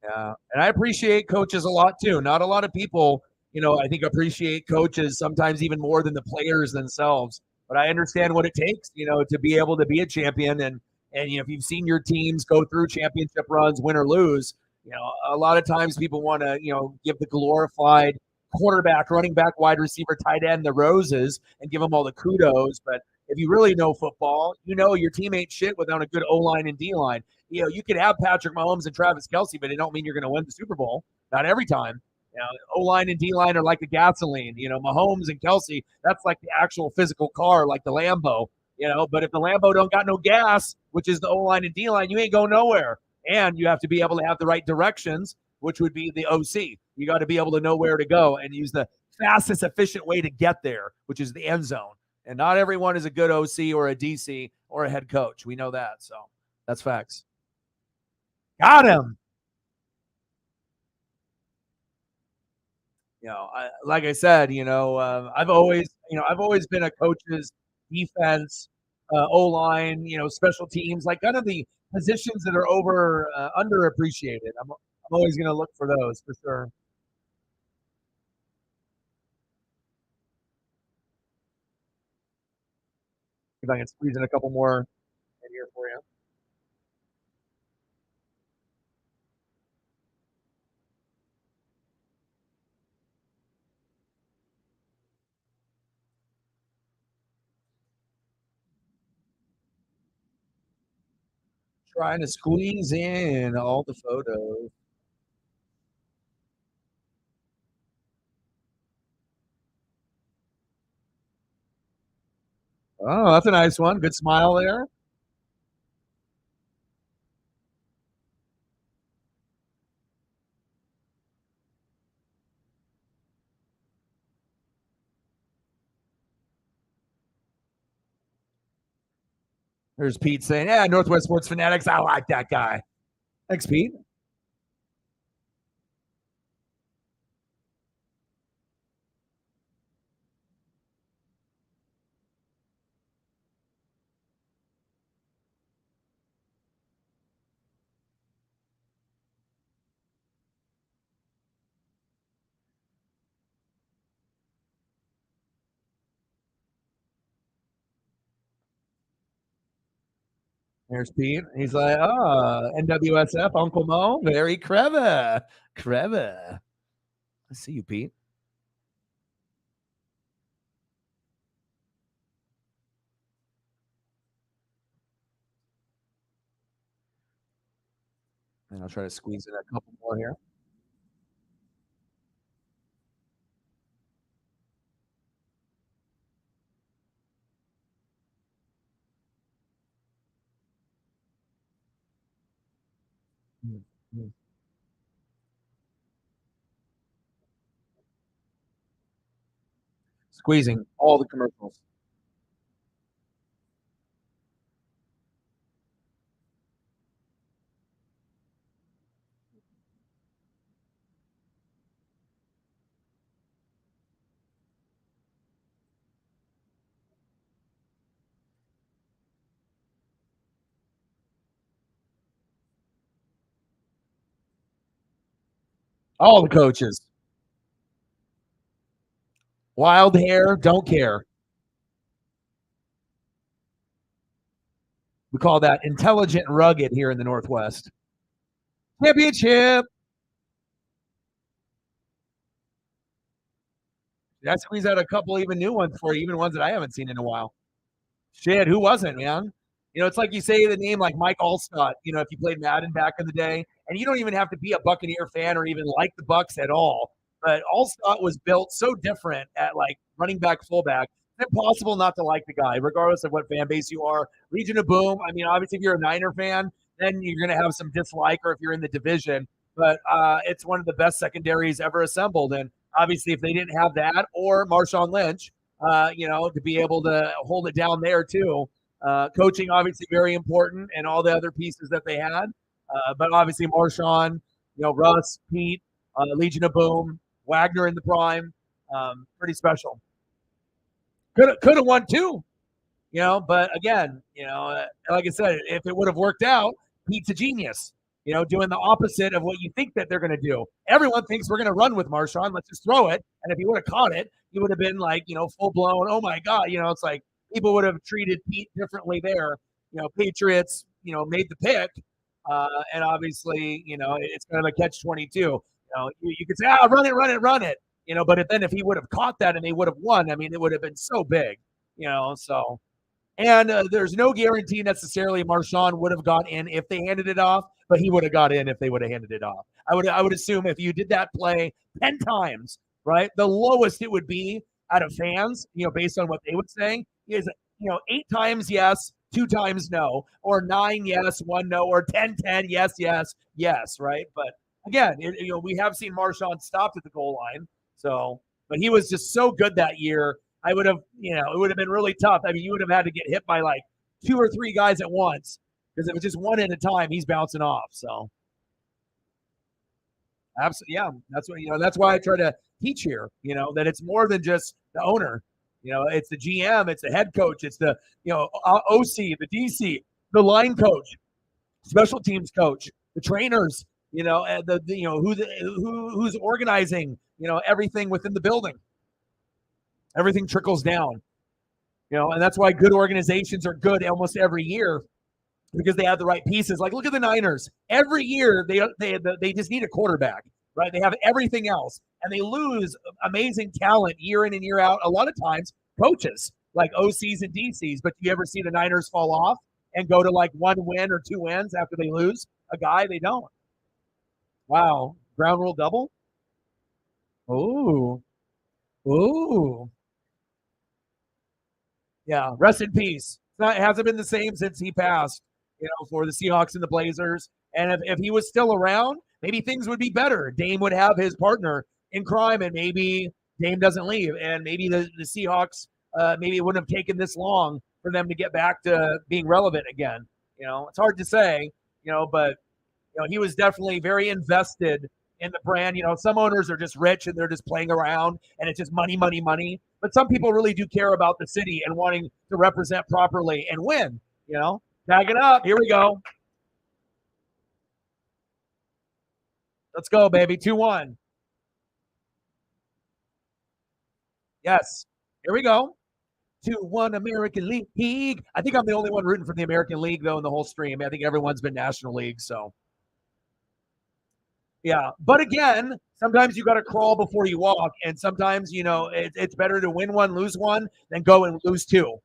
Yeah. And I appreciate coaches a lot too. Not a lot of people, I think appreciate coaches sometimes even more than the players themselves. But I understand what it takes, to be able to be a champion. And if you've seen your teams go through championship runs, win or lose, a lot of times people want to, give the glorified quarterback, running back, wide receiver, tight end the roses and give them all the kudos. But if you really know football, your team ain't shit without a good O-line and D-line. You could have Patrick Mahomes and Travis Kelce, but it don't mean you're going to win the Super Bowl. Not every time. O-line and D-line are like the gasoline. Mahomes and Kelce, that's like the actual physical car, like the Lambo. But if the Lambo don't got no gas, which is the O-line and D-line, you ain't going nowhere. And you have to be able to have the right directions, which would be the OC. You got to be able to know where to go and use the fastest, efficient way to get there, which is the end zone. And not everyone is a good OC or a DC or a head coach. We know that. So that's facts. Got him. Like I said, I've always been a coach's defense, O-line, special teams, like kind of the positions that are underappreciated. I'm always going to look for those for sure. If I can squeeze in a couple more in here for you. Trying to squeeze in all the photos. Oh, that's a nice one. Good smile there. There's Pete saying, yeah, Northwest Sports Fanatics. I like that guy. Thanks, Pete. There's Pete. He's like, NWSF, Uncle Mo. Very clever. Clever. I see you, Pete. And I'll try to squeeze in a couple more here. Mm-hmm. Squeezing all the commercials. All the coaches. Wild hair, don't care. We call that intelligent and rugged here in the Northwest. Championship. Did I squeeze out a couple even new ones for you, even ones that I haven't seen in a while? Shit, who wasn't, man? You know, it's like you say the name like Mike Allstott, you know, if you played Madden back in the day, and you don't even have to be a Buccaneer fan or even like the Bucks at all. But Allstott was built so different at like running back, fullback. It's impossible not to like the guy, regardless of what fan base you are. Legion of Boom. I mean, obviously, if you're a Niner fan, then you're going to have some dislike, or if you're in the division. But it's one of the best secondaries ever assembled. And obviously, if they didn't have that or Marshawn Lynch, you know, to be able to hold it down there too. Coaching obviously very important, and all the other pieces that they had. But obviously Marshawn, you know, Russ, Pete, Legion of Boom, Wagner in the prime, pretty special. Could have won too, you know. But again, you know, like I said, if it would have worked out, Pete's a genius. You know, doing the opposite of what you think that they're going to do. Everyone thinks we're going to run with Marshawn. Let's just throw it. And if he would have caught it, he would have been like, you know, full blown. Oh my God. You know, it's like people would have treated Pete differently there. You know, Patriots, you know, made the pick. And obviously, you know, it's kind of a catch 22. You know, you could say, run it, run it, run it. You know, but if he would have caught that and they would have won, I mean, it would have been so big, you know, so. And there's no guarantee necessarily Marshawn would have got in if they handed it off, but he would have got in if they would have handed it off. I would assume if you did that play 10 times, right, the lowest it would be out of fans, you know, based on what they would say, is, you know, 8 times yes, 2 times no, or 9 yes, 1 no, or 10-10 yes, yes, yes, right? But again, you know, we have seen Marshawn stopped at the goal line, so, but he was just so good that year. I would have, you know, it would have been really tough. I mean, you would have had to get hit by like 2 or 3 guys at once, because if it's just one at a time, he's bouncing off. So, absolutely, yeah, that's what, you know. That's why I try to teach here. You know, that it's more than just the owner. You know, it's the GM, it's the head coach, it's the, you know, OC, the DC, the line coach, special teams coach, the trainers. You know, and the you know who's organizing. You know, everything within the building. Everything trickles down. You know, and that's why good organizations are good almost every year, because they have the right pieces. Like, look at the Niners. Every year they just need a quarterback, right? They have everything else, and they lose amazing talent year in and year out. A lot of times, coaches like OCs and DCs. But do you ever see the Niners fall off and go to like 1 win or 2 wins after they lose a guy? They don't. Wow, ground rule double. Ooh, ooh. Yeah, rest in peace. It hasn't been the same since he passed, you know, for the Seahawks and the Blazers. And if he was still around, maybe things would be better. Dame would have his partner in crime, and maybe Dame doesn't leave. And maybe the Seahawks, maybe it wouldn't have taken this long for them to get back to being relevant again. You know, it's hard to say, you know, but you know, he was definitely very invested in the brand. You know, some owners are just rich and they're just playing around and it's just money, money, money. But some people really do care about the city and wanting to represent properly and win, you know. Tag it up. Here we go. Let's go, baby. 2-1. Yes. Here we go. 2-1 American League. I think I'm the only one rooting for the American League, though, in the whole stream. I think everyone's been National League, so. Yeah, but again, sometimes you got to crawl before you walk, and sometimes, it's better to win one, lose one, than go and lose two.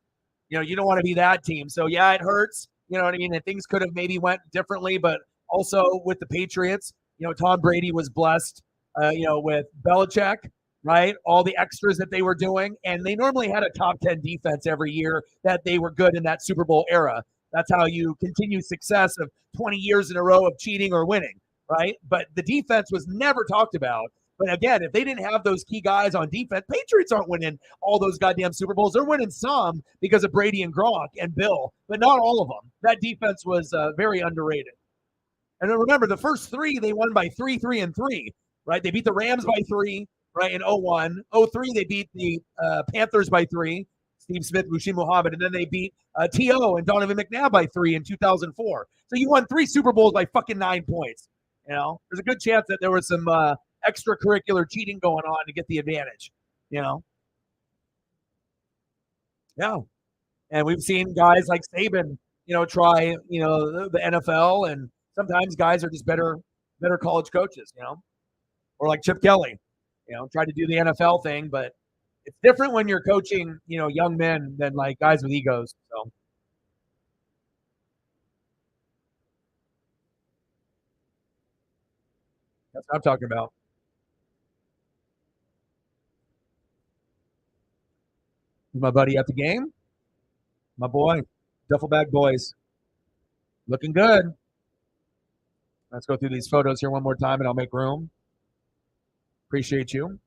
You don't want to be that team. So, yeah, it hurts. You know what I mean? And things could have maybe went differently, but also with the Patriots, Tom Brady was blessed, with Belichick, right? All the extras that they were doing, and they normally had a top 10 defense every year that they were good in that Super Bowl era. That's how you continue success of 20 years in a row of cheating or winning, right? But the defense was never talked about. But again, if they didn't have those key guys on defense, Patriots aren't winning all those goddamn Super Bowls. They're winning some because of Brady and Gronk and Bill, but not all of them. That defense was very underrated. And then remember, the first three, they won by 3-3-3, right? They beat the Rams by 3, right, in 01. 03, they beat the Panthers by 3, Steve Smith, Muhsin Muhammad, and then they beat T.O. and Donovan McNabb by 3 in 2004. So you won 3 Super Bowls by fucking 9 points. There's a good chance that there was some extracurricular cheating going on to get the advantage, Yeah. And we've seen guys like Saban, try, the NFL, and sometimes guys are just better college coaches, or like Chip Kelly, try to do the NFL thing, but it's different when you're coaching, young men than like guys with egos. So. That's what I'm talking about. My buddy at the game, my boy, Duffel Bag Boys, looking good. Let's go through these photos here one more time, and I'll make room. Appreciate you.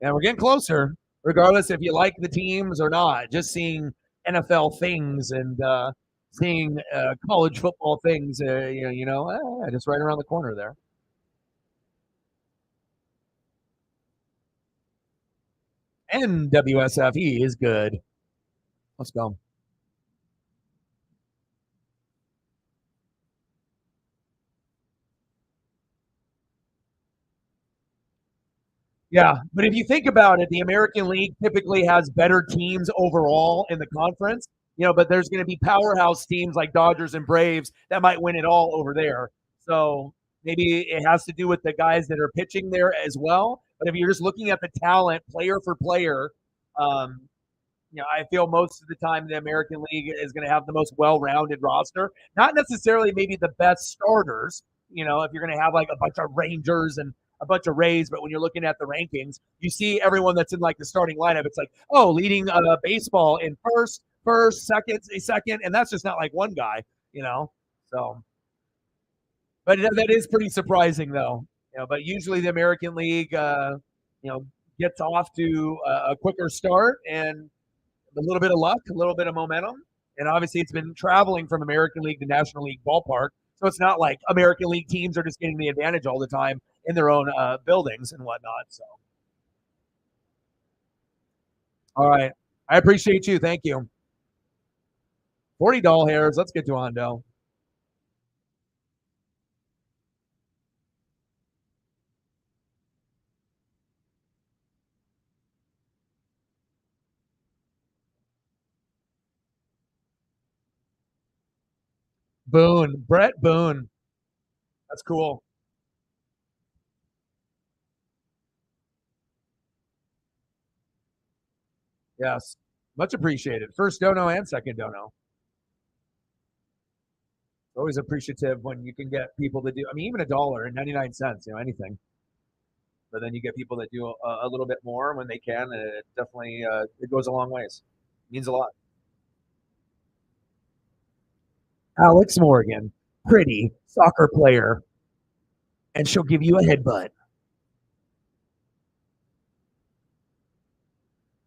And we're getting closer, regardless if you like the teams or not. Just seeing NFL things and seeing college football things, just right around the corner there. NWSFE is good. Let's go. Yeah, but if you think about it, the American League typically has better teams overall in the conference, but there's going to be powerhouse teams like Dodgers and Braves that might win it all over there. So maybe it has to do with the guys that are pitching there as well. But if you're just looking at the talent player for player, I feel most of the time the American League is going to have the most well-rounded roster. Not necessarily maybe the best starters, if you're going to have like a bunch of Rangers and a bunch of Rays, but when you're looking at the rankings, you see everyone that's in like the starting lineup. It's like, leading baseball in first, second, and that's just not like one guy, So, but that is pretty surprising, though. But usually the American League, gets off to a quicker start and a little bit of luck, a little bit of momentum, and obviously it's been traveling from American League to National League ballpark. So it's not like American League teams are just getting the advantage all the time in their own buildings and whatnot. So, all right. I appreciate you. Thank you. 40 doll hairs. Let's get to Hondo. Boone. Brett Boone. That's cool. Yes. Much appreciated. First dono and second dono. Always appreciative when you can get people to do, even $1 and 99 cents, anything. But then you get people that do a little bit more when they can, and it definitely it goes a long ways. It means a lot. Alex Morgan, pretty soccer player, and she'll give you a headbutt.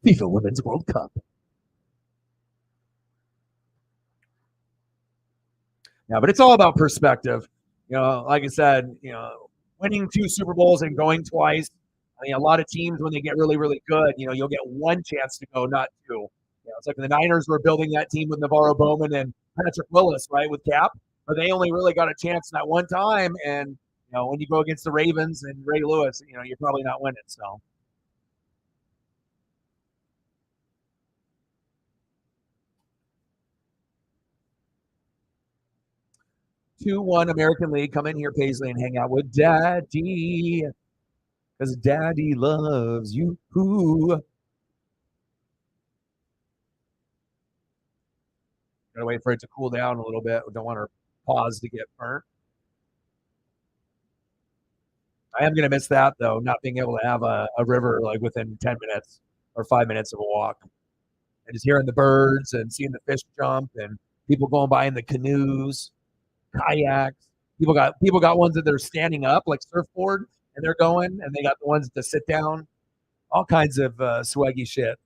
FIFA Women's World Cup. Yeah, but it's all about perspective. Like I said, winning 2 Super Bowls and going twice. A lot of teams, when they get really, really good, you'll get one chance to go, not 2. It's like the Niners were building that team with Navarro Bowman and Patrick Willis, right, with Cap. But they only really got a chance that one time, and when you go against the Ravens and Ray Lewis, you're probably not winning. So. Two one American League. Come in here, Paisley, and hang out with Daddy, because Daddy loves you. Gotta wait for it to cool down a little bit. We don't want our paws to get burnt. I am gonna miss that though, not being able to have a river like within 10 minutes or 5 minutes of a walk, and just hearing the birds and seeing the fish jump and people going by in the canoes, kayaks. People got ones that they're standing up like surfboard and they're going, and they got the ones that sit down. All kinds of swaggy shit.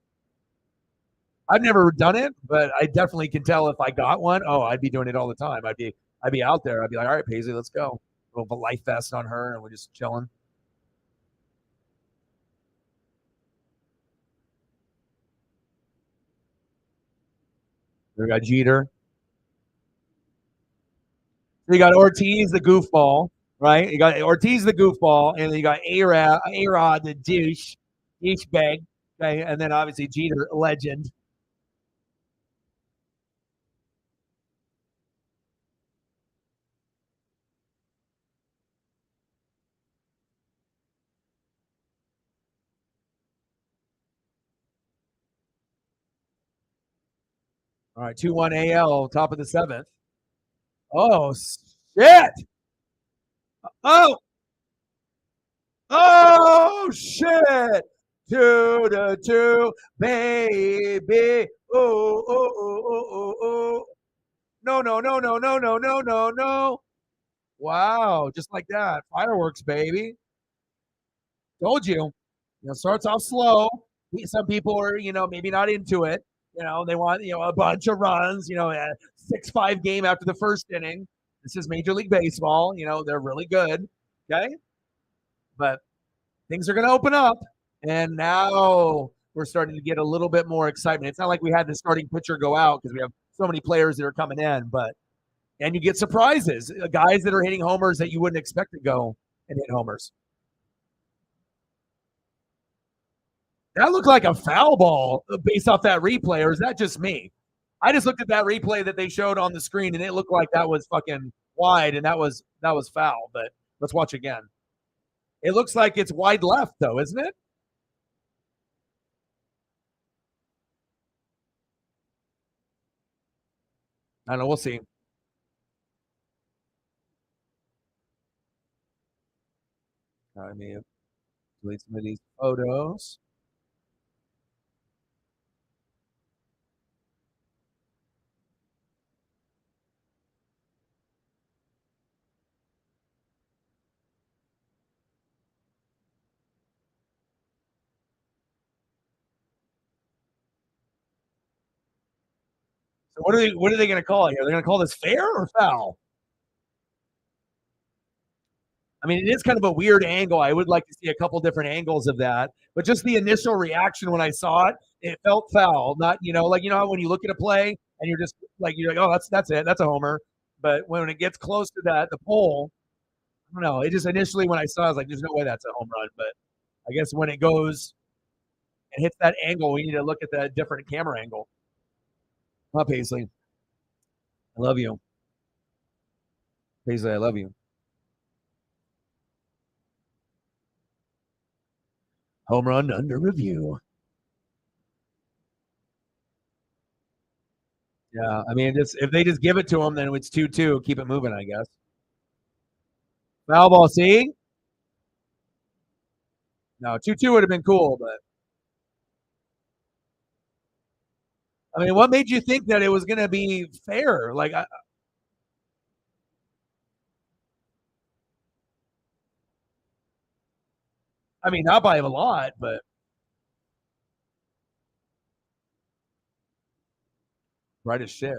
I've never done it, but I definitely can tell if I got one. Oh, I'd be doing it all the time. I'd be out there. I'd be like, all right, Paisley, let's go. A little life vest on her, and we're just chilling. We got Jeter. You got Ortiz, the goofball, right? You got Ortiz, the goofball, and then you got A-Rod, the douchebag, okay? And then obviously Jeter, legend. All right, 2-1 AL, top of the seventh. Oh, shit. Oh, shit. 2-2, baby. Oh. No. Wow, just like that. Fireworks, baby. Told you. Starts off slow. Some people are, maybe not into it. They want, a bunch of runs, a 6-5 game after the first inning. This is Major League Baseball. They're really good. Okay. But things are going to open up. And now we're starting to get a little bit more excitement. It's not like we had the starting pitcher go out because we have so many players that are coming in. And you get surprises. Guys that are hitting homers that you wouldn't expect to go and hit homers. That looked like a foul ball based off that replay, or is that just me? I just looked at that replay that they showed on the screen, and it looked like that was fucking wide, and that was foul. But let's watch again. It looks like it's wide left, though, isn't it? I don't know. We'll see. I may delete some of these photos. So what are they going to call it here? They're going to call this fair or foul? I mean, it is kind of a weird angle. I would like to see a couple different angles of that. But just the initial reaction when I saw it, it felt foul. Not, how when you look at a play and you're just you're like, oh, that's it. That's a homer. But when it gets close to the pole, I don't know. It just initially when I saw it, I was like, there's no way that's a home run. But I guess when it goes and hits that angle, we need to look at the different camera angle. Huh, Paisley? I love you. Paisley, I love you. Home run under review. Yeah, I mean, if they just give it to him, then it's 2-2. Keep it moving, I guess. Foul ball, see? No, 2-2 would have been cool, but I mean, what made you think that it was going to be fair? I mean, not by a lot, but right as shit.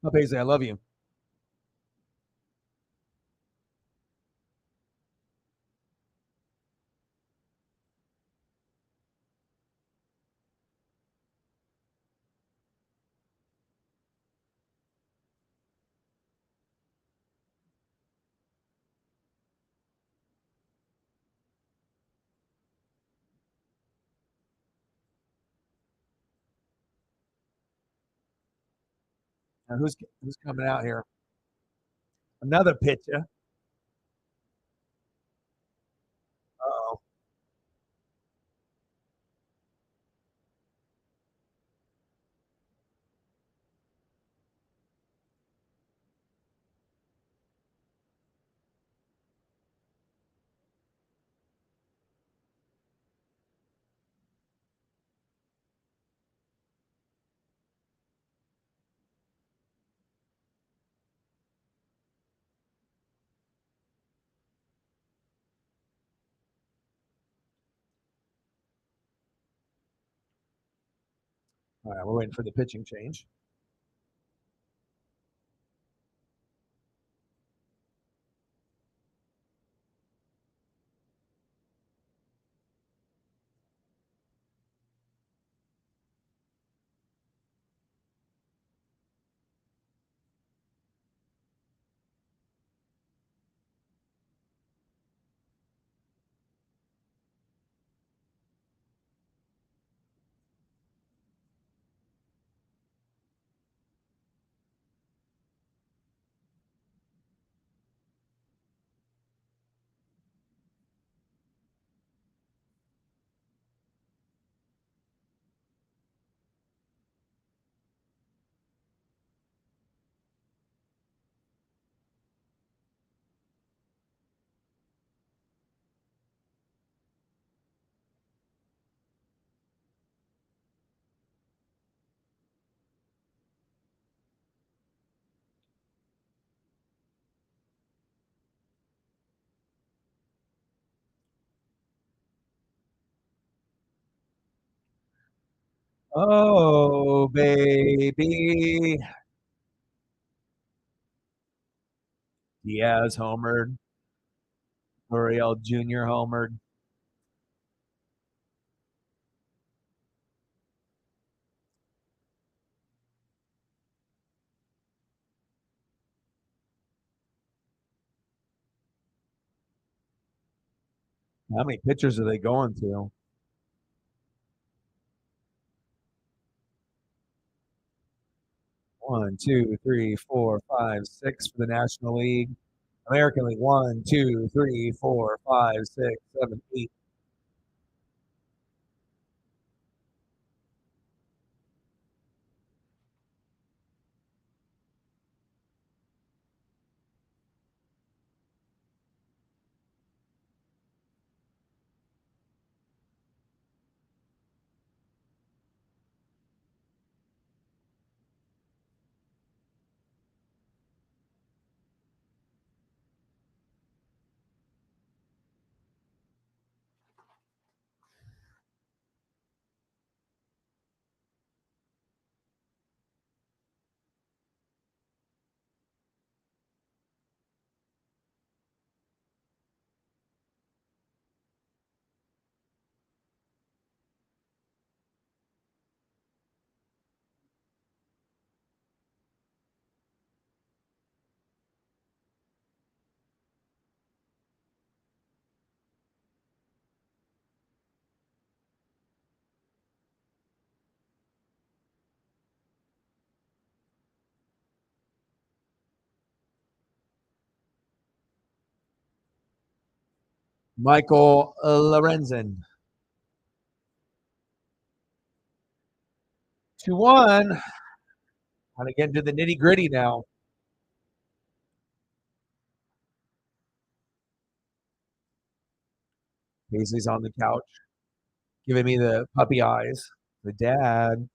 Oh, Paisley, I love you. Now, who's coming out here? Another pitcher. Uh-oh. All right, we're waiting for the pitching change. Oh, baby. Diaz homered. L'Oreal Jr. homered. How many pitchers are they going to? One, two, three, four, five, six for the National League. American League. 1, 2, 3, 4, 5, 6, 7, 8. Michael Lorenzen. 2-1. Kind of getting to the nitty gritty now. Paisley's on the couch, giving me the puppy eyes. The dad.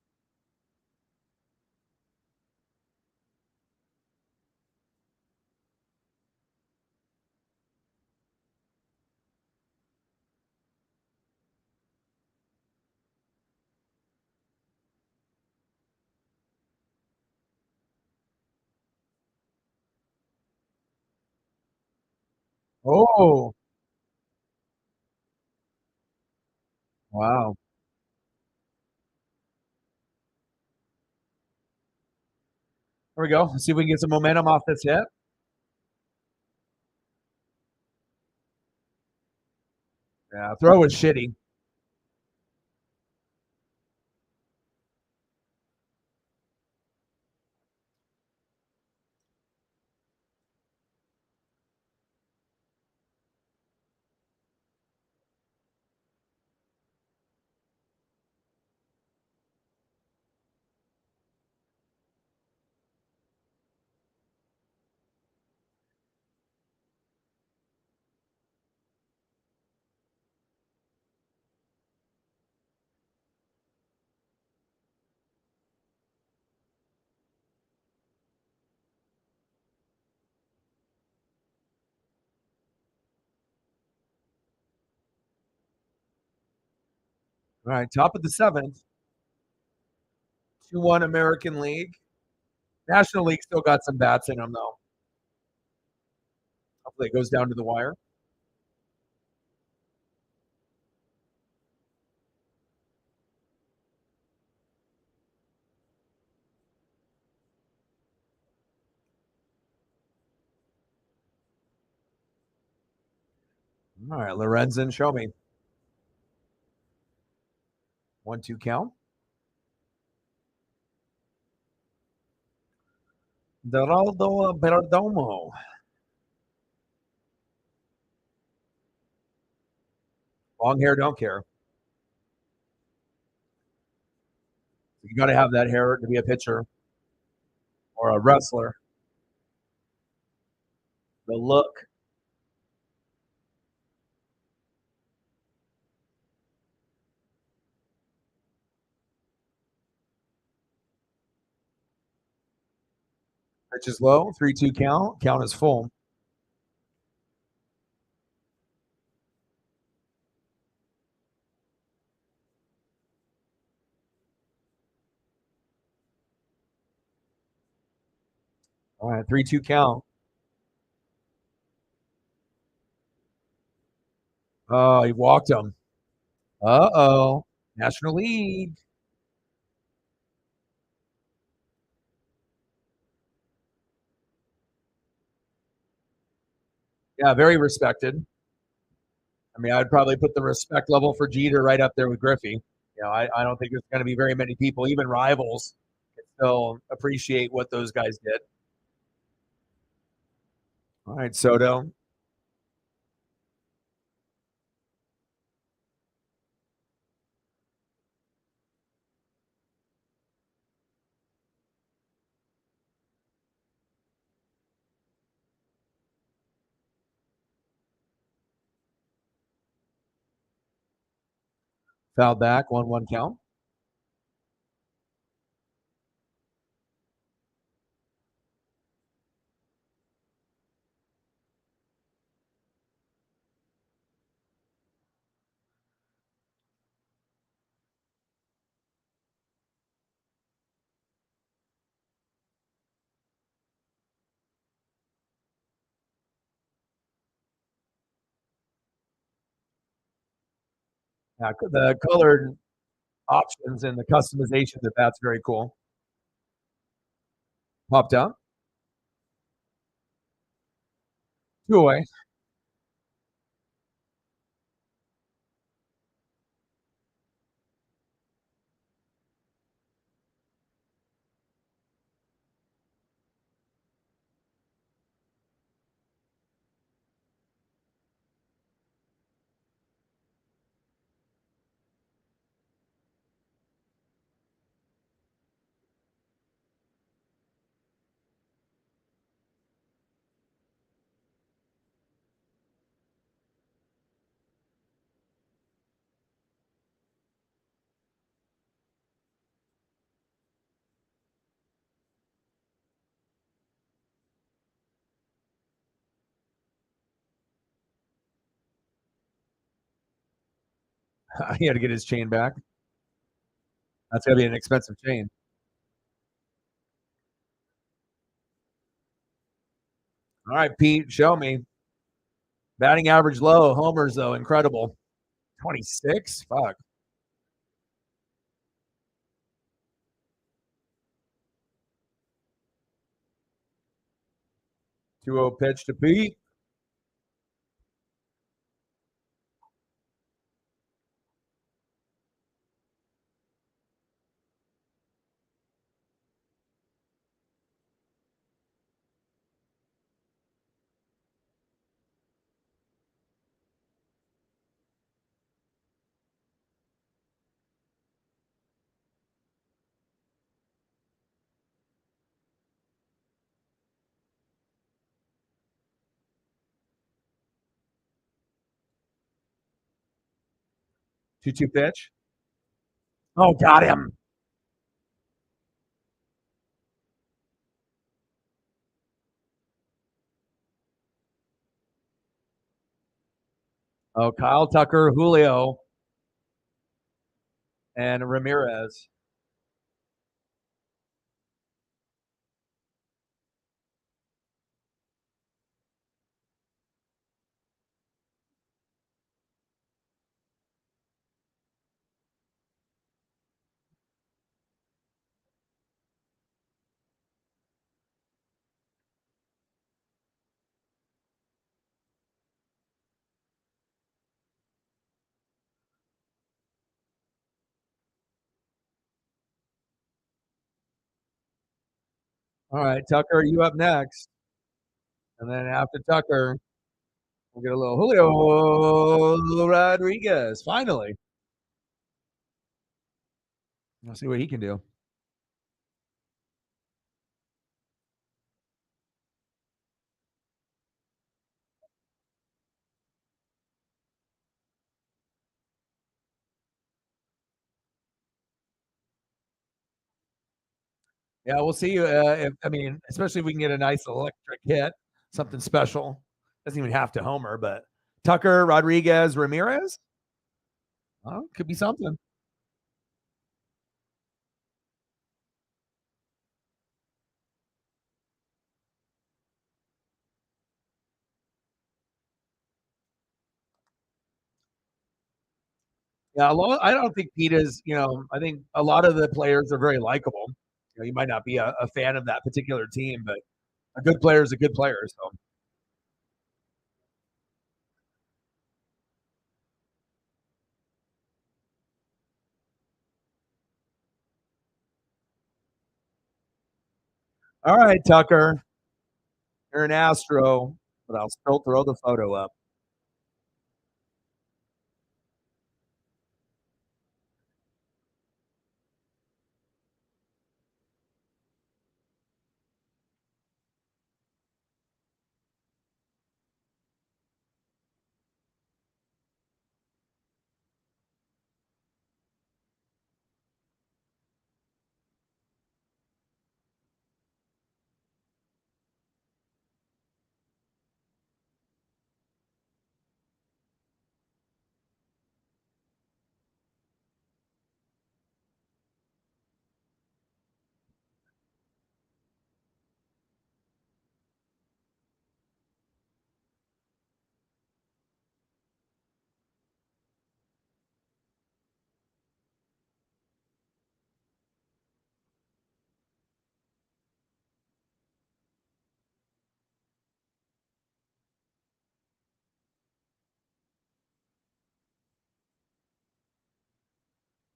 Oh, wow. There we go. Let's see if we can get some momentum off this hit. Yeah, throw was shitty. All right, top of the 7th. 2-1 American League. National League still got some bats in them, though. Hopefully it goes down to the wire. All right, Lorenzen, show me. 1-2 count. Geraldo Perdomo. Long hair, don't care. You got to have that hair to be a pitcher or a wrestler. The look. Pitch is low. 3-2 count. Count is full. All right, 3-2 count. Oh, he walked him. Uh-oh. National League. Yeah, very respected. I mean, I'd probably put the respect level for Jeter right up there with Griffey. I don't think there's going to be very many people, even rivals, can still appreciate what those guys did. All right, Soto. Foul back, 1-1 count. Yeah, the colored options and the customization that's very cool. Popped up. 2 away. He had to get his chain back. That's going to be an expensive chain. All right, Pete, show me. Batting average low. Homers, though, incredible. 26? Fuck. 2-0 pitch to Pete. Two pitch. Oh, got him. Oh, Kyle Tucker, Julio. and Ramirez. All right, Tucker, you up next. And then after Tucker, we'll get a little Julio Rodriguez. Finally. We'll see what he can do. Yeah, we'll see. Especially if we can get a nice electric hit, something special. Doesn't even have to homer, but Tucker, Rodriguez, Ramirez. Oh, could be something. Yeah, I don't think Pete is. I think a lot of the players are very likable. You might not be a fan of that particular team, but a good player is a good player. So. All right, Tucker. You're an Astro, but I'll still throw the photo up.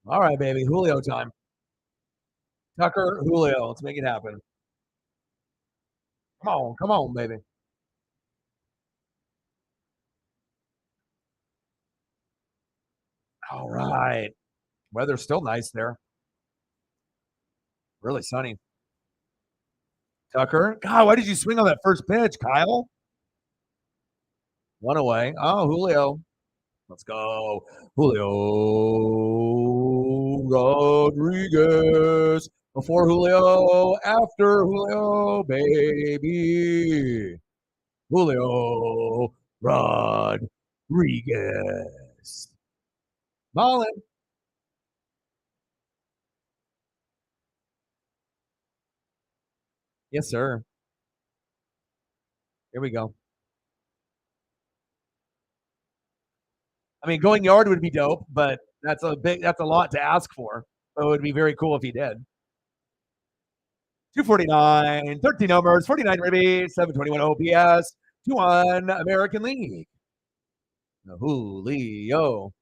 All right, baby. Julio time. Tucker, Julio. Let's make it happen. Come on, baby. All right. Weather's still nice there. Really sunny. Tucker. God, why did you swing on that first pitch, Kyle? One away. Oh, Julio. Let's go. Julio Rodriguez. Before Julio, after Julio, baby. Julio Rodriguez. Ballin'. Yes, sir. Here we go. I mean, going yard would be dope, but that's a lot to ask for. So it would be very cool if he did. 249, 13 homers, 49 ribbies, 721 OPS, 2-1 American League. Julio.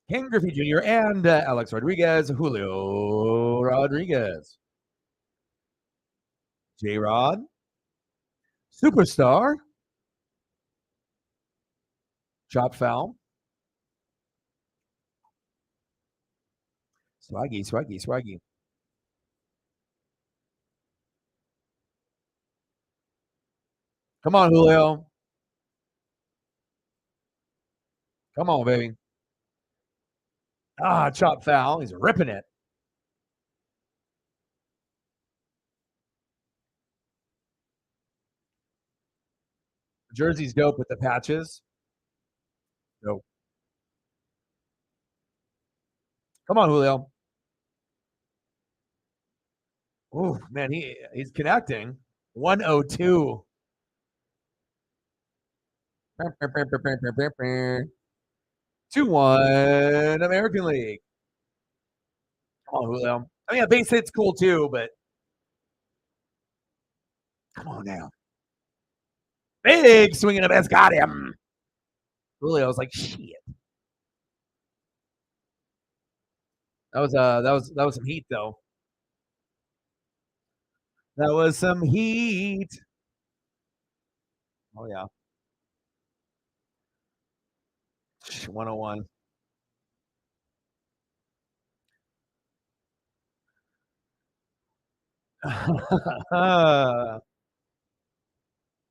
Ken Griffey Jr. and Alex Rodriguez. Julio Rodriguez. J-Rod. Superstar. Chop foul. Swaggy. Come on, Julio. Come on, baby. Chop foul. He's ripping it. Jersey's dope with the patches. Dope. Come on, Julio. Oh, man, he's connecting. 102. 2-1 American League. Come on, Julio. I mean, a base hit's cool too, but come on now. Big swing and a miss. Got him. Julio's like, shit. That was some heat though. That was some heat. Oh yeah. 101.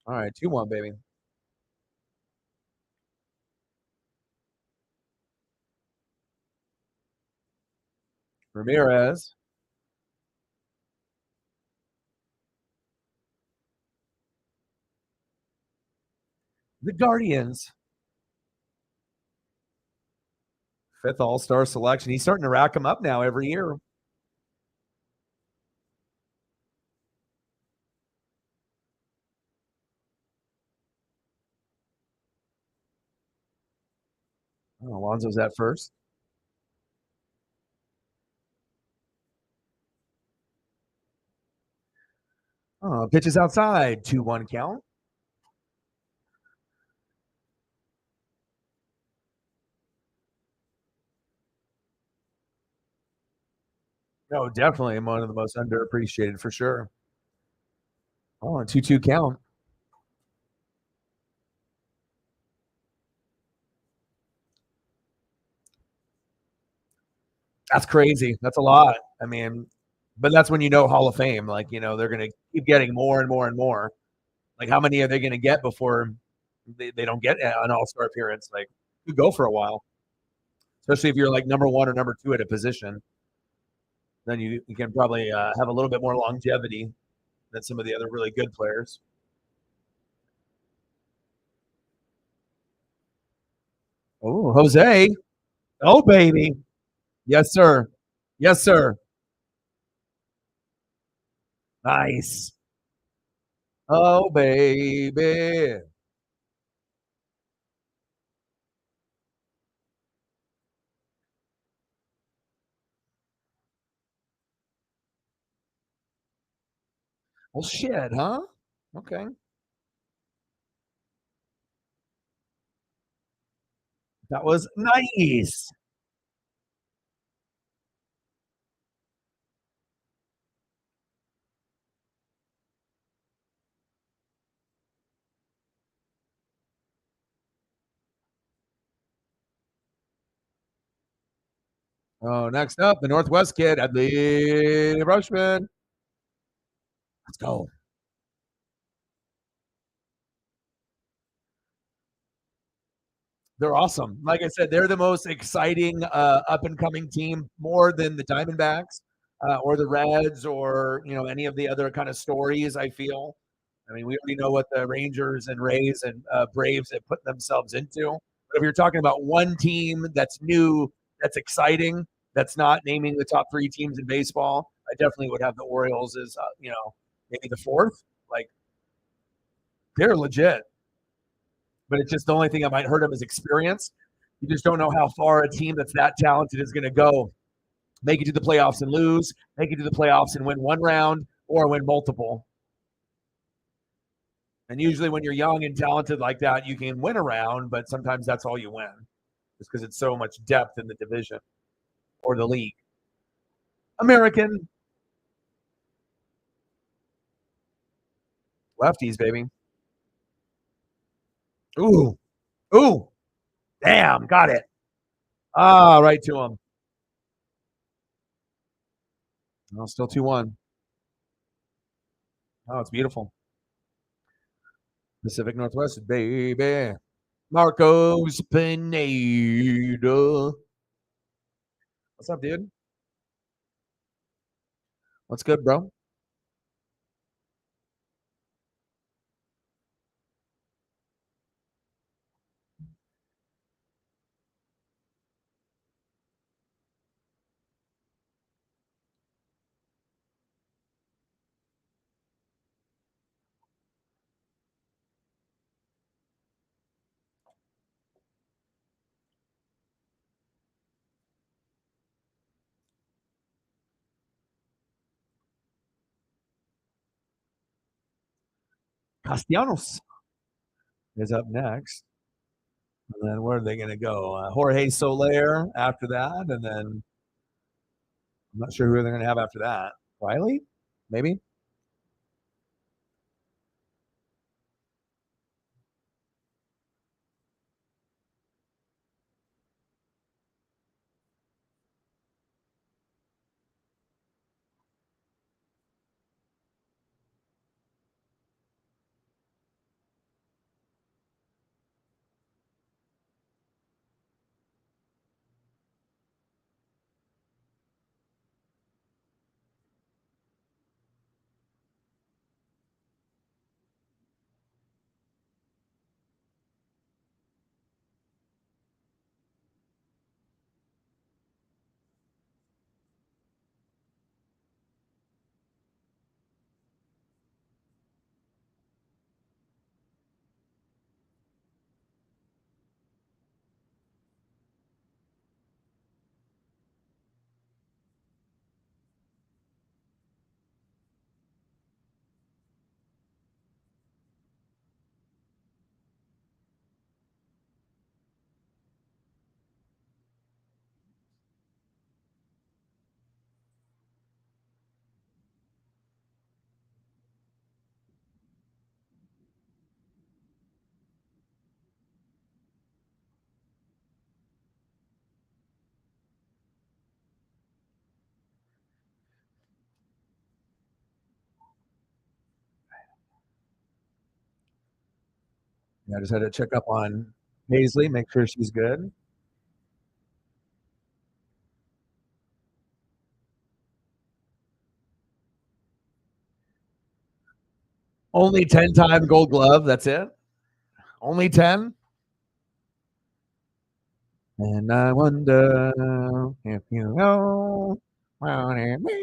All right, 2-1, baby. Ramirez. The Guardians. 5th All-Star selection. He's starting to rack them up now every year. Oh, Alonso's at first. Oh, pitches outside. 2-1 count. No, definitely one of the most underappreciated for sure. Oh, a 2-2 count. That's crazy. That's a lot. I mean, but that's when you know Hall of Fame. Like, they're going to keep getting more and more and more. Like, how many are they going to get before they don't get an all-star appearance? Like, you go for a while, especially if you're like number 1 or number 2 at a position. Then you can probably have a little bit more longevity than some of the other really good players. Oh, Jose. Oh, baby. Yes, sir. Yes, sir. Nice. Oh, baby. Well, shit, huh? Okay. That was nice. Oh, next up, the Northwest kid, Adley Rushman. Let's go. They're awesome. Like I said, they're the most exciting up-and-coming team, more than the Diamondbacks or the Reds or, any of the other kind of stories, I feel. I mean, we already know what the Rangers and Rays and Braves have put themselves into. But if you're talking about one team that's new, that's exciting, that's not naming the top 3 teams in baseball, I definitely would have the Orioles as, maybe the 4th. Like, they're legit. But it's just the only thing that might hurt them is experience. You just don't know how far a team that's that talented is going to go. Make it to the playoffs and lose, make it to the playoffs and win one round or win multiple. And usually when you're young and talented like that, you can win a round, but sometimes that's all you win just because it's so much depth in the division or the league. American. Lefties, baby. Ooh. Ooh. Damn. Got it. Right to him. Oh, still 2-1. Oh, it's beautiful. Pacific Northwest, baby. Marcos Pineda. What's up, dude? What's good, bro? Castellanos is up next. And then where are they going to go? Jorge Soler after that. And then I'm not sure who they're going to have after that. Riley? Maybe? Yeah, I just had to check up on Paisley, make sure she's good. Only 10-time Gold Glove. That's it. Only 10. And I wonder if you know what it means.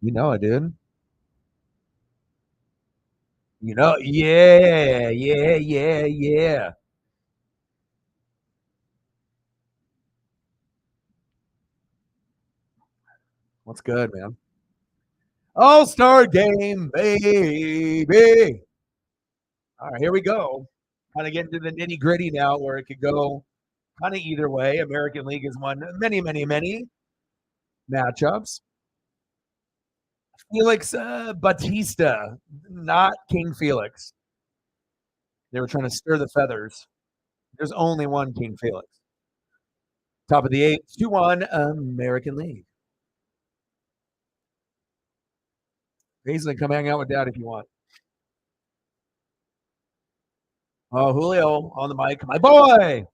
You know it, dude. You know, yeah. What's good, man? All-Star Game, baby. All right, here we go. Kind of getting to the nitty-gritty now where it could go kind of either way. American League has won many matchups. Felix Batista, not King Felix. They were trying to stir the feathers. There's only one King Felix. Top of the 8, 2-1 American League. Paisley, come hang out with Dad if you want. Oh, Julio on the mic. My boy.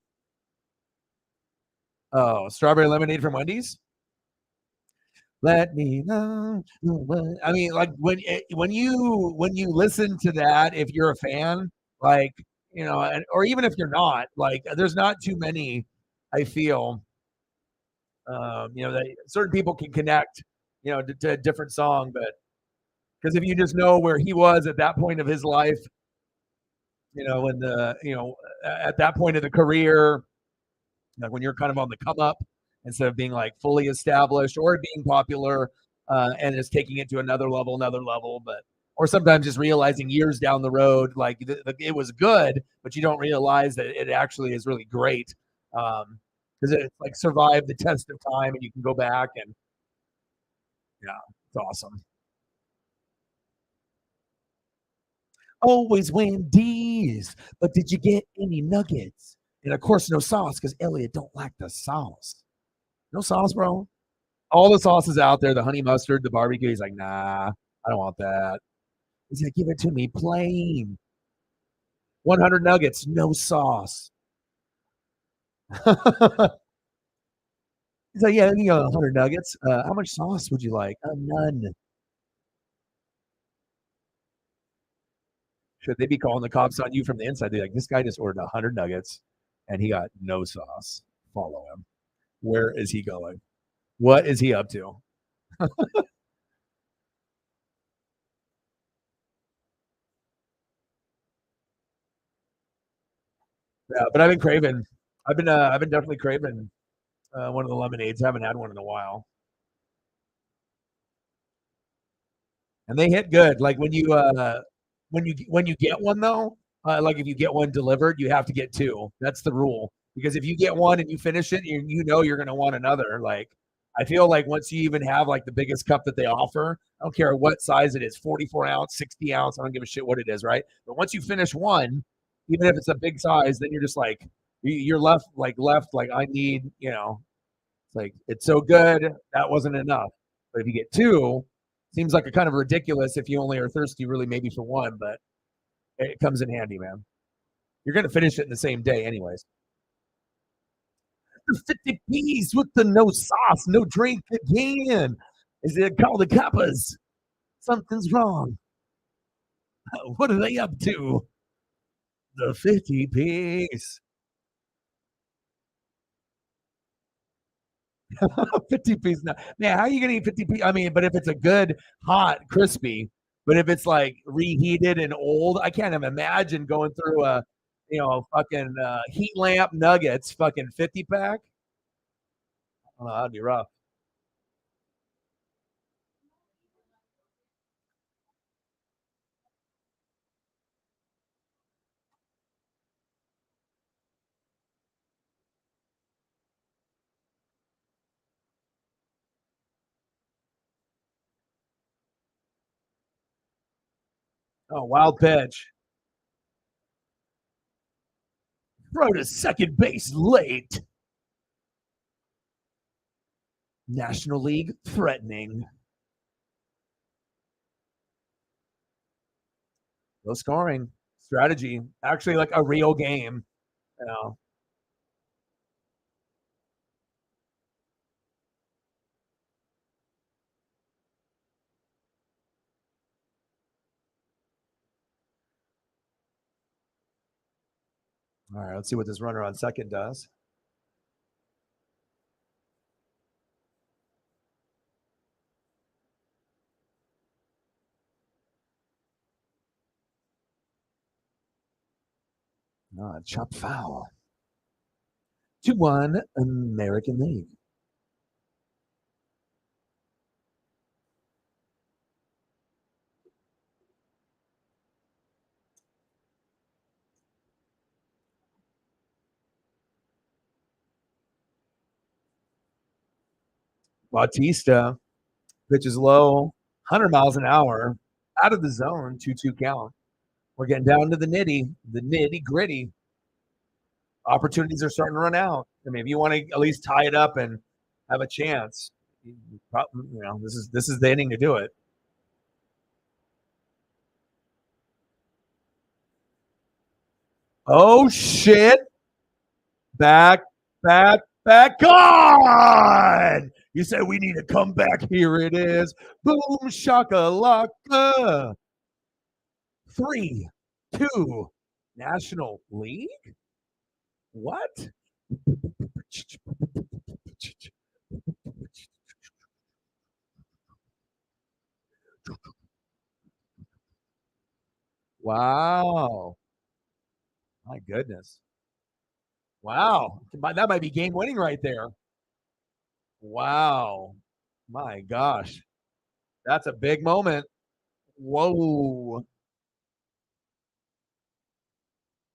Oh, strawberry lemonade from Wendy's? Let me know. I mean, like when you listen to that, if you're a fan, like, you know, or even if you're not, like, there's not too many, I feel, you know, that certain people can connect, you know, to a different song, but because if you just know where he was at that point of his life, you know, at that point of the career, like when you're kind of on the come up instead of being like fully established or being popular, and just taking it to another level, but or sometimes just realizing years down the road, like it was good, but you don't realize that it actually is really great, because it's like survived the test of time, and you can go back and yeah, it's awesome. Always Wendy's, but did you get any nuggets? And of course, no sauce because Elliot don't like the sauce. No sauce, bro. All the sauces out there, the honey mustard, the barbecue. He's like, nah, I don't want that. He's like, give it to me plain. 100 nuggets, no sauce. He's like, yeah, you know, 100 nuggets. How much sauce would you like? None. Should they be calling the cops on you from the inside? They're like, this guy just ordered 100 nuggets and he got no sauce. Follow him. Where is he going? What is he up to? Yeah, but I've been craving. I've been definitely craving one of the lemonades. I haven't had one in a while. And they hit good. Like when you get one though, like if you get one delivered, you have to get two. That's the rule. Because if you get one and you finish it, you know you're going to want another. Like I feel like once you even have like the biggest cup that they offer, I don't care what size it is, 44 ounce, 60 ounce, I don't give a shit what it is, right? But once you finish one, even if it's a big size, then you're just like you're left like I need, it's like it's so good that wasn't enough. But if you get two, seems like a kind of ridiculous if you only are thirsty really maybe for one, but it comes in handy, man. You're going to finish it in the same day anyways. The 50 piece with the no sauce, no drink again. Is it called the Kappas? Something's wrong. What are they up to? The 50 piece. 50 piece now. Man, how are you gonna eat 50 piece? I mean, but if it's a good, hot, crispy, but if it's like reheated and old, I can't even imagine going through a fucking heat lamp nuggets, fucking 50 pack. Oh, that'd be rough. Oh, wild pitch. Throw to second base late. National League threatening. No scoring. Strategy. Actually, like a real game. All right, let's see what this runner on second does. Chop foul. 2-1 American League. Bautista pitches low, 100 miles an hour, out of the zone, 2-2 count. We're getting down to the nitty gritty. Opportunities are starting to run out. I mean, if you want to at least tie it up and have a chance, this is the inning to do it. Oh shit! Back on! You said we need to come back. Here it is. Boom shakalaka. 3-2 National League. What? Wow. My goodness. Wow. That might be game winning right there. Wow. My gosh. That's a big moment. Whoa.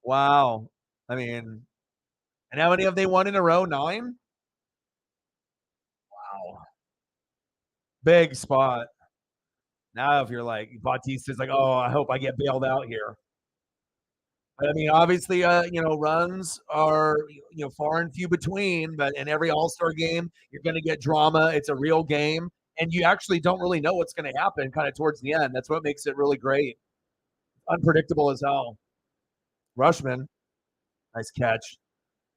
Wow. I mean, and how many have they won in a row? 9? Wow. Big spot. Now, if you're like, Bautista's like, oh, I hope I get bailed out here. But I mean, obviously, runs are, far and few between, but in every All-Star game, you're going to get drama. It's a real game. And you actually don't really know what's going to happen kind of towards the end. That's what makes it really great. Unpredictable as hell. Rushman, nice catch.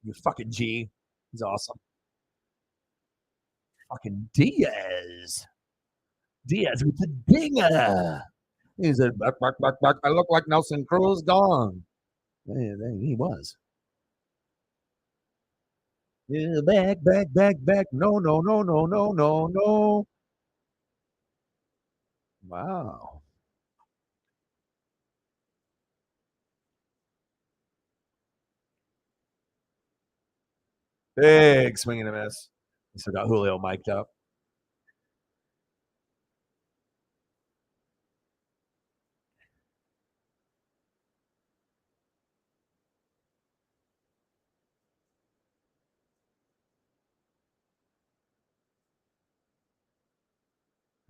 You fucking G. He's awesome. Fucking Diaz. Diaz with the dinger. He said, back. I look like Nelson Cruz gone. Man, he was. Yeah, back. No. Wow. Big swing and a miss. We still got Julio mic'd up.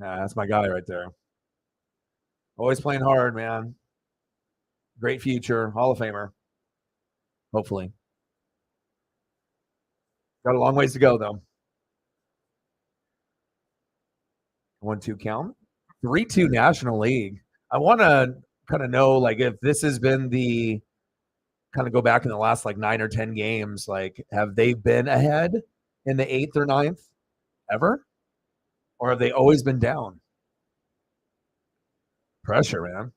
Yeah, that's my guy right there. Always playing hard, man. Great future, Hall of Famer. Hopefully. Got a long ways to go, though. 1-2 count. 3-2 National League. I want to kind of know, like, if this has been the kind of go back in the last like 9 or 10 games, like, have they been ahead in the 8th or 9th ever? Or have they always been down? Pressure, man.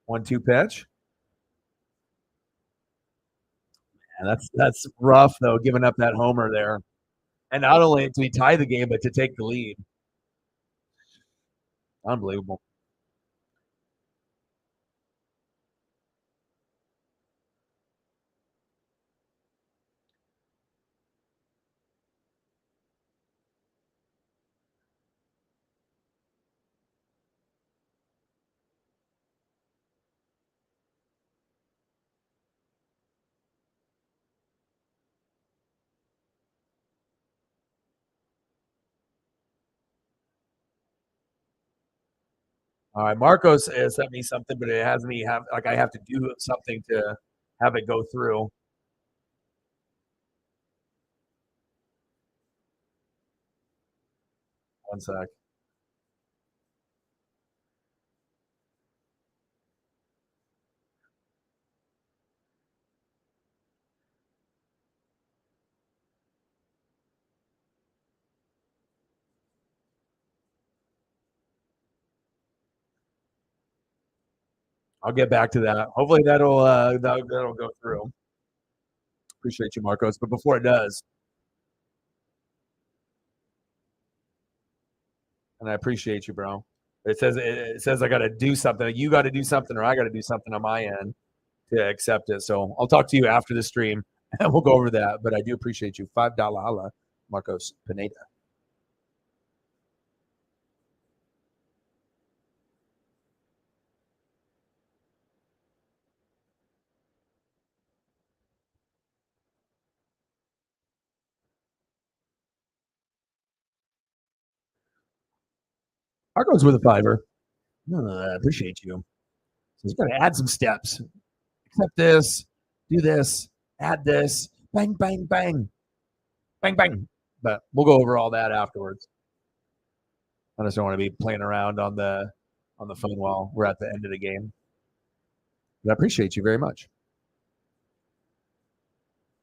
1-2 pitch. And that's rough, though, giving up that homer there. And not only to tie the game, but to take the lead. Unbelievable. All right, Marcos has sent me something, but it has me have like I have to do something to have it go through. One sec. I'll get back to that. Hopefully that'll go through. Appreciate you, Marcos. But before it does, and I appreciate you, bro. It says I got to do something. You got to do something, or I got to do something on my end to accept it. So I'll talk to you after the stream, and we'll go over that. But I do appreciate you. $5 holla, Marcos Pineda. Marcos with a $5. I appreciate you. So he's got to add some steps. Accept this, do this, add this, bang, bang, bang, bang, bang. But we'll go over all that afterwards. I just don't want to be playing around on the phone while we're at the end of the game. But I appreciate you very much.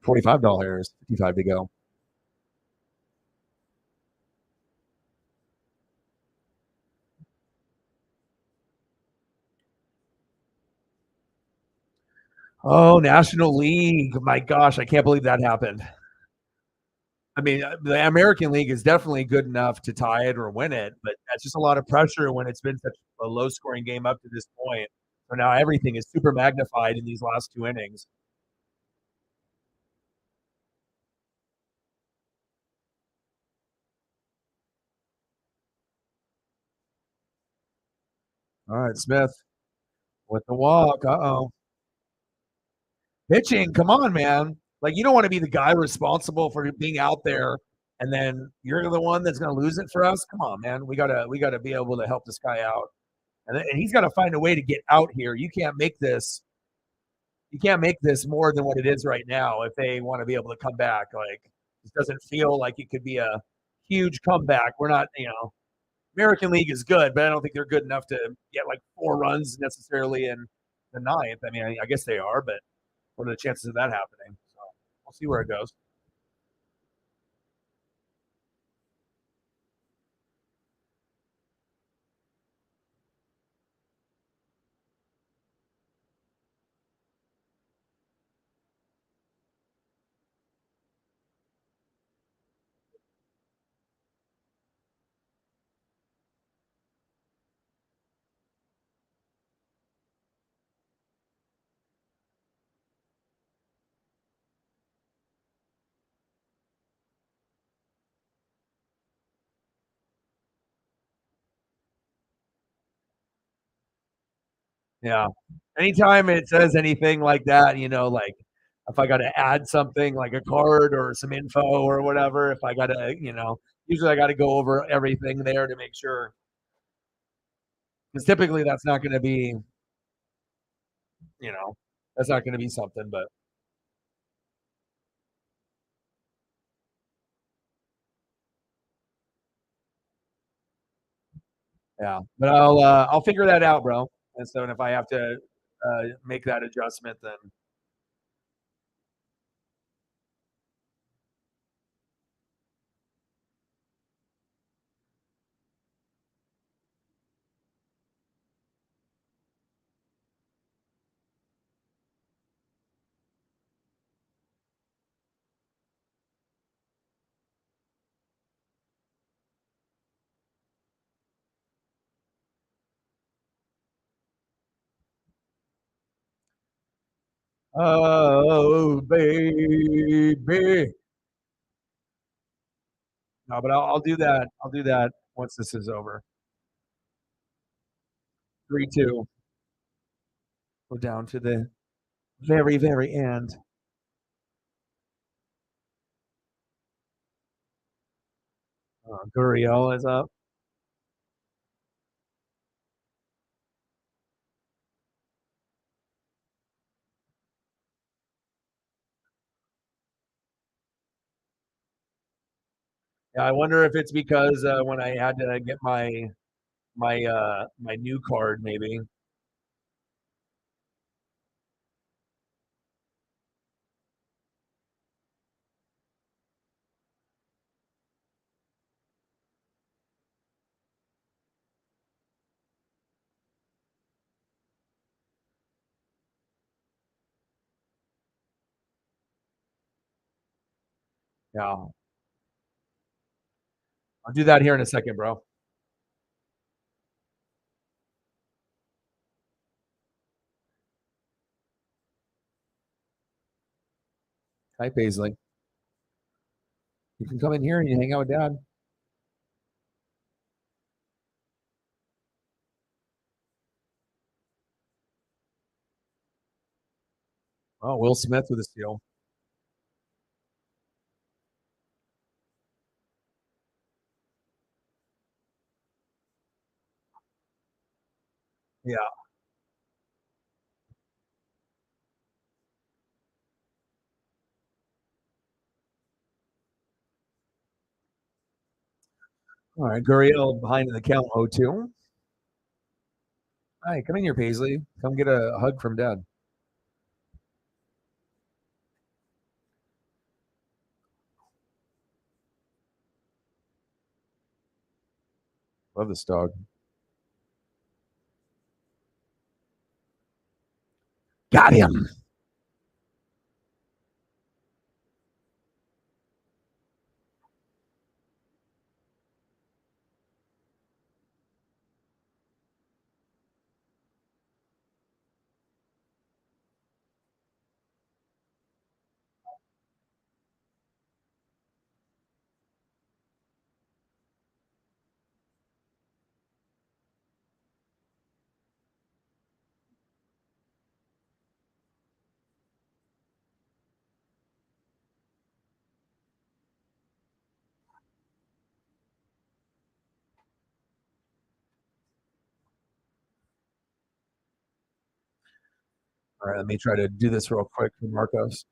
$45, 55 to go. Oh, National League. My gosh, I can't believe that happened. I mean, the American League is definitely good enough to tie it or win it, but that's just a lot of pressure when it's been such a low-scoring game up to this point. So now everything is super magnified in these last 2 innings. All right, Smith with the walk. Uh-oh. Pitching, come on, man. Like, you don't want to be the guy responsible for being out there, and then you're the one that's going to lose it for us. Come on, man. We gotta be able to help this guy out, and he's got to find a way to get out here. You can't make this. You can't make this more than what it is right now if they want to be able to come back. Like, this doesn't feel like it could be a huge comeback. We're not, American League is good, but I don't think they're good enough to get like 4 runs necessarily in the 9th. I mean, I guess they are, but what are the chances of that happening? So we'll see where it goes. Yeah. Anytime it says anything like that, like if I got to add something like a card or some info or whatever, if I got to, usually I got to go over everything there to make sure. Because typically that's not going to be, that's not going to be something, but. Yeah, but I'll figure that out, bro. And so, if I have to make that adjustment, then oh baby. No, but I'll do that. I'll do that once this is over. 3-2. Go down to the very, very end. Gurriel is up. Yeah, I wonder if it's because when I had to get my new card, maybe. Yeah, I'll do that here in a second, bro. Hi, Paisley. You can come in here and you hang out with Dad. Oh, Will Smith with a steal. Yeah. All right, Gurriel behind in the count 0-2. Hi, come in here, Paisley. Come get a hug from Dad. Love this dog. Got him. All right, let me try to do this real quick for Marcos.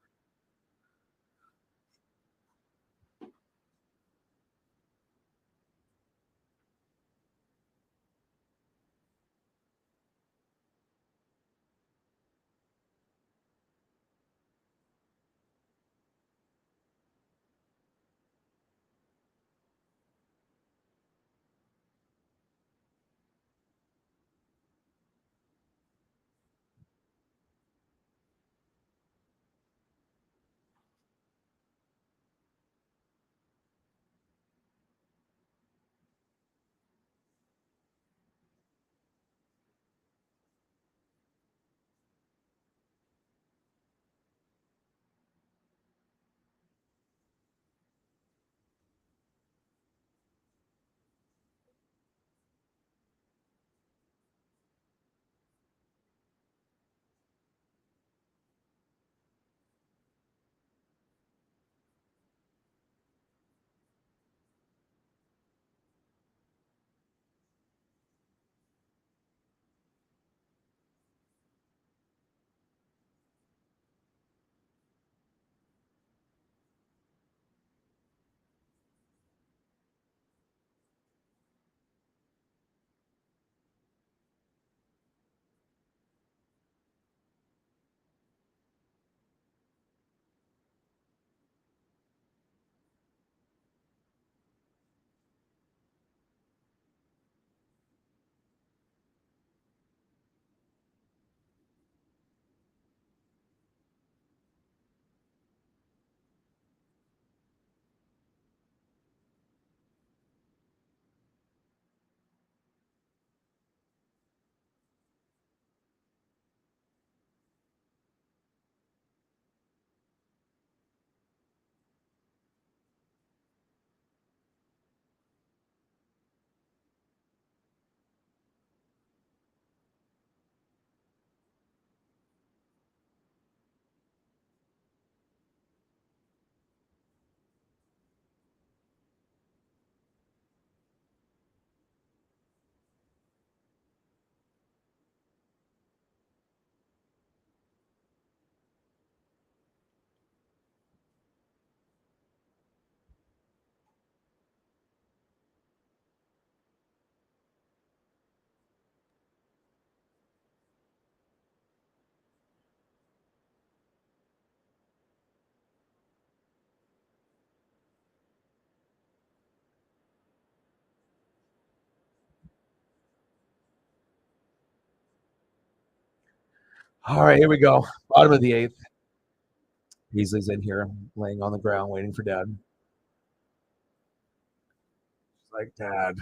All right, here we go. Bottom of the 8th. Beasley's in here, laying on the ground, waiting for Dad. She's like, Dad.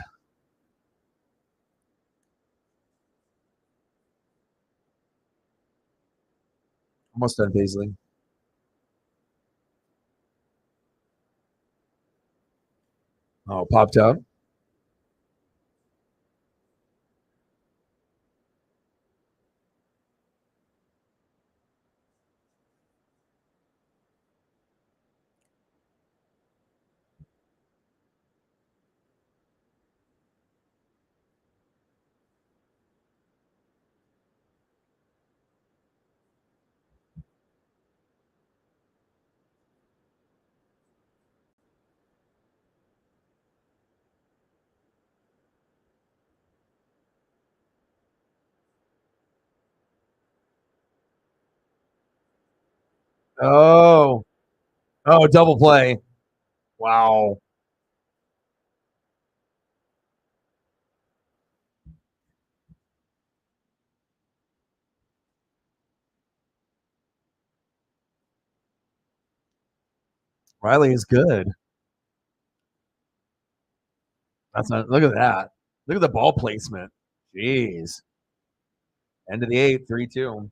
Almost done, Beasley. Oh, popped up. Oh, double play. Wow. Riley is good. That's not. Look at that. Look at the ball placement. Jeez. End of the 8th, 3-2.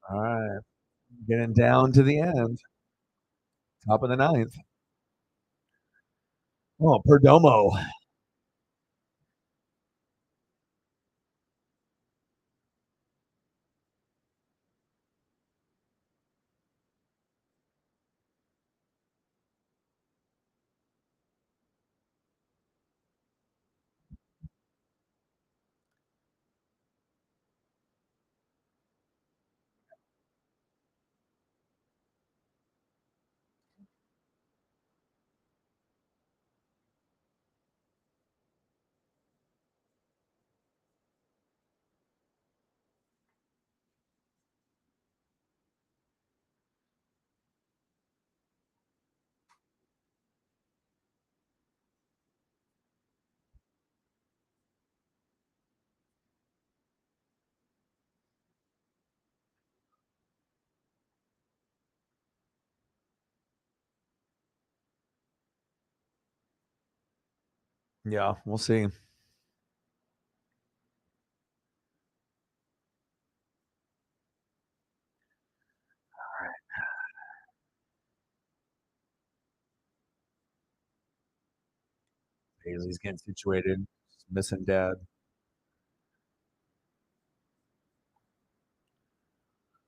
All right. Getting down to the end. Top of the 9th. Oh, Perdomo. Yeah, we'll see. All right. Paisley's getting situated. Missing Dad.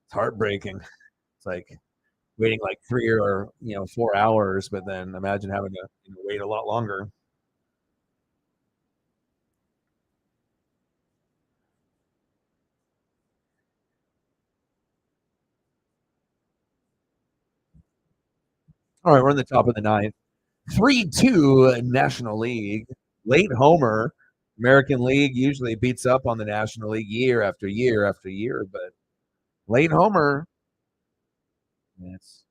It's heartbreaking. It's like waiting like 3 or 4 hours, but then imagine having to wait a lot longer. All right, we're in the top of the ninth. 3-2 National League. Late homer. American League usually beats up on the National League year after year after year, but late homer, it's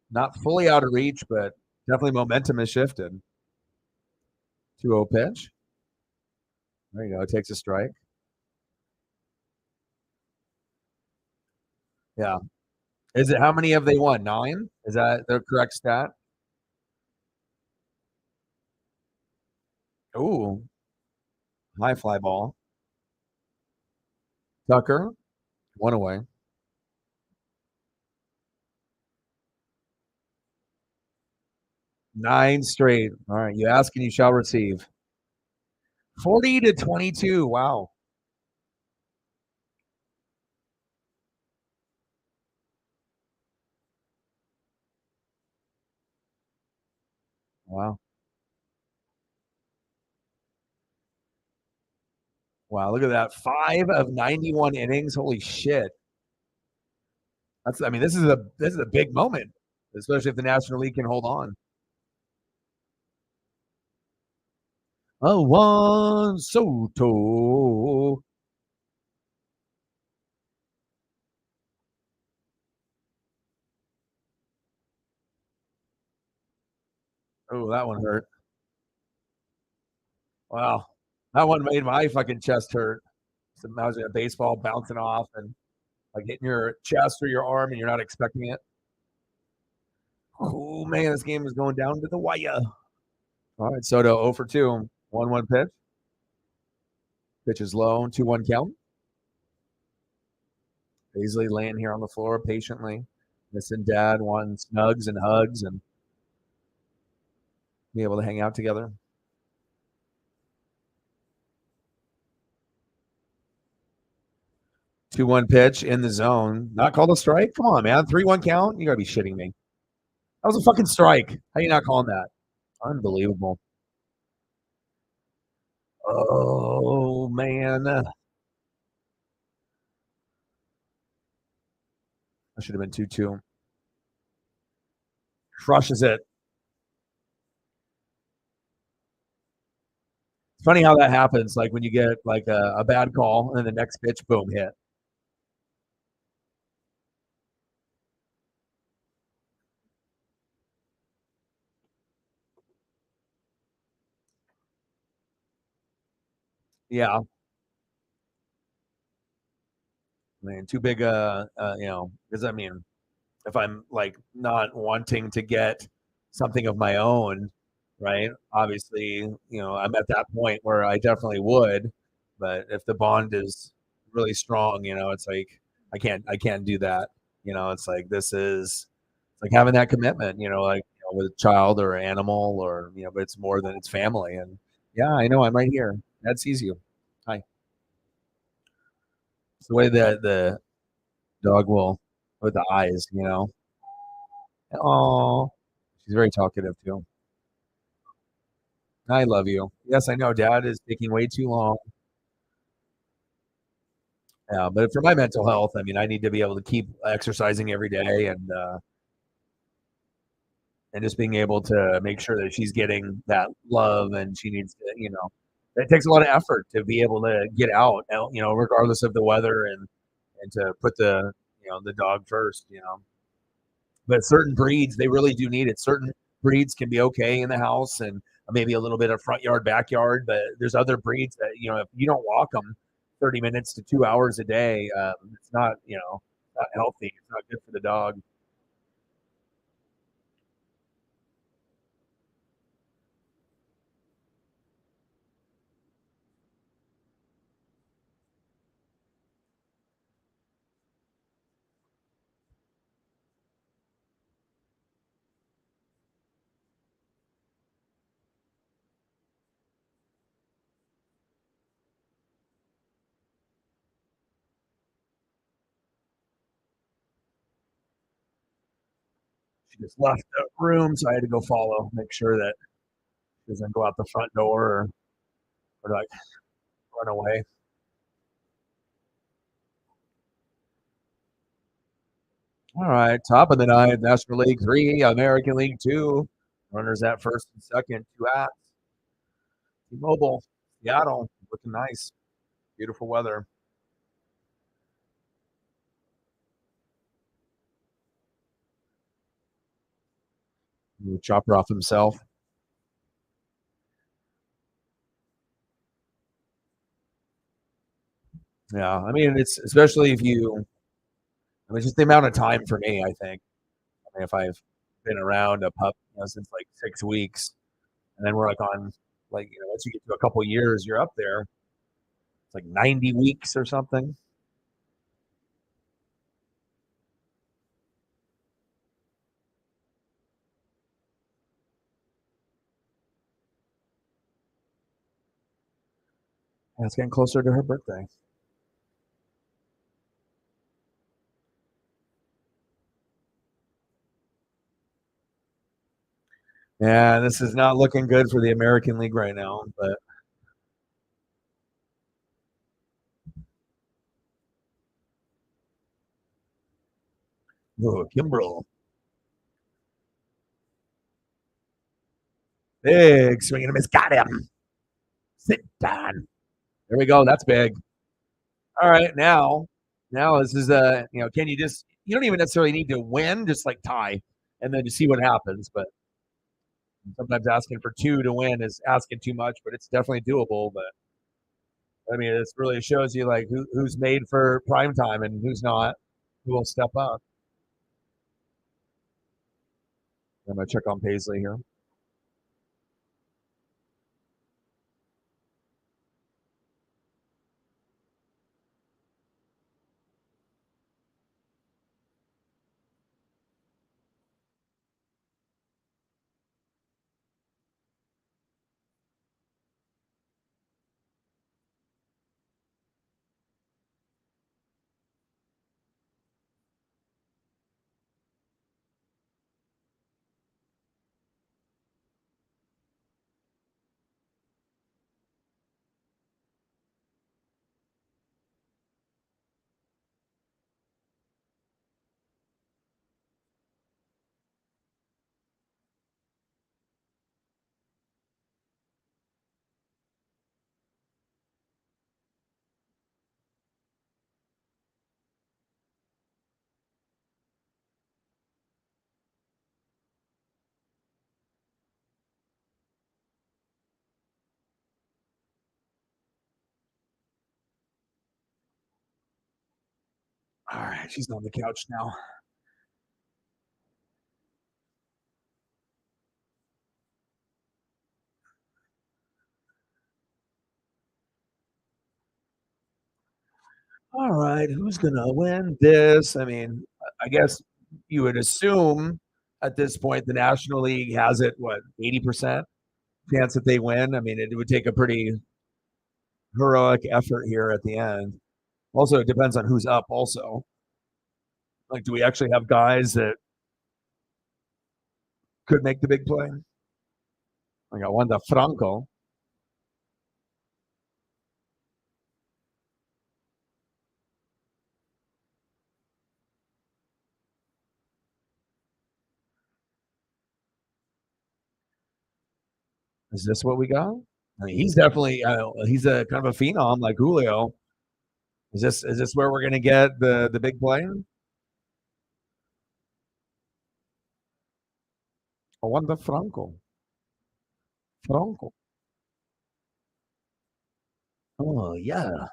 not fully out of reach, but definitely momentum has shifted. 2-0 pitch. There you go. It takes a strike. Yeah. Is it how many have they won? 9? Is that their correct stat? Ooh. High fly ball. Tucker. 1 away. 9 straight. All right. You ask and you shall receive. 40-22. Wow. Wow. Wow, look at that. 5 of 91 innings. Holy shit. This is a big moment, especially if the National League can hold on. Oh, Juan Soto. Oh, that one hurt. Wow. That one made my fucking chest hurt. Imagine a baseball bouncing off and like hitting your chest or your arm and you're not expecting it. Oh, man, this game is going down to the wire. All right, Soto 0 for 2. 1-1 pitch. Pitch is low. 2-1 count. Paisley laying here on the floor patiently. Missing dad, wanting snugs and hugs and be able to hang out together. 2-1 pitch in the zone. Not called a strike? Come on, man. 3-1 count? You got to be shitting me. That was a fucking strike. How you not calling that? Unbelievable. Oh, man. That should have been 2-2. Crushes it. It's funny how that happens. Like when you get like a bad call and then the next pitch, boom, hit. Yeah. Man, too big because I mean, if I'm like not wanting to get something of my own, right? Obviously, I'm at that point where I definitely would, but if the bond is really strong, it's like I can't do that. It's like this is like having that commitment, like with a child or an animal or but it's more than it's family. And yeah, I know I'm right here. Dad sees you. Hi. It's the way that the dog will with the eyes, Oh, she's very talkative too. I love you. Yes, I know. Dad is taking way too long. Yeah, but for my mental health, I mean, I need to be able to keep exercising every day and just being able to make sure that she's getting that love, and she needs to, it takes a lot of effort to be able to get out, regardless of the weather and to put the dog first, But certain breeds, they really do need it. Certain breeds can be okay in the house and maybe a little bit of front yard, backyard, but there's other breeds that, if you don't walk them 30 minutes to 2 hours a day, it's not, not healthy. It's not good for the dog. She just left the room, so I had to go follow, make sure that she doesn't go out the front door or like run away. All right, top of the ninth, National League 3, American League 2. Runners at first and second, 2 outs. T-Mobile, Seattle, looking nice. Beautiful weather. Chopper off himself. Yeah, I mean, it's especially if you, I mean, just the amount of time for me, I think. I mean, if I've been around a pup, since like 6 weeks, and then we're like on, like, once you get to a couple years, you're up there. It's like 90 weeks or something. And it's getting closer to her birthday. Yeah, this is not looking good for the American League right now, but Kimbrel. Big swing and a miss. Got him. Sit down. There we go. That's big. All right, now this is can you don't even necessarily need to win, just like tie, and then to see what happens. But sometimes asking for 2 to win is asking too much, but it's definitely doable. But I mean, this really shows you like who's made for prime time and who's not, who will step up. I'm gonna check on Paisley here. All right, she's on the couch now. All right, who's gonna win this? I mean, I guess you would assume at this point the National League has it 80% chance that they win. I mean, it would take a pretty heroic effort here at the end. Also, it depends on who's up. Also, like, do we actually have guys that could make the big play? I got Wanda Franco. Is this what we got? I mean, he's definitely he's a kind of a phenom like Julio. Is this where we're gonna get the big play? Wanda Franco. Franco. Oh yeah.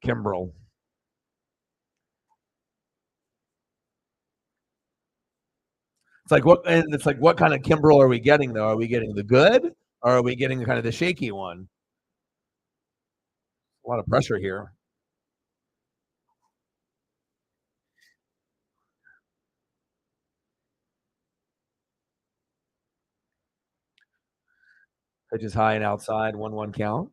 Kimbrel. It's like what kind of Kimbrel are we getting though? Are we getting the good or are we getting kind of the shaky one? A lot of pressure here. Pitch is high and outside, 1-1 count.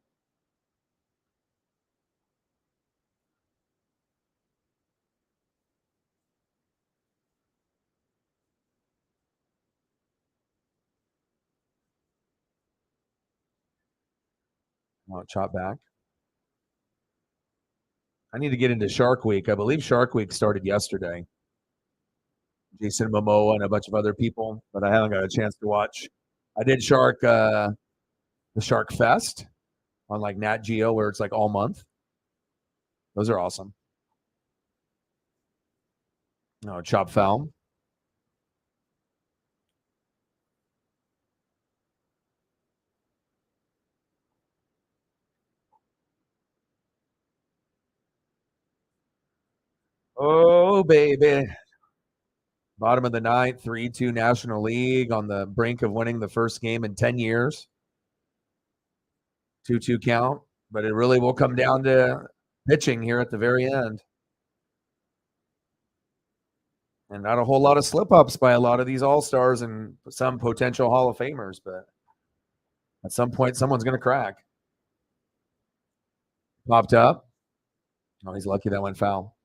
Chop back. I need to get into Shark Week. I believe Shark Week started yesterday. Jason Momoa and a bunch of other people, but I haven't got a chance to watch. I did the Shark Fest on like Nat Geo, where it's like all month. Those are awesome. No, chop foul. Oh, baby. Bottom of the ninth, 3-2 National League, on the brink of winning the first game in 10 years. 2-2 count, but it really will come down to pitching here at the very end. And not a whole lot of slip-ups by a lot of these all-stars and some potential Hall of Famers, but at some point, someone's going to crack. Popped up. Oh, he's lucky that went foul.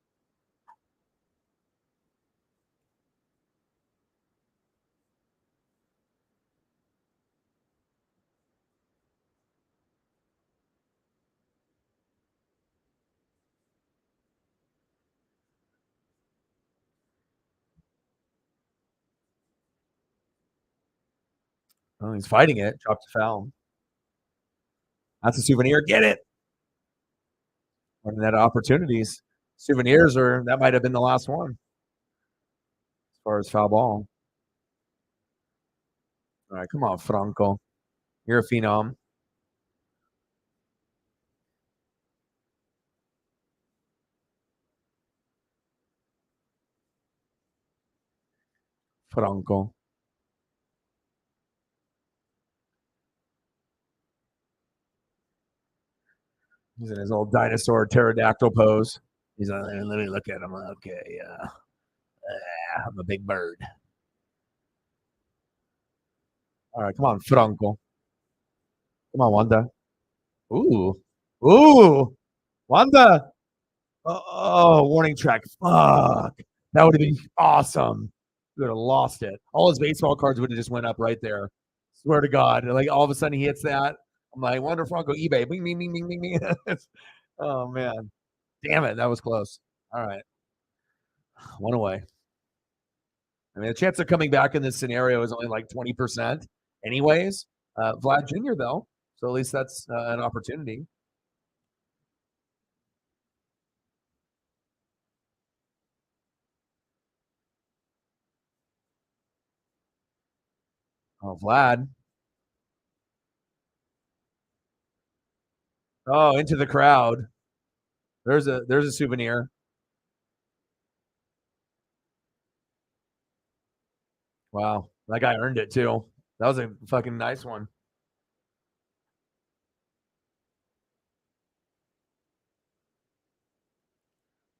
Oh, he's fighting it. Dropped a foul. That's a souvenir. Get it. Running out of opportunities. Souvenirs that might have been the last one as far as foul ball. All right, come on, Franco. You're a phenom. Franco. He's in his old dinosaur pterodactyl pose. He's on there. Let me look at him. Okay, I'm a big bird. All right, come on, Franco. Come on, Wanda. Ooh. Wanda. Oh, warning track. Fuck. That would have been awesome. We would have lost it. All his baseball cards would have just went up right there. Swear to God. Like all of a sudden he hits that. I'm like, Wonder Franco, eBay. Bing, bing, bing, bing, bing, bing. Oh, man. Damn it. That was close. All right. One away. I mean, the chance of coming back in this scenario is only like 20% anyways. Vlad Jr., though. So at least that's an opportunity. Oh, Vlad. Oh, into the crowd. There's a souvenir. Wow. That guy earned it too. That was a fucking nice one.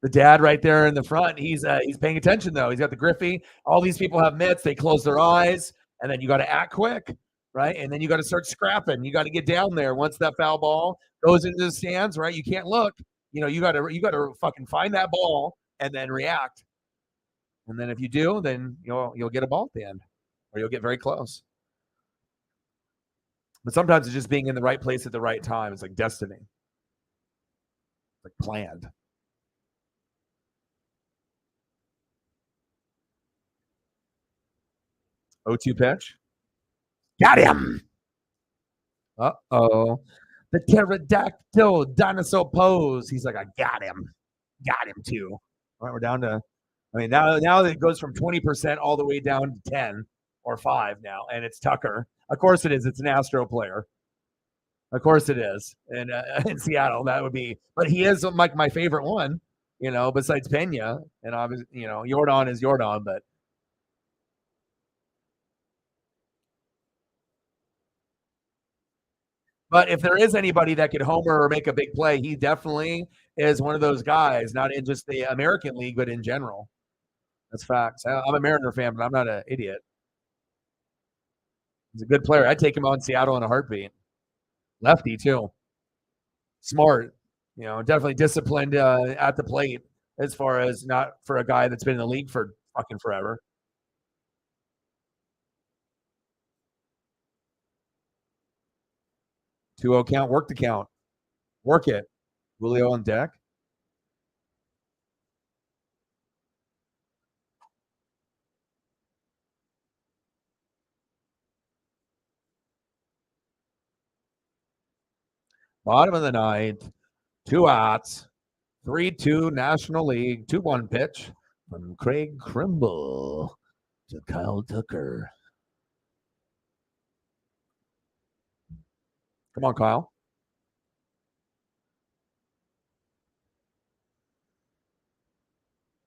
The dad right there in the front, he's paying attention though. He's got the Griffey. All these people have mitts. They close their eyes, and then you got to act quick, right? And then you got to start scrapping. You got to get down there once that foul ball goes into the stands, right? You can't look. You got to fucking find that ball and then react. And then if you do, then you'll get a ball at the end, or you'll get very close. But sometimes it's just being in the right place at the right time. It's like destiny. It's like planned. 0-2 pitch. Got him. Uh-oh. The pterodactyl dinosaur pose. He's like, I got him. Got him too. All right, we're down to, now it goes from 20% all the way down to 10 or 5 now, and it's Tucker. Of course it is. It's an Astro player. Of course it is. And in Seattle, that would be, but he is like my favorite one, besides Pena. And obviously, Jordan is Jordan, But if there is anybody that could homer or make a big play, he definitely is one of those guys, not in just the American League, but in general. That's facts. I'm a Mariner fan, but I'm not an idiot. He's a good player. I'd take him on Seattle in a heartbeat. Lefty, too. Smart. Definitely disciplined at the plate as far as not for a guy that's been in the league for fucking forever. Two 2-0 count, work the count. Work it. Julio on deck. Bottom of the ninth. 2 outs. 3-2 National League. 2-1 pitch from Craig Kimbrel to Kyle Tucker. Come on, Kyle.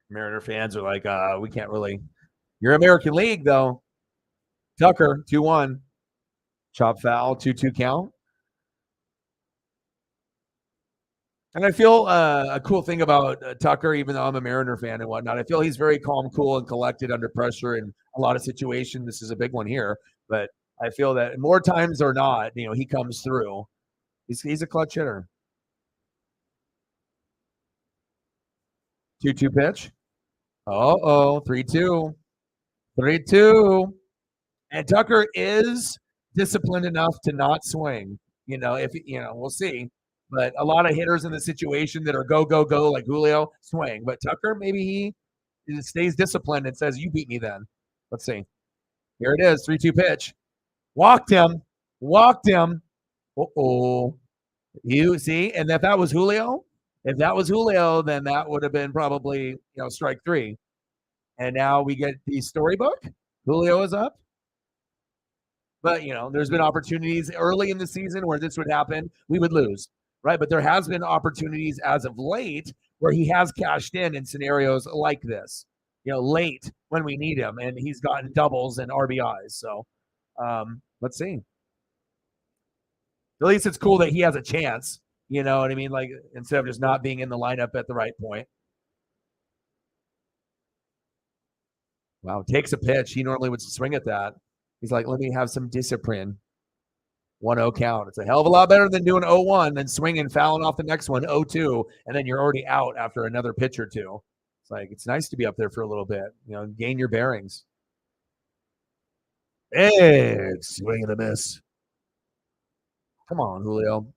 Mariner fans are like, we can't really. You're American League, though. Tucker, 2-1. Chop foul, 2-2 count. And I feel a cool thing about Tucker, even though I'm a Mariner fan and whatnot, I feel he's very calm, cool, and collected under pressure in a lot of situations. This is a big one here, but I feel that more times or not, he comes through. He's a clutch hitter. 2-2 pitch. 3-2. 3-2. And Tucker is disciplined enough to not swing. We'll see. But a lot of hitters in the situation that are go, go, go, like Julio, swing. But Tucker, maybe he stays disciplined and says, you beat me then. Let's see. Here it is, 3-2 pitch. Walked him. Uh-oh. You see? And if that was Julio, then that would have been probably, strike 3. And now we get the storybook. Julio is up. But, there's been opportunities early in the season where this would happen. We would lose. Right, but there has been opportunities as of late where he has cashed in scenarios like this, late when we need him, and he's gotten doubles and RBIs. So let's see. At least it's cool that he has a chance, you know what I mean? Like, instead of just not being in the lineup at the right point. Wow, takes a pitch. He normally would swing at that. He's like, let me have some discipline. 1-0 count. It's a hell of a lot better than doing 0-1 than swinging, fouling off the next one, 0-2, and then you're already out after another pitch or two. It's like, it's nice to be up there for a little bit, gain your bearings. Hey, swing and a miss. Come on, Julio.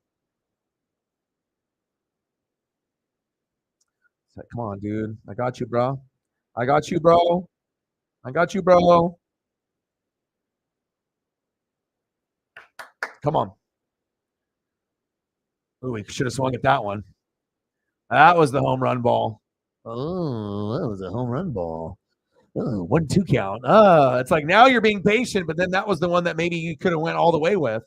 It's like, come on, dude. I got you, bro. Come on. Ooh, we should have swung at that one. That was the home run ball. Oh, that was a home run ball. Oh, 1-2 count. It's like now you're being patient, but then that was the one that maybe you could have went all the way with.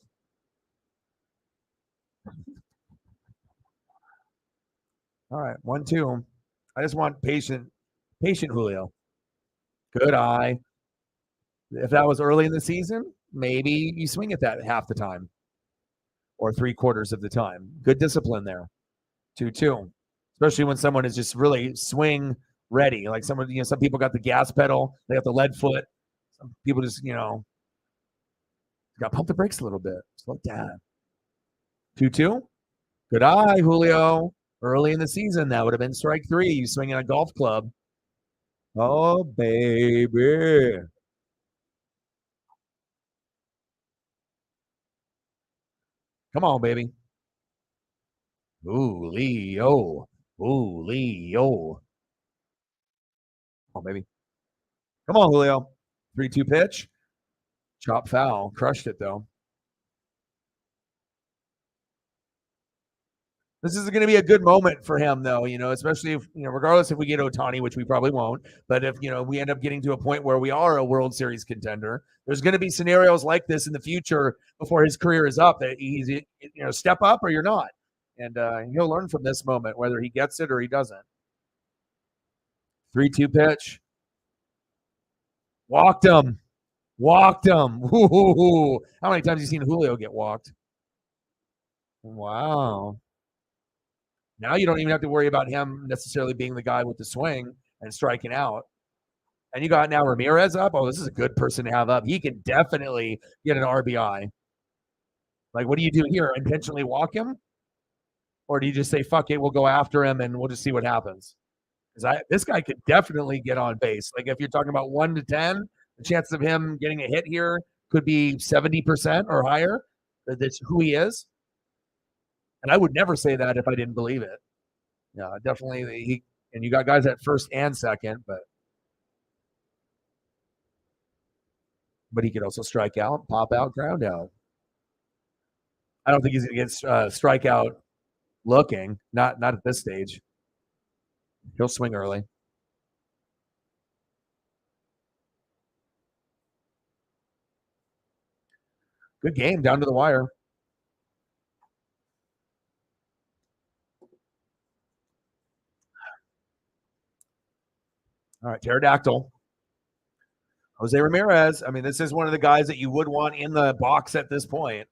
All right, 1-2. I just want patient Julio. Good eye. If that was early in the season, maybe you swing at that half the time or 3/4 of the time. Good discipline there. 2-2, especially when someone is just really swing ready. Like someone, some people got the gas pedal, they got the lead foot. Some people just, got to pump the brakes a little bit. Slow down. 2-2. Good eye, Julio. Early in the season, that would have been strike 3. You swinging a golf club. Oh, baby. Come on, baby. Ooh, Leo. Come on, baby. Come on, Julio. 3-2 pitch. Chop foul. Crushed it, though. This is going to be a good moment for him, though, especially if, regardless if we get Ohtani, which we probably won't, but if, we end up getting to a point where we are a World Series contender, there's going to be scenarios like this in the future before his career is up that he's, step up or you're not. And he'll learn from this moment, whether he gets it or he doesn't. 3-2 pitch. Walked him. Ooh. How many times have you seen Julio get walked? Wow. Now you don't even have to worry about him necessarily being the guy with the swing and striking out. And you got now Ramirez up. Oh, this is a good person to have up. He can definitely get an RBI. Like, what do you do here? Intentionally walk him? Or do you just say, fuck it, we'll go after him and we'll just see what happens? Because this guy could definitely get on base. Like, if you're talking about 1 to 10, the chances of him getting a hit here could be 70% or higher. That's who he is. And I would never say that if I didn't believe it. Yeah, definitely. And you got guys at first and second, but he could also strike out, pop out, ground out. I don't think he's going to get strikeout looking. Not at this stage. He'll swing early. Good game down to the wire. All right, pterodactyl. Jose Ramirez. I mean, this is one of the guys that you would want in the box at this point.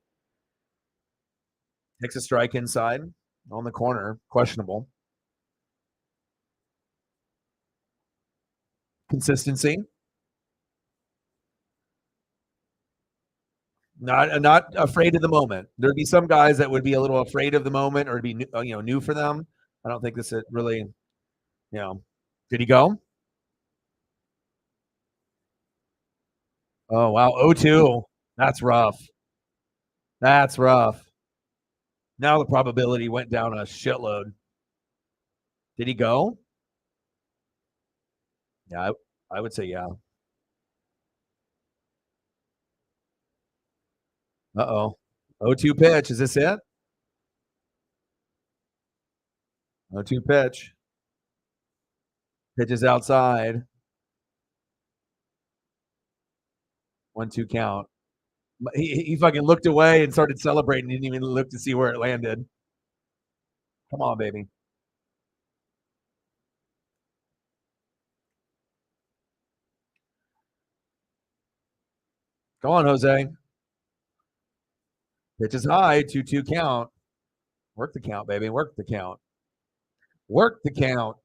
Takes a strike inside on the corner. Questionable. Consistency. Not afraid of the moment. There'd be some guys that would be a little afraid of the moment, or it'd be new for them. I don't think this is really, Did he go? Oh wow, 0-2. That's rough. That's rough. Now the probability went down a shitload. Did he go? Yeah, I would say yeah. Uh-oh. 0-2 pitch. Is this it? 0-2 pitch. Pitches outside. 1-2 count. He fucking looked away and started celebrating. Didn't even look to see where it landed. Come on, baby. Go on, Jose. Pitch is high. 2-2 count. Work the count, baby. Work the count. Work the count.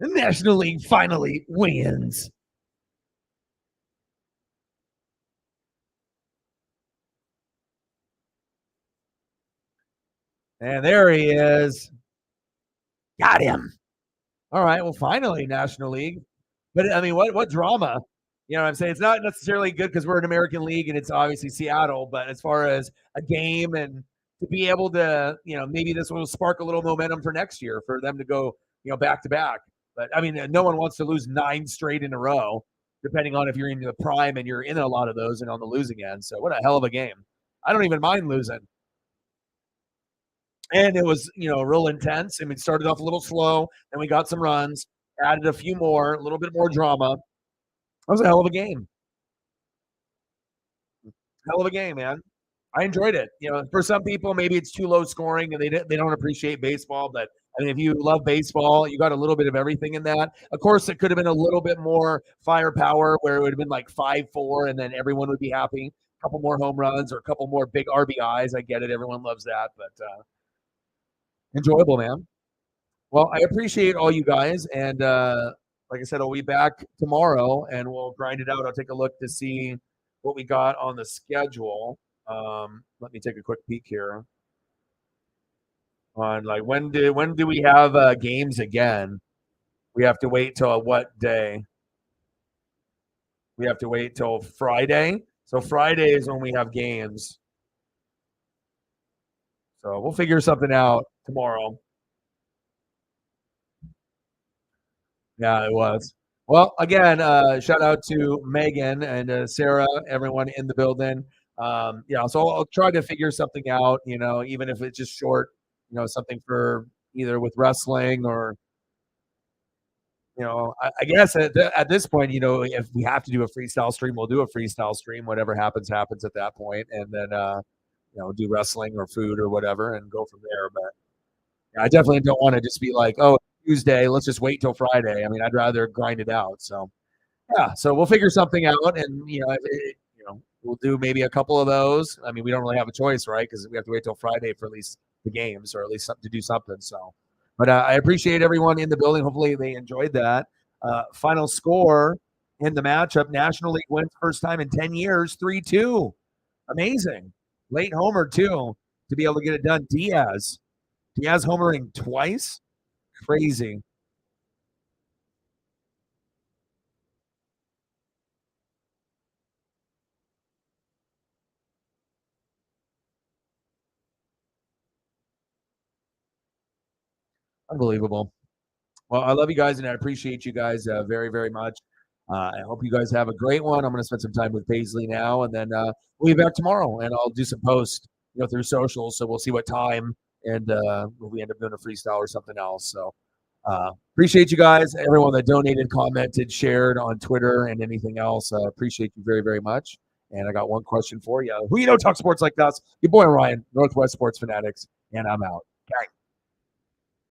The National League finally wins. And there he is. Got him. All right. Well, finally, National League. But I mean, what drama? You know what I'm saying? It's not necessarily good because we're an American League and it's obviously Seattle. But as far as a game and to be able to, maybe this will spark a little momentum for next year for them to go, back to back. But I mean, no one wants to lose 9 straight in a row, depending on if you're in the prime and you're in a lot of those and on the losing end. So what a hell of a game. I don't even mind losing. And it was, real intense. I mean, it started off a little slow, then we got some runs, added a few more, a little bit more drama. That was a hell of a game. Hell of a game, man. I enjoyed it. For some people, maybe it's too low scoring and they don't appreciate baseball. But I mean, if you love baseball, you got a little bit of everything in that. Of course, it could have been a little bit more firepower where it would have been like 5-4 and then everyone would be happy. A couple more home runs or a couple more big RBIs. I get it. Everyone loves that. But enjoyable, man. Well, I appreciate all you guys. And like I said, I'll be back tomorrow and we'll grind it out. I'll take a look to see what we got on the schedule. Let me take a quick peek here on like when do we have games again? We have to wait till what day? We have to wait till Friday. So Friday is when we have games. So we'll figure something out tomorrow. Yeah, it was. Well, again, shout out to Megan and Sarah, everyone in the building. So I'll try to figure something out, even if it's just short, something for either with wrestling or, I guess at this point, if we have to do a freestyle stream, we'll do a freestyle stream. Whatever happens at that point, and then, do wrestling or food or whatever and go from there. But I definitely don't want to just be like, oh, Tuesday, let's just wait till Friday. I mean, I'd rather grind it out. So, so we'll figure something out, and we'll do maybe a couple of those. I mean, we don't really have a choice, right? Because we have to wait till Friday for at least the games, or at least to do something. So, but I appreciate everyone in the building. Hopefully, they enjoyed that. Final score in the matchup: National League wins first time in 10 years, 3-2. Amazing, late homer too to be able to get it done. Diaz homering twice. Crazy. Unbelievable. Well, I love you guys, and I appreciate you guys very, very much. I hope you guys have a great one. I'm going to spend some time with Paisley now, and then we'll be back tomorrow, and I'll do some posts, through socials. So we'll see what time, and we end up doing a freestyle or something else. So appreciate you guys, everyone that donated, commented, shared on Twitter, and anything else. Appreciate you very, very much. And I got one question for you. Who talk sports like us? Your boy Ryan, Northwest Sports Fanatics, and I'm out. Okay.